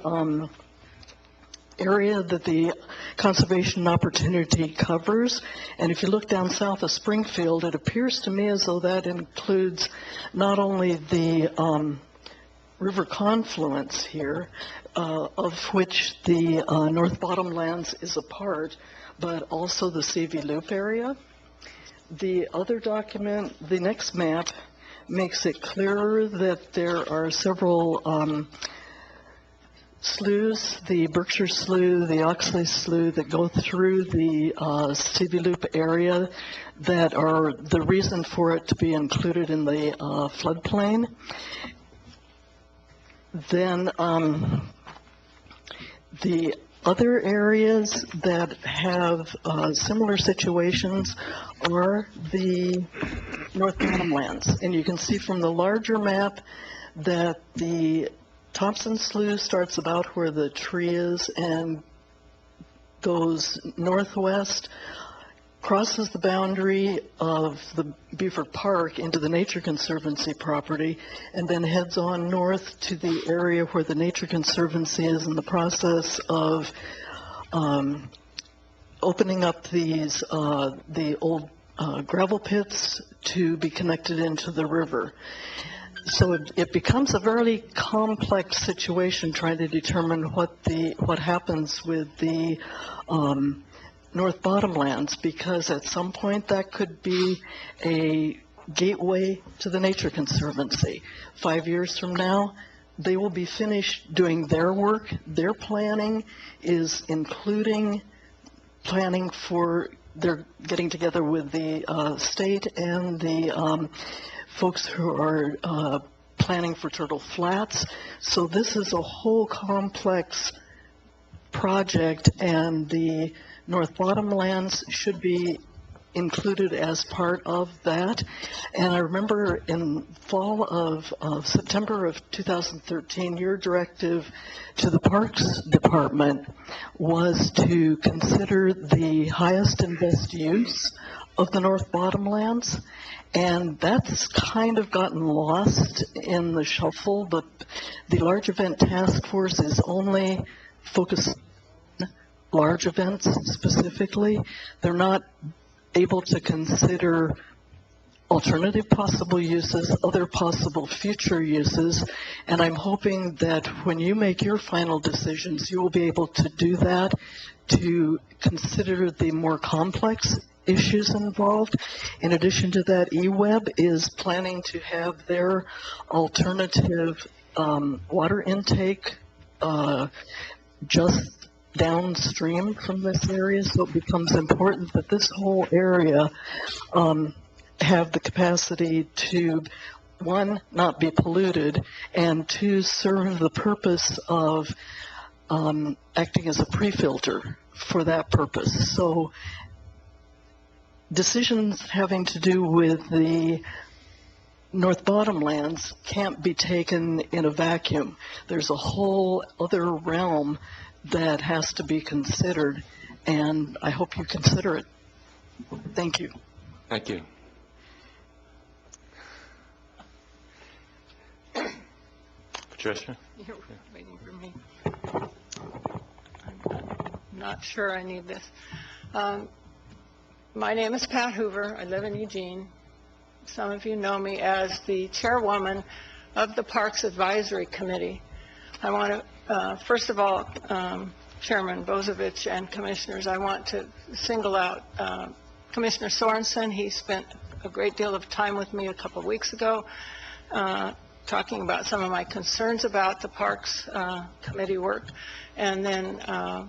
area that the conservation opportunity covers. And if you look down south of Springfield, it appears to me as though that includes not only the river confluence here, of which the North Bottomlands is a part, but also the CV Loop area. The other document, the next map, makes it clearer that there are several sloughs, the Berkshire Slough, the Oxley Slough, that go through the CV Loop area that are the reason for it to be included in the floodplain. Then the other areas that have similar situations are the North Bottomlands. And you can see from the larger map that the Thompson Slough starts about where the tree is and goes northwest, crosses the boundary of the Beaufort Park into the Nature Conservancy property, and then heads on north to the area where the Nature Conservancy is in the process of opening up these, the old gravel pits to be connected into the river. So it becomes a very complex situation trying to determine what happens with the North Bottomlands, because at some point that could be a gateway to the Nature Conservancy. 5 years from now, they will be finished doing their work. Their planning is including planning for, they're getting together with the state and the folks who are planning for Turtle Flats. So this is a whole complex project, and the North Bottomlands should be included as part of that. And I remember in fall of September of 2013, your directive to the Parks Department was to consider the highest and best use of the North Bottomlands, and that's kind of gotten lost in the shuffle. But the Large Event Task Force is only focused on large events specifically. They're not able to consider alternative possible uses, other possible future uses, and I'm hoping that when you make your final decisions, you will be able to do that, to consider the more complex issues involved. In addition to that, eWeb is planning to have their alternative water intake just downstream from this area, so it becomes important that this whole area have the capacity to, one, not be polluted, and two, serve the purpose of acting as a pre-filter for that purpose. So decisions having to do with the North Bottomlands can't be taken in a vacuum. There's a whole other realm that has to be considered, and I hope you consider it. Thank you. Thank you. Patricia? You're waiting for me. I'm not sure I need this. My name is Pat Hoover. I live in Eugene. Some of you know me as the chairwoman of the Parks Advisory Committee. I want to, first of all, Chairman Bozovich and commissioners, I want to single out Commissioner Sorensen. He spent a great deal of time with me a couple of weeks ago talking about some of my concerns about the Parks Committee work. And then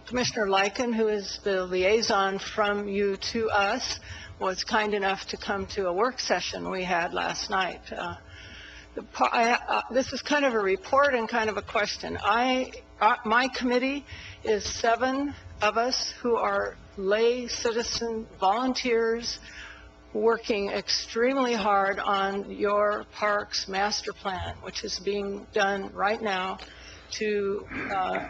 Commissioner Lyken, who is the liaison from you to us, was kind enough to come to a work session we had last night. This is kind of a report and kind of a question. My committee is 7 of us who are lay citizen volunteers working extremely hard on your parks master plan, which is being done right now to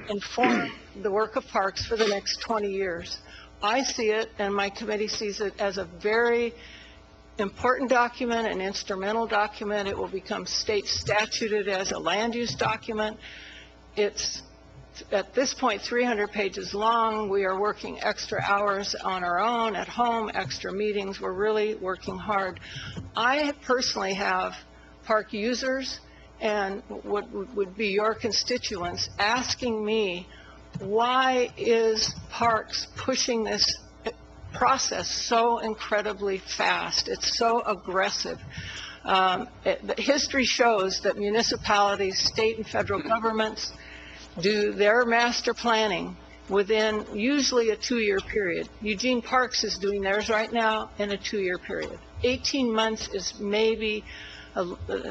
inform the work of parks for the next 20 years. I see it, and my committee sees it, as a very important document, an instrumental document. It will become state statuted as a land use document. It's, at this point, 300 pages long. We are working extra hours on our own, at home, extra meetings. We're really working hard. I personally have park users and what would be your constituents asking me, why is Parks pushing this process so incredibly fast? It's so aggressive. History shows that municipalities, state and federal governments do their master planning within usually a 2-year period. Eugene Parks is doing theirs right now in a 2-year period. 18 months is maybe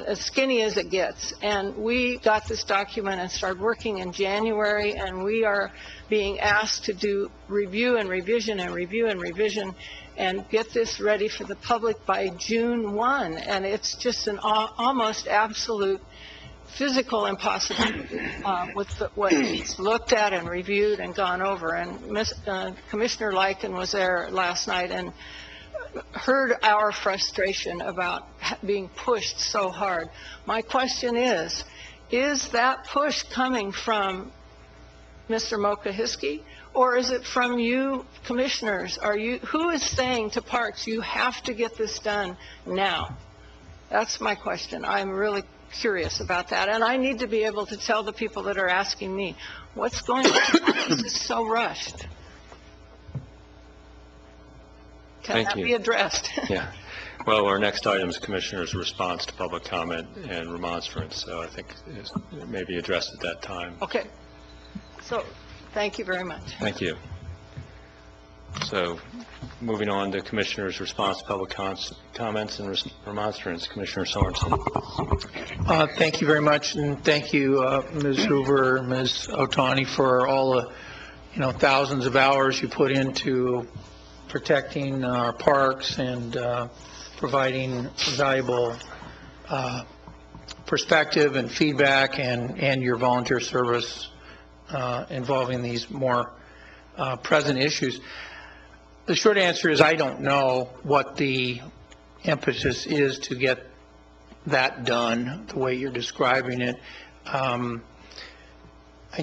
as skinny as it gets. And we got this document and started working in January, and we are being asked to do review and revision and review and revision and get this ready for the public by June 1. And it's just an almost absolute physical impossibility with what he's looked at and reviewed and gone over. And Commissioner Lyken was there last night and heard our frustration about being pushed so hard. My question is that push coming from Mr. Mokahiski, or is it from you commissioners? Who is saying to Parks, you have to get this done now? That's my question. I'm really curious about that, and I need to be able to tell the people that are asking me, what's going on? This is so rushed. Can Thank that you. be addressed? Yeah. Well, our next item is Commissioner's response to public comment and remonstrance, so I think it may be addressed at that time. Okay. So, thank you very much. Thank you. So, moving on to Commissioner's response to public comments and remonstrance, Commissioner Sorensen. Thank you very much, and thank you, Ms. Hoover, Ms. Otani, for all the, thousands of hours you put into protecting our parks and providing valuable perspective and feedback and your volunteer service involving these more present issues. The short answer is I don't know what the impetus is to get that done the way you're describing it. I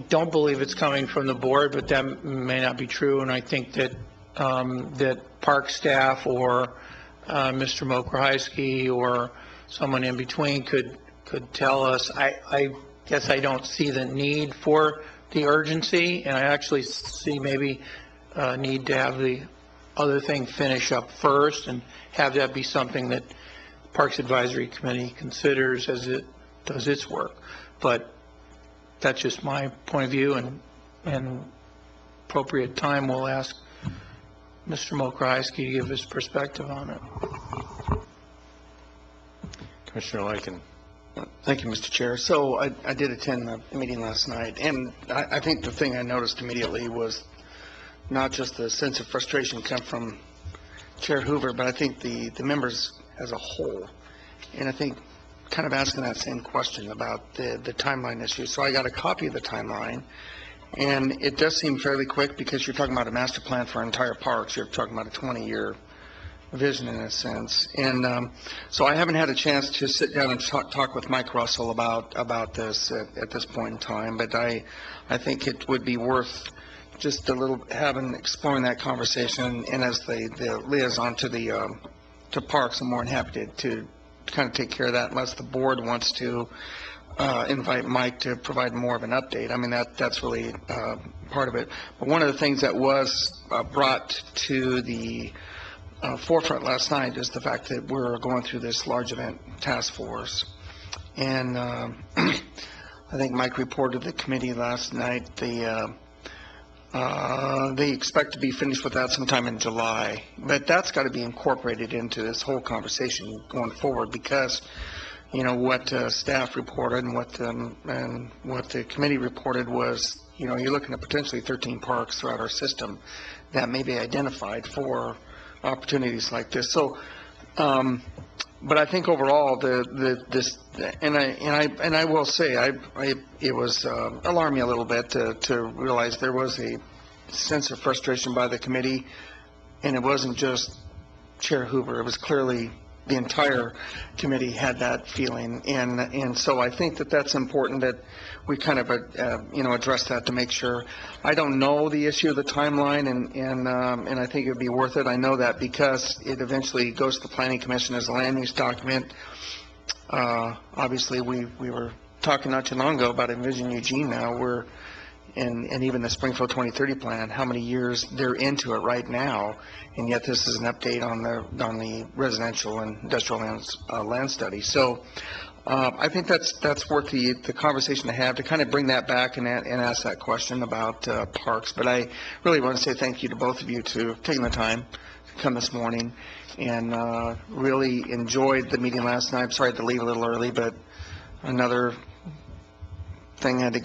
don't believe it's coming from the board, but that may not be true, and I think that that park staff or Mr. Mokahiski or someone in between could tell us. I guess I don't see the need for the urgency, and I actually see maybe a need to have the other thing finish up first and have that be something that Parks Advisory Committee considers as it does its work. But that's just my point of view, and appropriate time we'll ask Mr. Mokahiski to give his perspective on it. Commissioner Lyken. Thank you, Mr. Chair. So I did attend the meeting last night, and I think the thing I noticed immediately was not just the sense of frustration come from Chair Hoover, but I think the members as a whole. And I think kind of asking that same question about the timeline issue. So I got a copy of the timeline, and it does seem fairly quick because you're talking about a master plan for entire parks. You're talking about a 20-year vision in a sense. And so I haven't had a chance to sit down and talk with Mike Russell about this at this point in time, but I think it would be worth just a little exploring that conversation. And as the liaison to the to parks, I'm more than happy to kind of take care of that unless the board wants to invite Mike to provide more of an update. I mean, that's really part of it. But one of the things that was brought to the forefront last night is the fact that we're going through this large event task force. And I think Mike reported to the committee last night they expect to be finished with that sometime in July. But that's got to be incorporated into this whole conversation going forward because, what staff reported and what the committee reported was, you're looking at potentially 13 parks throughout our system that may be identified for opportunities like this. So, but I think overall, I will say, it was alarmed me a little bit to realize there was a sense of frustration by the committee, and it wasn't just Chair Hoover. It was clearly the entire committee had that feeling, and so I think that's important that we kind of address that to make sure. I don't know the issue of the timeline, and I think it would be worth it. I know that because it eventually goes to the Planning Commission as a land use document. Obviously, we were talking not too long ago about Envision Eugene now. And even the Springfield 2030 plan, how many years they're into it right now, and yet this is an update on the residential and industrial land study. So I think that's worth the conversation to have, to kind of bring that back and ask that question about parks. But I really want to say thank you to both of you to taking the time to come this morning, and really enjoyed the meeting last night. I'm sorry to leave a little early, but another thing I had to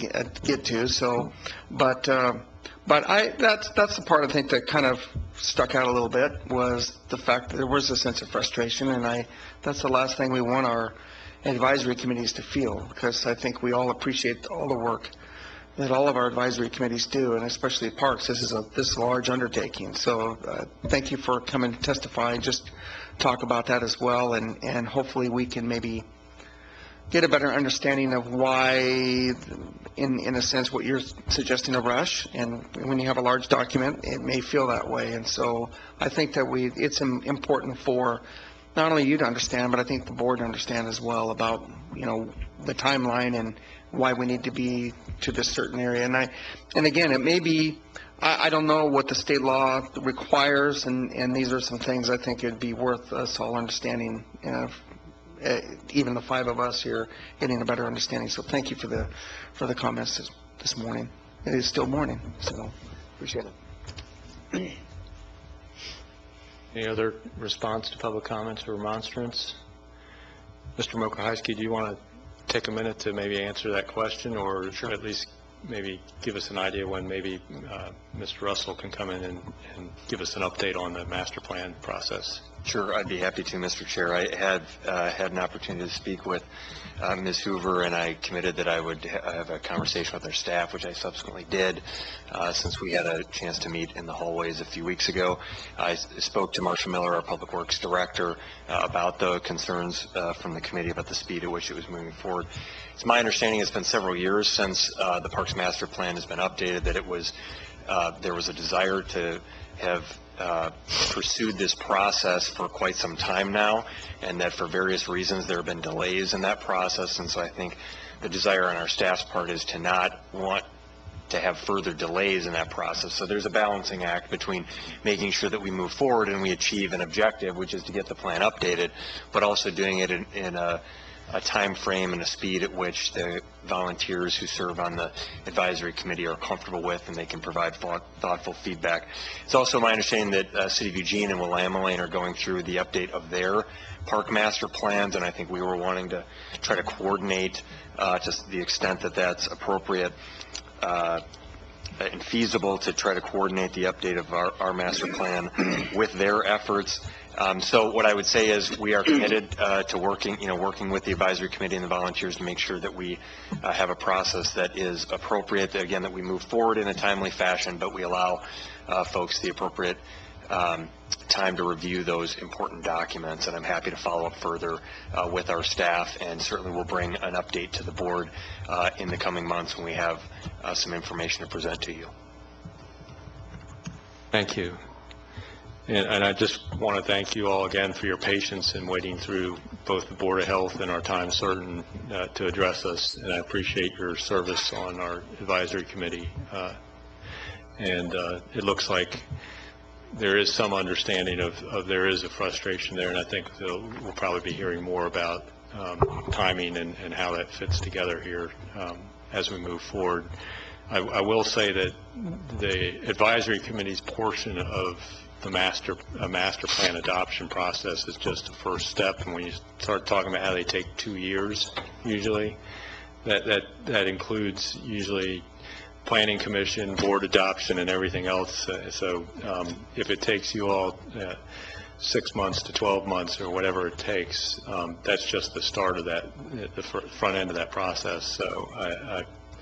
get to. So, but that's the part I think that kind of stuck out a little bit, was the fact that there was a sense of frustration, and that's the last thing we want our advisory committees to feel, because I think we all appreciate all the work that all of our advisory committees do, and especially Parks. This is a large undertaking. So thank you for coming to testify. Just talk about that as well, and hopefully we can maybe get a better understanding of why, in a sense, what you're suggesting, a rush. And when you have a large document, it may feel that way. And so I think that it's important for not only you to understand, but I think the board to understand as well about, the timeline and why we need to be to this certain area. And again, it may be, I don't know what the state law requires, and these are some things I think it'd be worth us all understanding, even the five of us here getting a better understanding. So thank you for the comments this morning. It is still morning, so appreciate it. Any other response to public comments or remonstrance? Mr. Mokohiski, do you want to take a minute to maybe answer that question, or at least maybe give us an idea when maybe Mr. Russell can come in and give us an update on the master plan process? Sure, I'd be happy to, Mr. Chair. I had had an opportunity to speak with Ms. Hoover, and I committed that I would have a conversation with her staff, which I subsequently did, since we had a chance to meet in the hallways a few weeks ago. I spoke to Marshall Miller, our Public Works Director, about the concerns from the committee about the speed at which it was moving forward. It's my understanding it's been several years since the Parks Master Plan has been updated, that it was there was a desire to have pursued this process for quite some time now, and that for various reasons there have been delays in that process. And so I think the desire on our staff's part is to not want to have further delays in that process. So there's a balancing act between making sure that we move forward and we achieve an objective, which is to get the plan updated, but also doing it in a time frame and a speed at which the volunteers who serve on the advisory committee are comfortable with, and they can provide thoughtful feedback. It's also my understanding that City of Eugene and Willamette Lane are going through the update of their park master plans, and I think we were wanting to try to coordinate to the extent that that's appropriate and feasible, to try to coordinate the update of our master plan with their efforts. So what I would say is we are committed to working with the advisory committee and the volunteers to make sure that we have a process that is appropriate, again, that we move forward in a timely fashion, but we allow folks the appropriate time to review those important documents. And I'm happy to follow up further with our staff, and certainly we'll bring an update to the board in the coming months when we have some information to present to you. Thank you. And I just want to thank you all again for your patience in waiting through both the Board of Health and our time certain to address us. And I appreciate your service on our advisory committee. And it looks like there is some understanding of there is a frustration there, and I think we'll probably be hearing more about timing and how that fits together here as we move forward. I will say that the advisory committee's portion of the master plan adoption process is just the first step, and when you start talking about how they take 2 years usually, that includes usually planning commission, board adoption, and everything else. So if it takes you all 6 months to 12 months or whatever it takes, that's just the start of that, the front end of that process. So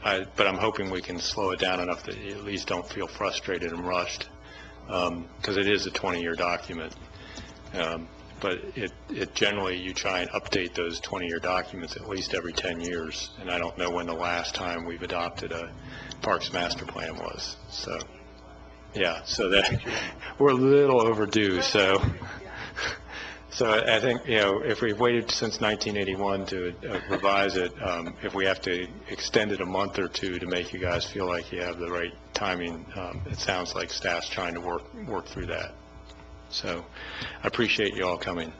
but I'm hoping we can slow it down enough that you at least don't feel frustrated and rushed, because it is a 20-year document. But it generally, you try and update those 20-year documents at least every 10 years, and I don't know when the last time we've adopted a Parks Master Plan was. So, yeah, so that we're a little overdue. So I think, if we've waited since 1981 to revise it, if we have to extend it a month or two to make you guys feel like you have the right timing, it sounds like staff's trying to work through that. So I appreciate you all coming.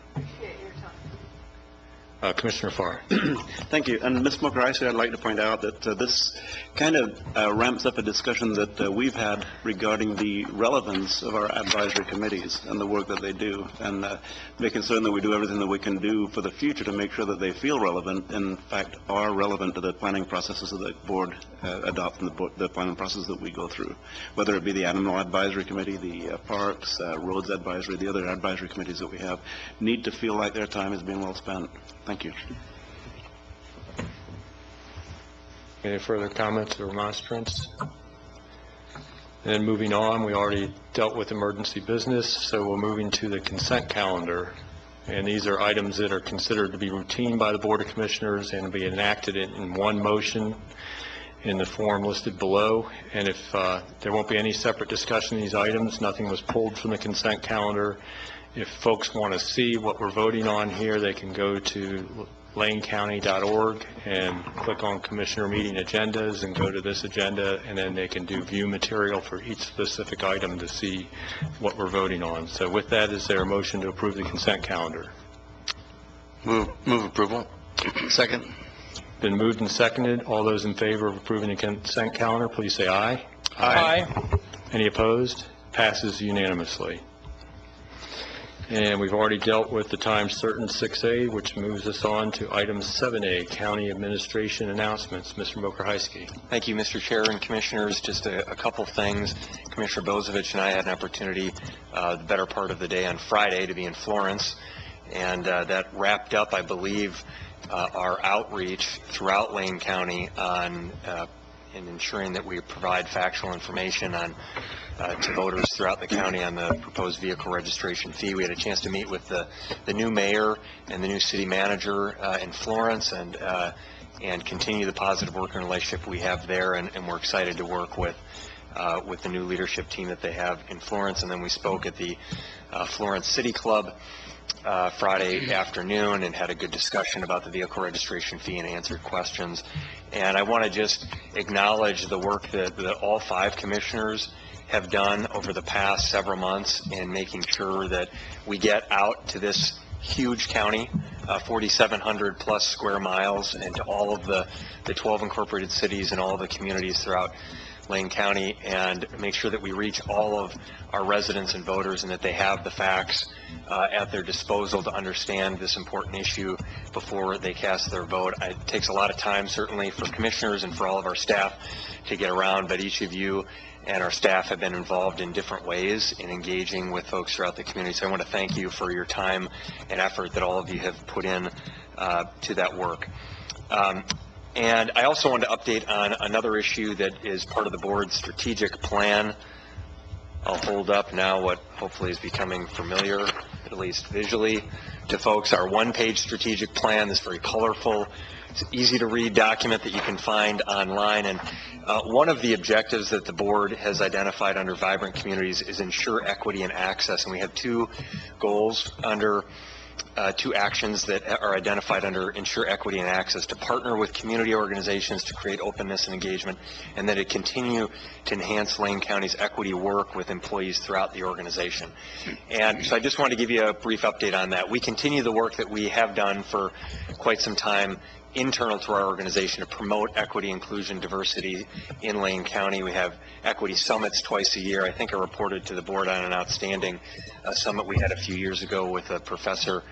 Commissioner Farr. Thank you. And Ms. Mokohiski, I'd like to point out that this kind of ramps up a discussion that we've had regarding the relevance of our advisory committees and the work that they do, and making certain that we do everything that we can do for the future to make sure that they feel relevant, in fact are relevant to the planning processes that the board adopts and the planning process that we go through, whether it be the Animal Advisory Committee, the Parks, Roads Advisory, the other advisory committees that we have, need to feel like their time is being well spent. Thank you. Any further comments or remonstrance? And then moving on, we already dealt with emergency business, so we're moving to the consent calendar. And these are items that are considered to be routine by the Board of Commissioners and be enacted in one motion in the form listed below. And if there won't be any separate discussion of these items, nothing was pulled from the consent calendar. If folks want to see what we're voting on here, they can go to lanecounty.org and click on Commissioner Meeting Agendas and go to this agenda, and then they can do view material for each specific item to see what we're voting on. So with that, is there a motion to approve the consent calendar? Move approval. Second. Been moved and seconded. All those in favor of approving the consent calendar, please say aye. Aye. Any opposed? Passes unanimously. And we've already dealt with the time certain 6A, which moves us on to item 7A, County Administration Announcements. Mr. Mokrzycki. Thank you, Mr. Chair and Commissioners. Just a couple things. Commissioner Bozevich and I had an opportunity the better part of the day on Friday to be in Florence, and that wrapped up, I believe, our outreach throughout Lane County on in ensuring that we provide factual information on to voters throughout the county on the proposed vehicle registration fee. We had a chance to meet with the new mayor and the new city manager in Florence, and continue the positive working relationship we have there, and we're excited to work with the new leadership team that they have in Florence. And then we spoke at the Florence City Club Friday afternoon and had a good discussion about the vehicle registration fee and answered questions. And I want to just acknowledge the work that all 5 commissioners have done over the past several months in making sure that we get out to this huge county, 4,700 plus square miles, and to all of the 12 incorporated cities and all of the communities throughout Lane County, and make sure that we reach all of our residents and voters and that they have the facts at their disposal to understand this important issue before they cast their vote. It takes a lot of time, certainly, for commissioners and for all of our staff to get around, but each of you and our staff have been involved in different ways in engaging with folks throughout the community. So I want to thank you for your time and effort that all of you have put in to that work. And I also want to update on another issue that is part of the board's strategic plan. I'll hold up now what hopefully is becoming familiar, at least visually, to folks. Our one-page strategic plan, this very colorful, it's an easy-to-read document that you can find online. And one of the objectives that the board has identified under Vibrant Communities is ensure equity and access. And we have 2 goals under 2 actions that are identified under ensure equity and access: to partner with community organizations to create openness and engagement, and that it continue to enhance Lane County's equity work with employees throughout the organization. And so I just wanted to give you a brief update on that. We continue the work that we have done for quite some time internal to our organization to promote equity, inclusion, diversity in Lane County. We have equity summits twice a year. I think I reported to the board on an outstanding summit we had a few years ago with a professor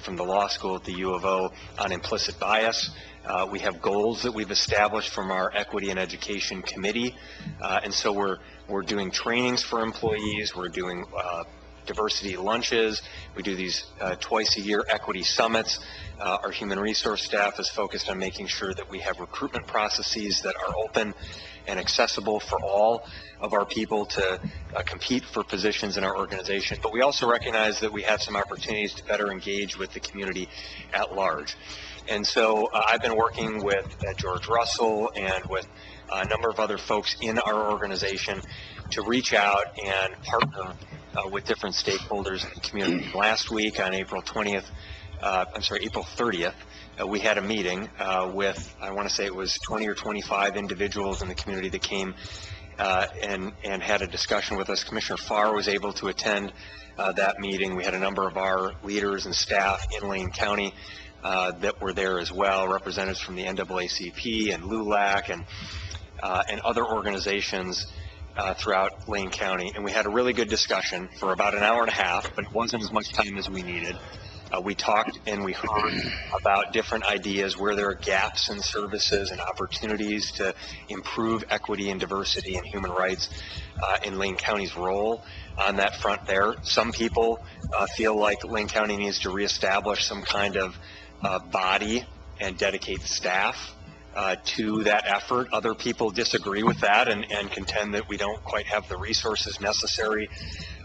from the law school at the U of O on implicit bias. We have goals that we've established from our Equity and Education Committee, and so we're doing trainings for employees. We're doing diversity lunches. We do these twice a year equity summits. Our human resource staff is focused on making sure that we have recruitment processes that are open and accessible for all of our people to compete for positions in our organization. But we also recognize that we have some opportunities to better engage with the community at large. And so I've been working with George Russell and with a number of other folks in our organization to reach out and partner with different stakeholders in the community. Last week on April 30th, we had a meeting with, I want to say it was 20 or 25 individuals in the community that came and had a discussion with us. Commissioner Farr was able to attend that meeting. We had a number of our leaders and staff in Lane County that were there as well, representatives from the NAACP and LULAC and other organizations throughout Lane County. And we had a really good discussion for about an hour and a half, but it wasn't as much time as we needed. We talked and we heard about different ideas where there are gaps in services and opportunities to improve equity and diversity and human rights in Lane County's role on that front there. Some people feel like Lane County needs to reestablish some kind of body and dedicate staff to that effort. Other people disagree with that and contend that we don't quite have the resources necessary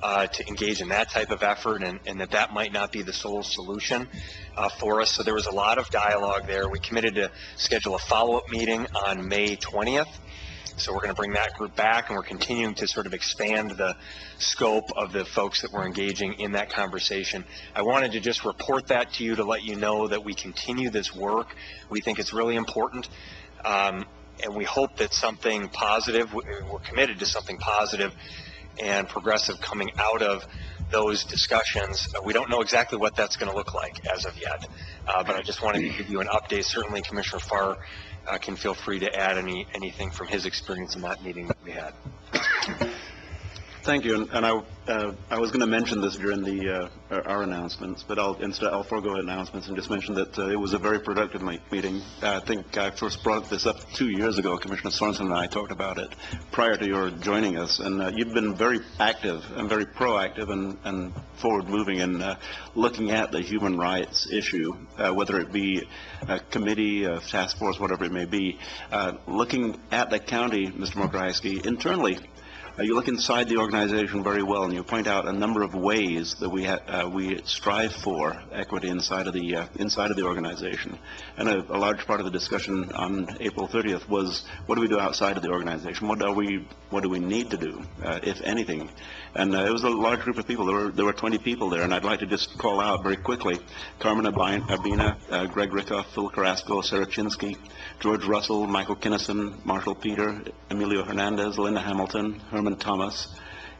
to engage in that type of effort, and that might not be the sole solution for us. So there was a lot of dialogue there. We committed to schedule a follow-up meeting on May 20th. So we're going to bring that group back, and we're continuing to sort of expand the scope of the folks that we're engaging in that conversation. I wanted to just report that to you to let you know that we continue this work. We think it's really important, and we hope that something positive, we're committed to something positive and progressive coming out of those discussions. We don't know exactly what that's going to look like as of yet, but I just wanted to give you an update. Certainly Commissioner Farr can feel free to add anything from his experience in that meeting that we had. Thank you, and I was going to mention this during our announcements, but I'll forego announcements and just mention that it was a very productive meeting. I think I first brought this up 2 years ago. Commissioner Sorensen and I talked about it prior to your joining us, and you've been very active and very proactive and forward-moving in looking at the human rights issue, whether it be a committee, a task force, whatever it may be. Looking at the county, Mr. Mokrajewski, internally, you look inside the organization very well, and you point out a number of ways that we strive for equity inside of the organization. And a large part of the discussion on April 30th was, what do we do outside of the organization? What do we need to do, if anything? And it was a large group of people. There were 20 people there, and I'd like to just call out very quickly: Carmen Abina, Greg Rickoff, Phil Carrasco, Sarah Chinsky, George Russell, Michael Kinnison, Marshall Peter, Emilio Hernandez, Linda Hamilton, Herman Thomas,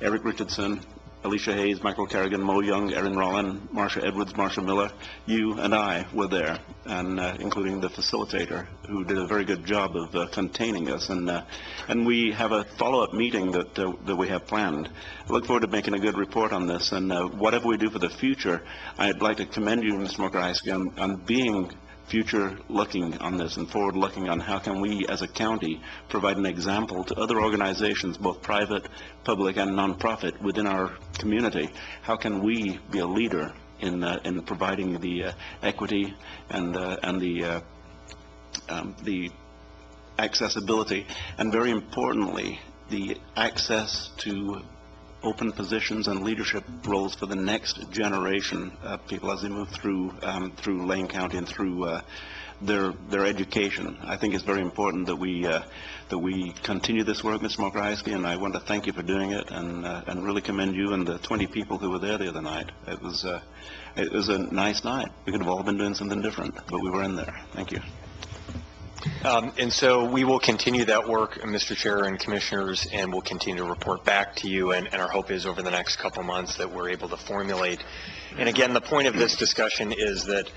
Eric Richardson, Alicia Hayes, Michael Kerrigan, Mo Young, Erin Rollin, Marsha Edwards, Marsha Miller. You and I were there, and including the facilitator, who did a very good job of containing us. And we have a follow-up meeting that we have planned. I look forward to making a good report on this, and whatever we do for the future, I'd like to commend you, Mr. Mokrajewski, on being future-looking on this and forward-looking on how can we as a county provide an example to other organizations, both private, public, and nonprofit within our community. How can we be a leader in providing the equity and the accessibility, and very importantly, the access to open positions and leadership roles for the next generation of people as they move through Lane County and through their education. I think it's very important that we continue this work, Mr. Mokrajewski, and I want to thank you for doing it, and really commend you and the 20 people who were there the other night. It was a nice night. We could have all been doing something different, but we were in there. Thank you. And so we will continue that work, Mr. Chair and Commissioners, and we'll continue to report back to you, and our hope is over the next couple months that we're able to formulate. And again, the point of this discussion is that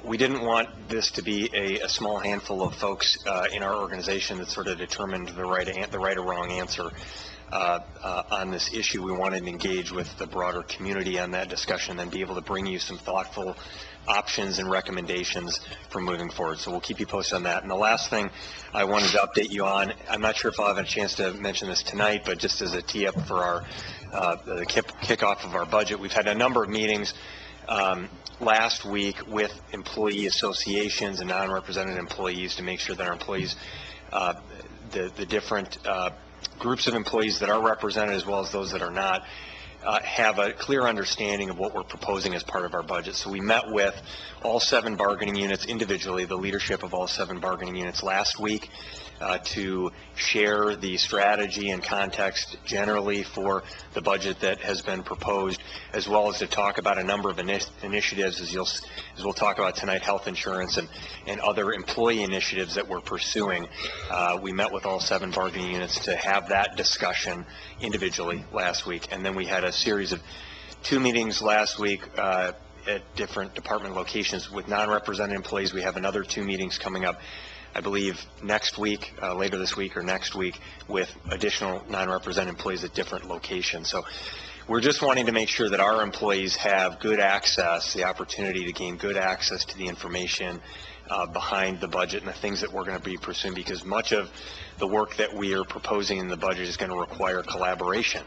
we didn't want this to be a small handful of folks in our organization that sort of determined the right or wrong answer on this issue. We wanted to engage with the broader community on that discussion and be able to bring you some thoughtful options and recommendations for moving forward. So we'll keep you posted on that. And the last thing I wanted to update you on, I'm not sure if I'll have a chance to mention this tonight, but just as a tee-up for our the kickoff of our budget, we've had a number of meetings last week with employee associations and non-represented employees to make sure that our employees, the different groups of employees that are represented as well as those that are not, have a clear understanding of what we're proposing as part of our budget. So we met with all 7 bargaining units individually, the leadership of all 7 bargaining units last week, to share the strategy and context generally for the budget that has been proposed, as well as to talk about a number of initiatives, as we'll talk about tonight, health insurance and other employee initiatives that we're pursuing. We met with all 7 bargaining units to have that discussion individually last week, and then we had a series of 2 meetings last week at different department locations with non-represented employees. We have another 2 meetings coming up, I believe, next week, later this week or next week, with additional non-represented employees at different locations. So we're just wanting to make sure that our employees have good access, the opportunity to gain good access to the information behind the budget and the things that we're going to be pursuing, because much of the work that we are proposing in the budget is going to require collaboration,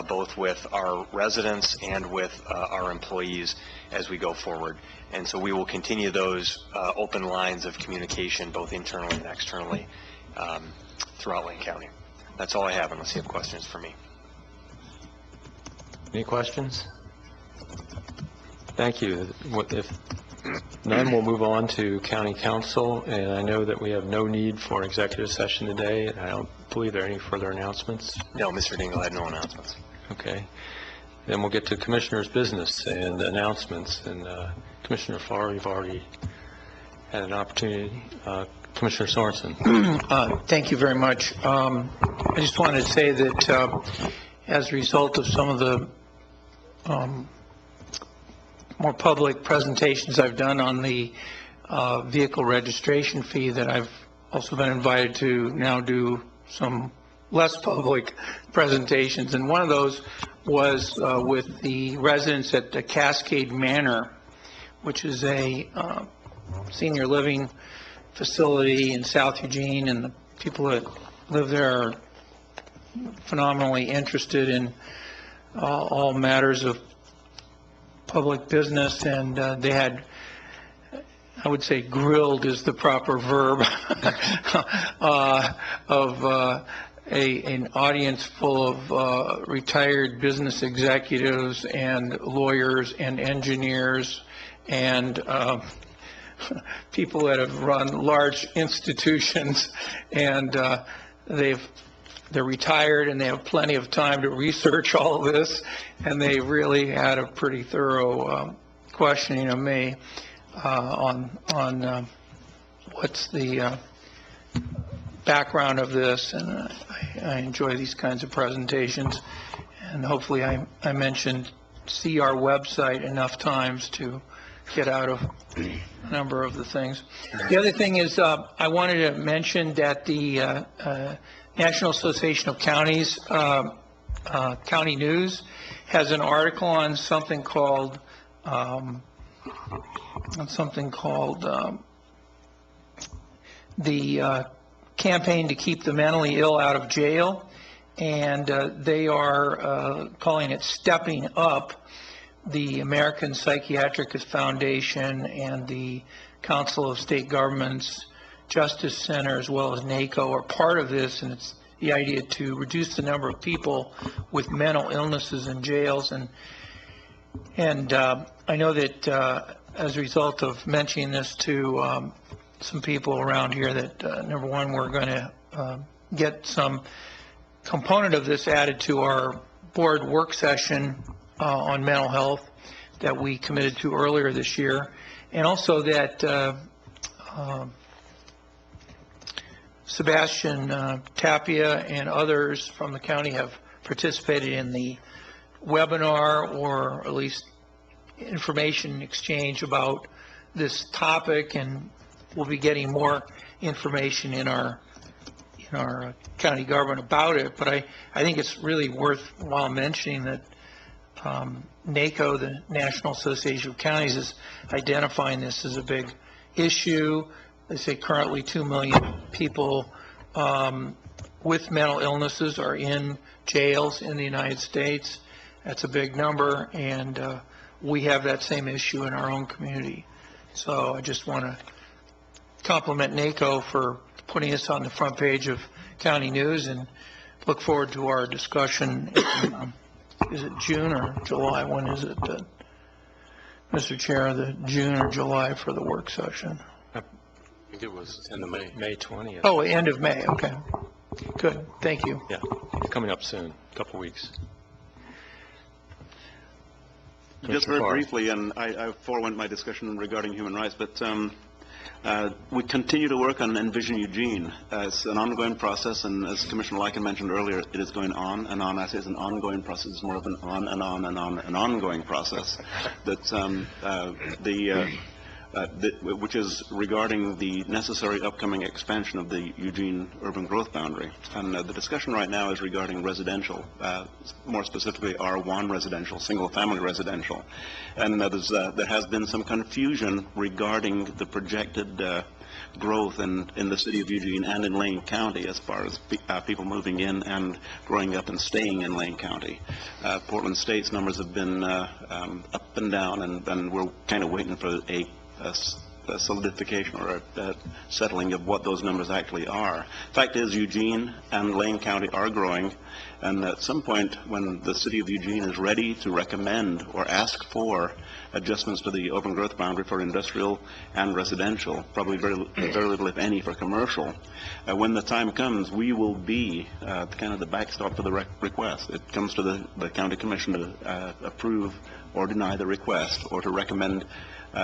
both with our residents and with our employees as we go forward. And so we will continue those open lines of communication, both internally and externally, throughout Lane County. That's all I have, unless you have questions for me. Any questions? Thank you. If none, we'll move on to County Council, and I know that we have no need for executive session today. I don't believe there are any further announcements. No, Mr. Dingle had no announcements. Okay. Then we'll get to Commissioner's business and announcements. And Commissioner Farr, you've already had an opportunity. Commissioner Sorensen. Thank you very much. I just wanted to say that as a result of some of the more public presentations I've done on the vehicle registration fee, that I've also been invited to now do some less public presentations. And one of those was with the residents at the Cascade Manor, which is a senior living facility in South Eugene, and the people that live there are phenomenally interested in all matters of public business, and they had, I would say grilled is the proper verb, of an audience full of retired business executives and lawyers and engineers and people that have run large institutions, and they're retired and they have plenty of time to research all of this, and they really had a pretty thorough questioning of me on what's the background of this, and I enjoy these kinds of presentations, and hopefully I mentioned see our website enough times to get out of a number of the things. The other thing is I wanted to mention that the National Association of Counties County News has an article on something called the campaign to keep the mentally ill out of jail, and they are calling it Stepping Up. The American Psychiatric Foundation and the Council of State Governments Justice Center, as well as NACO, are part of this, and it's the idea to reduce the number of people with mental illnesses in jails. And I know that as a result of mentioning this to some people around here, that number one, we're going to get some component of this added to our board work session on mental health that we committed to earlier this year, and also that Sebastian Tapia and others from the county have participated in the webinar, or at least information exchange about this topic, and we'll be getting more information in our county government about it. But I think it's really worthwhile mentioning that NACO, the National Association of Counties, is identifying this as a big issue. They say currently 2 million people with mental illnesses are in jails in the United States. That's a big number, and we have that same issue in our own community. So I just want to compliment NACO for putting us on the front page of County News, and look forward to our discussion in, is it June or July? When is it, Mr. Chair, the June or July for the work session? I think it was end of May. May 20th. Oh, end of May, okay. Good, thank you. Yeah, coming up soon, a couple weeks. Just very briefly, and I forewent my discussion regarding human rights, but we continue to work on Envision Eugene. It's an ongoing process, and as Commissioner Lycan mentioned earlier, it is going on and on. I say it's an ongoing process. It's more of an on and on and on, an ongoing process. That which is regarding the necessary upcoming expansion of the Eugene urban growth boundary. And the discussion right now is regarding residential, more specifically R1 residential, single-family residential. And there has been some confusion regarding the projected growth in the city of Eugene and in Lane County as far as people moving in and growing up and staying in Lane County. Portland State's numbers have been up and down, and we're kind of waiting for a solidification or a settling of what those numbers actually are. Fact is, Eugene and Lane County are growing, and at some point when the city of Eugene is ready to recommend or ask for adjustments to the open growth boundary for industrial and residential, probably very little if any for commercial, when the time comes, we will be kind of the backstop for the request. It comes to the county commission to approve or deny the request or to recommend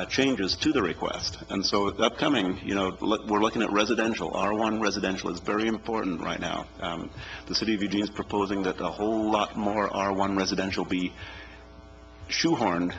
changes to the request. And so upcoming, we're looking at residential. R1 residential is very important right now. The city of Eugene is proposing that a whole lot more R1 residential be shoehorned,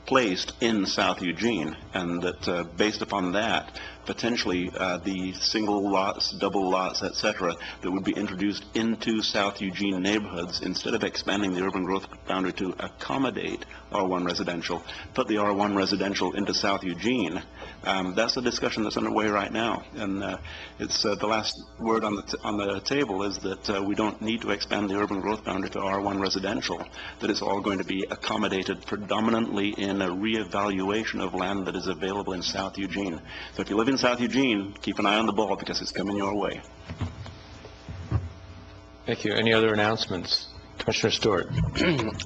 placed in South Eugene, and that based upon that, potentially the single lots, double lots, etc., that would be introduced into South Eugene neighborhoods, instead of expanding the urban growth boundary to accommodate R1 residential, put the R1 residential into South Eugene. That's the discussion that's underway right now, and it's the last word on the table is that we don't need to expand the urban growth boundary to R1 residential, that it's all going to be accommodated predominantly in a reevaluation of land that is available in South Eugene. So if you live in South Eugene, keep an eye on the ball because it's coming your way. Thank you. Any other announcements? Commissioner Stewart.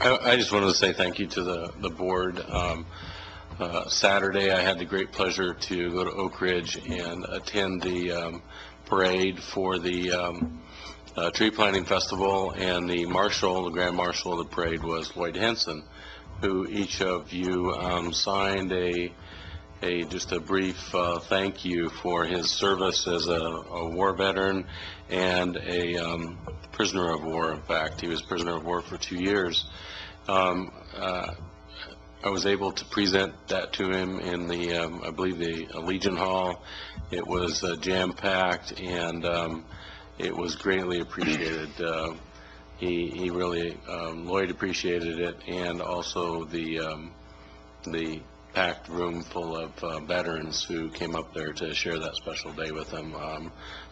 I just wanted to say thank you to the board. Saturday, I had the great pleasure to go to Oak Ridge and attend the parade for the tree planting festival, and the grand marshal of the parade was Lloyd Henson, who each of you signed just a brief thank you for his service as a war veteran and a prisoner of war. In fact, he was prisoner of war for 2 years. I was able to present that to him in the, I believe, the Legion Hall. It was jam-packed, and it was greatly appreciated. He really, Lloyd appreciated it, and also the packed room full of veterans who came up there to share that special day with him.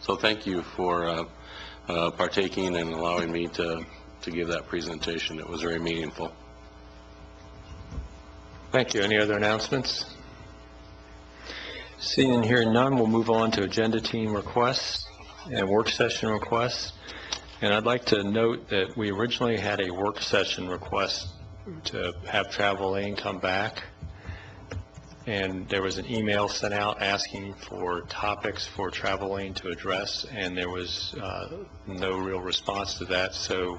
So thank you for partaking and allowing me to give that presentation. It was very meaningful. Thank you. Any other announcements? Seeing and hearing none, we'll move on to agenda team requests and work session requests. And I'd like to note that we originally had a work session request to have Travel Lane come back. And there was an email sent out asking for topics for Travel Lane to address, and there was no real response to that. So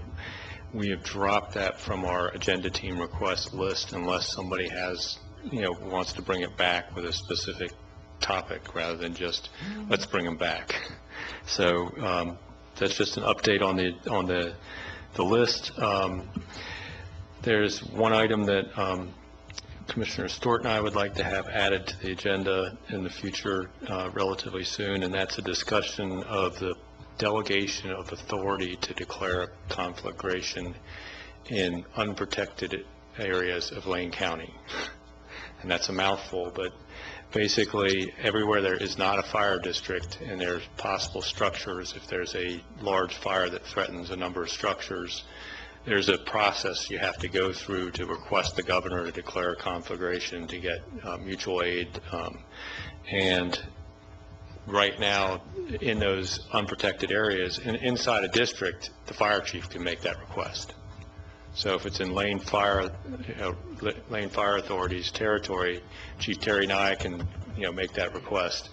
we have dropped that from our agenda team request list unless somebody has, wants to bring it back with a specific topic rather than just let's bring them back. So that's just an update on the list. There's one item that Commissioner Stewart and I would like to have added to the agenda in the future relatively soon, and that's a discussion of the delegation of authority to declare conflagration in unprotected areas of Lane County. And that's a mouthful, but basically everywhere there is not a fire district and there's possible structures, if there's a large fire that threatens a number of structures, there's a process you have to go through to request the governor to declare a conflagration to get mutual aid. And right now, in those unprotected areas, and inside a district, the fire chief can make that request. So if it's in Lane Fire Authority's territory, Chief Terry Nye can, make that request.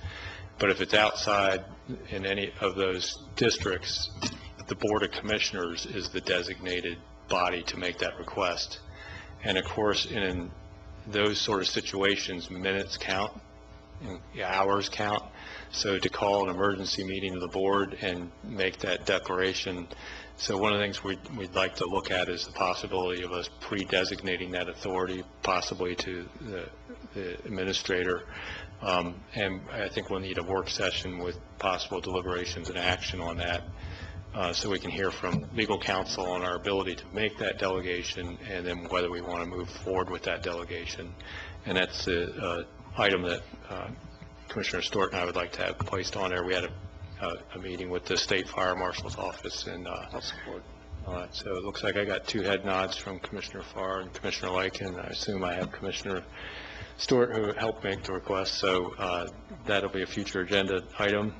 But if it's outside in any of those districts, the Board of Commissioners is the designated body to make that request. And of course, in those sort of situations, minutes count, hours count. So to call an emergency meeting of the board and make that declaration So one of the things we'd like to look at is the possibility of us pre-designating that authority, possibly to the administrator. And I think we'll need a work session with possible deliberations and action on that, so we can hear from legal counsel on our ability to make that delegation, and then whether we want to move forward with that delegation. And that's the item that Commissioner Stewart and I would like to have placed on there. We had a meeting with the State Fire Marshal's office, and so it looks like I got two head nods from Commissioner Farr and Commissioner Lykin. I assume I have Commissioner Stewart who helped make the request, so that'll be a future agenda item.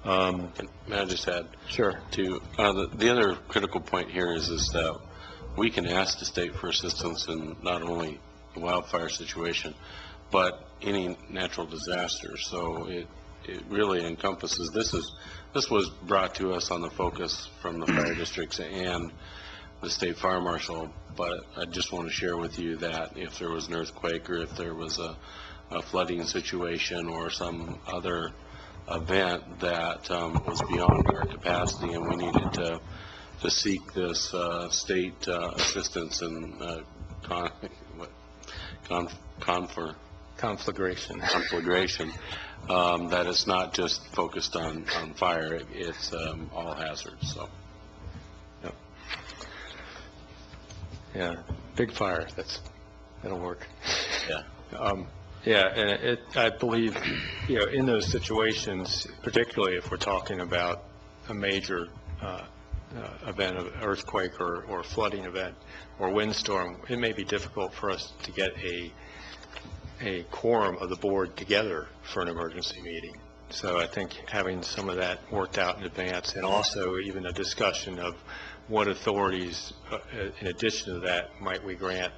May I just add? Sure. The other critical point here is that we can ask the state for assistance in not only the wildfire situation, but any natural disaster. So it really encompasses, this was brought to us on the focus from the fire districts and the state fire marshal, but I just want to share with you that if there was an earthquake or if there was a flooding situation or some other event that was beyond our capacity and we needed to seek this state assistance and conflagration, that it's not just focused on fire, it's all hazards. So yeah, big fire, that'll work. Yeah. Yeah, and I believe, in those situations, particularly if we're talking about a major event of earthquake or flooding event or windstorm, it may be difficult for us to get a quorum of the board together for an emergency meeting. So I think having some of that worked out in advance, and also even a discussion of what authorities, in addition to that, might we grant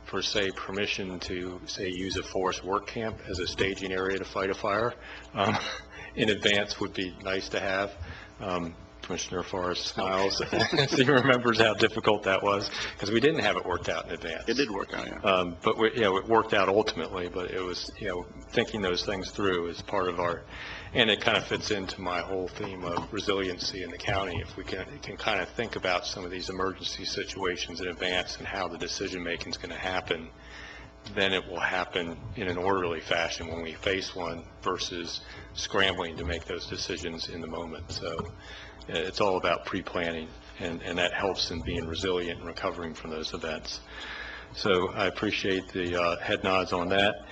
for, say, permission to, say, use a forest work camp as a staging area to fight a fire in advance would be nice to have. Commissioner Forrest smiles as he remembers how difficult that was, because we didn't have it worked out in advance. It did work out, yeah. But it worked out ultimately, but it was, thinking those things through is part of our, and it kind of fits into my whole theme of resiliency in the county. If we can kind of think about some of these emergency situations in advance and how the decision making is going to happen, then it will happen in an orderly fashion when we face one versus scrambling to make those decisions in the moment. So it's all about pre-planning, and that helps in being resilient and recovering from those events. So I appreciate the head nods on that.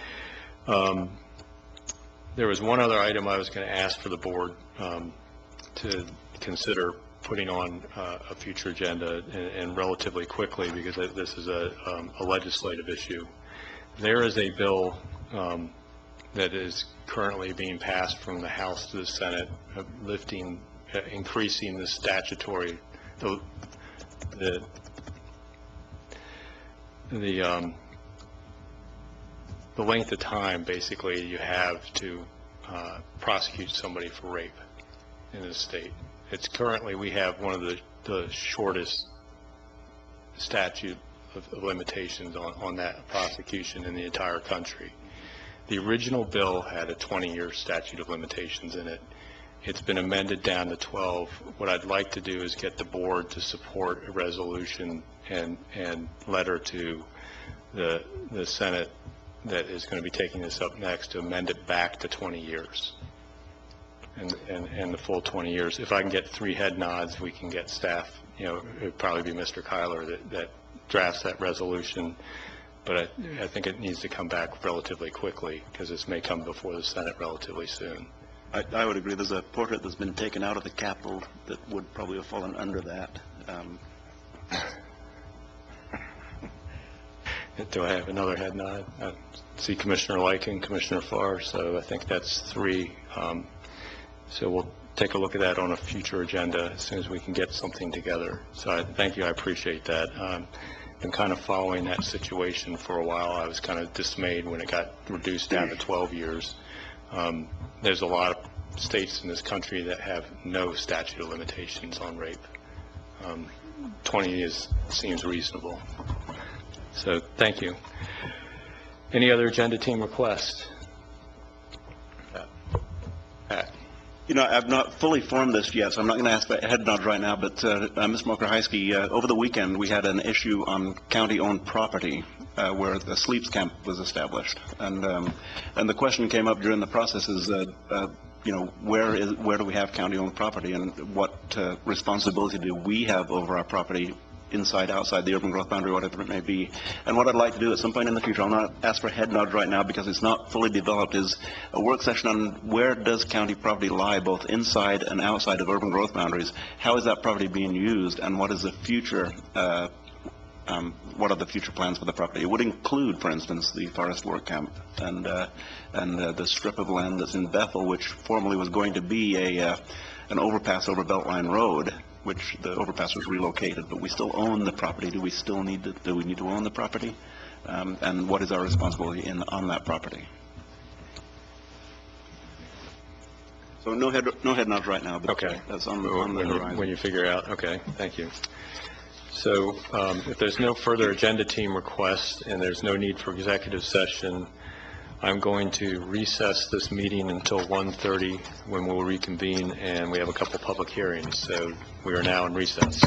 There was one other item I was going to ask for the board to consider putting on a future agenda, and relatively quickly, because this is a legislative issue. There is a bill that is currently being passed from the House to the Senate, increasing the statutory, the length of time basically you have to prosecute somebody for rape in the state. It's currently, we have one of the shortest statute of limitations on that prosecution in the entire country. The original bill had a 20-year statute of limitations in it. It's been amended down to 12. What I'd like to do is get the board to support a resolution and letter to the Senate that is going to be taking this up next to amend it back to 20 years and the full 20 years. If I can get 3 head nods, we can get staff, it would probably be Mr. Kyler that drafts that resolution. But I think it needs to come back relatively quickly, because this may come before the Senate relatively soon. I would agree. There's a portrait that's been taken out of the Capitol that would probably have fallen under that. Do I have another head nod? I see Commissioner Lykin, Commissioner Farr, so I think that's 3. So we'll take a look at that on a future agenda as soon as we can get something together. So thank you. I appreciate that. Been kind of following that situation for a while. I was kind of dismayed when it got reduced down to 12 years. There's a lot of states in this country that have no statute of limitations on rape. 20 seems reasonable. So thank you. Any other agenda team requests? Pat. I've not fully formed this yet, so I'm not going to ask the head nod right now, but Ms. Mokrahysky, over the weekend, we had an issue on county-owned property where the sleeps camp was established. And the question came up during the process is, where do we have county-owned property, and what responsibility do we have over our property inside, outside the urban growth boundary, whatever it may be. And what I'd like to do at some point in the future, I'll not ask for a head nod right now because it's not fully developed, is a work session on where does county property lie, both inside and outside of urban growth boundaries. How is that property being used, and what is the future, what are the future plans for the property? It would include, for instance, the forest work camp and the strip of land that's in Bethel, which formerly was going to be an overpass over Beltline Road, which the overpass was relocated, but we still own the property. Do we need to own the property? And what is our responsibility on that property? So no head nods right now, but Okay. That's on the horizon. When you figure out, okay, thank you. So if there's no further agenda team requests and there's no need for executive session, I'm going to recess this meeting until 1:30 when we'll reconvene, and we have a couple public hearings. So we are now in recess.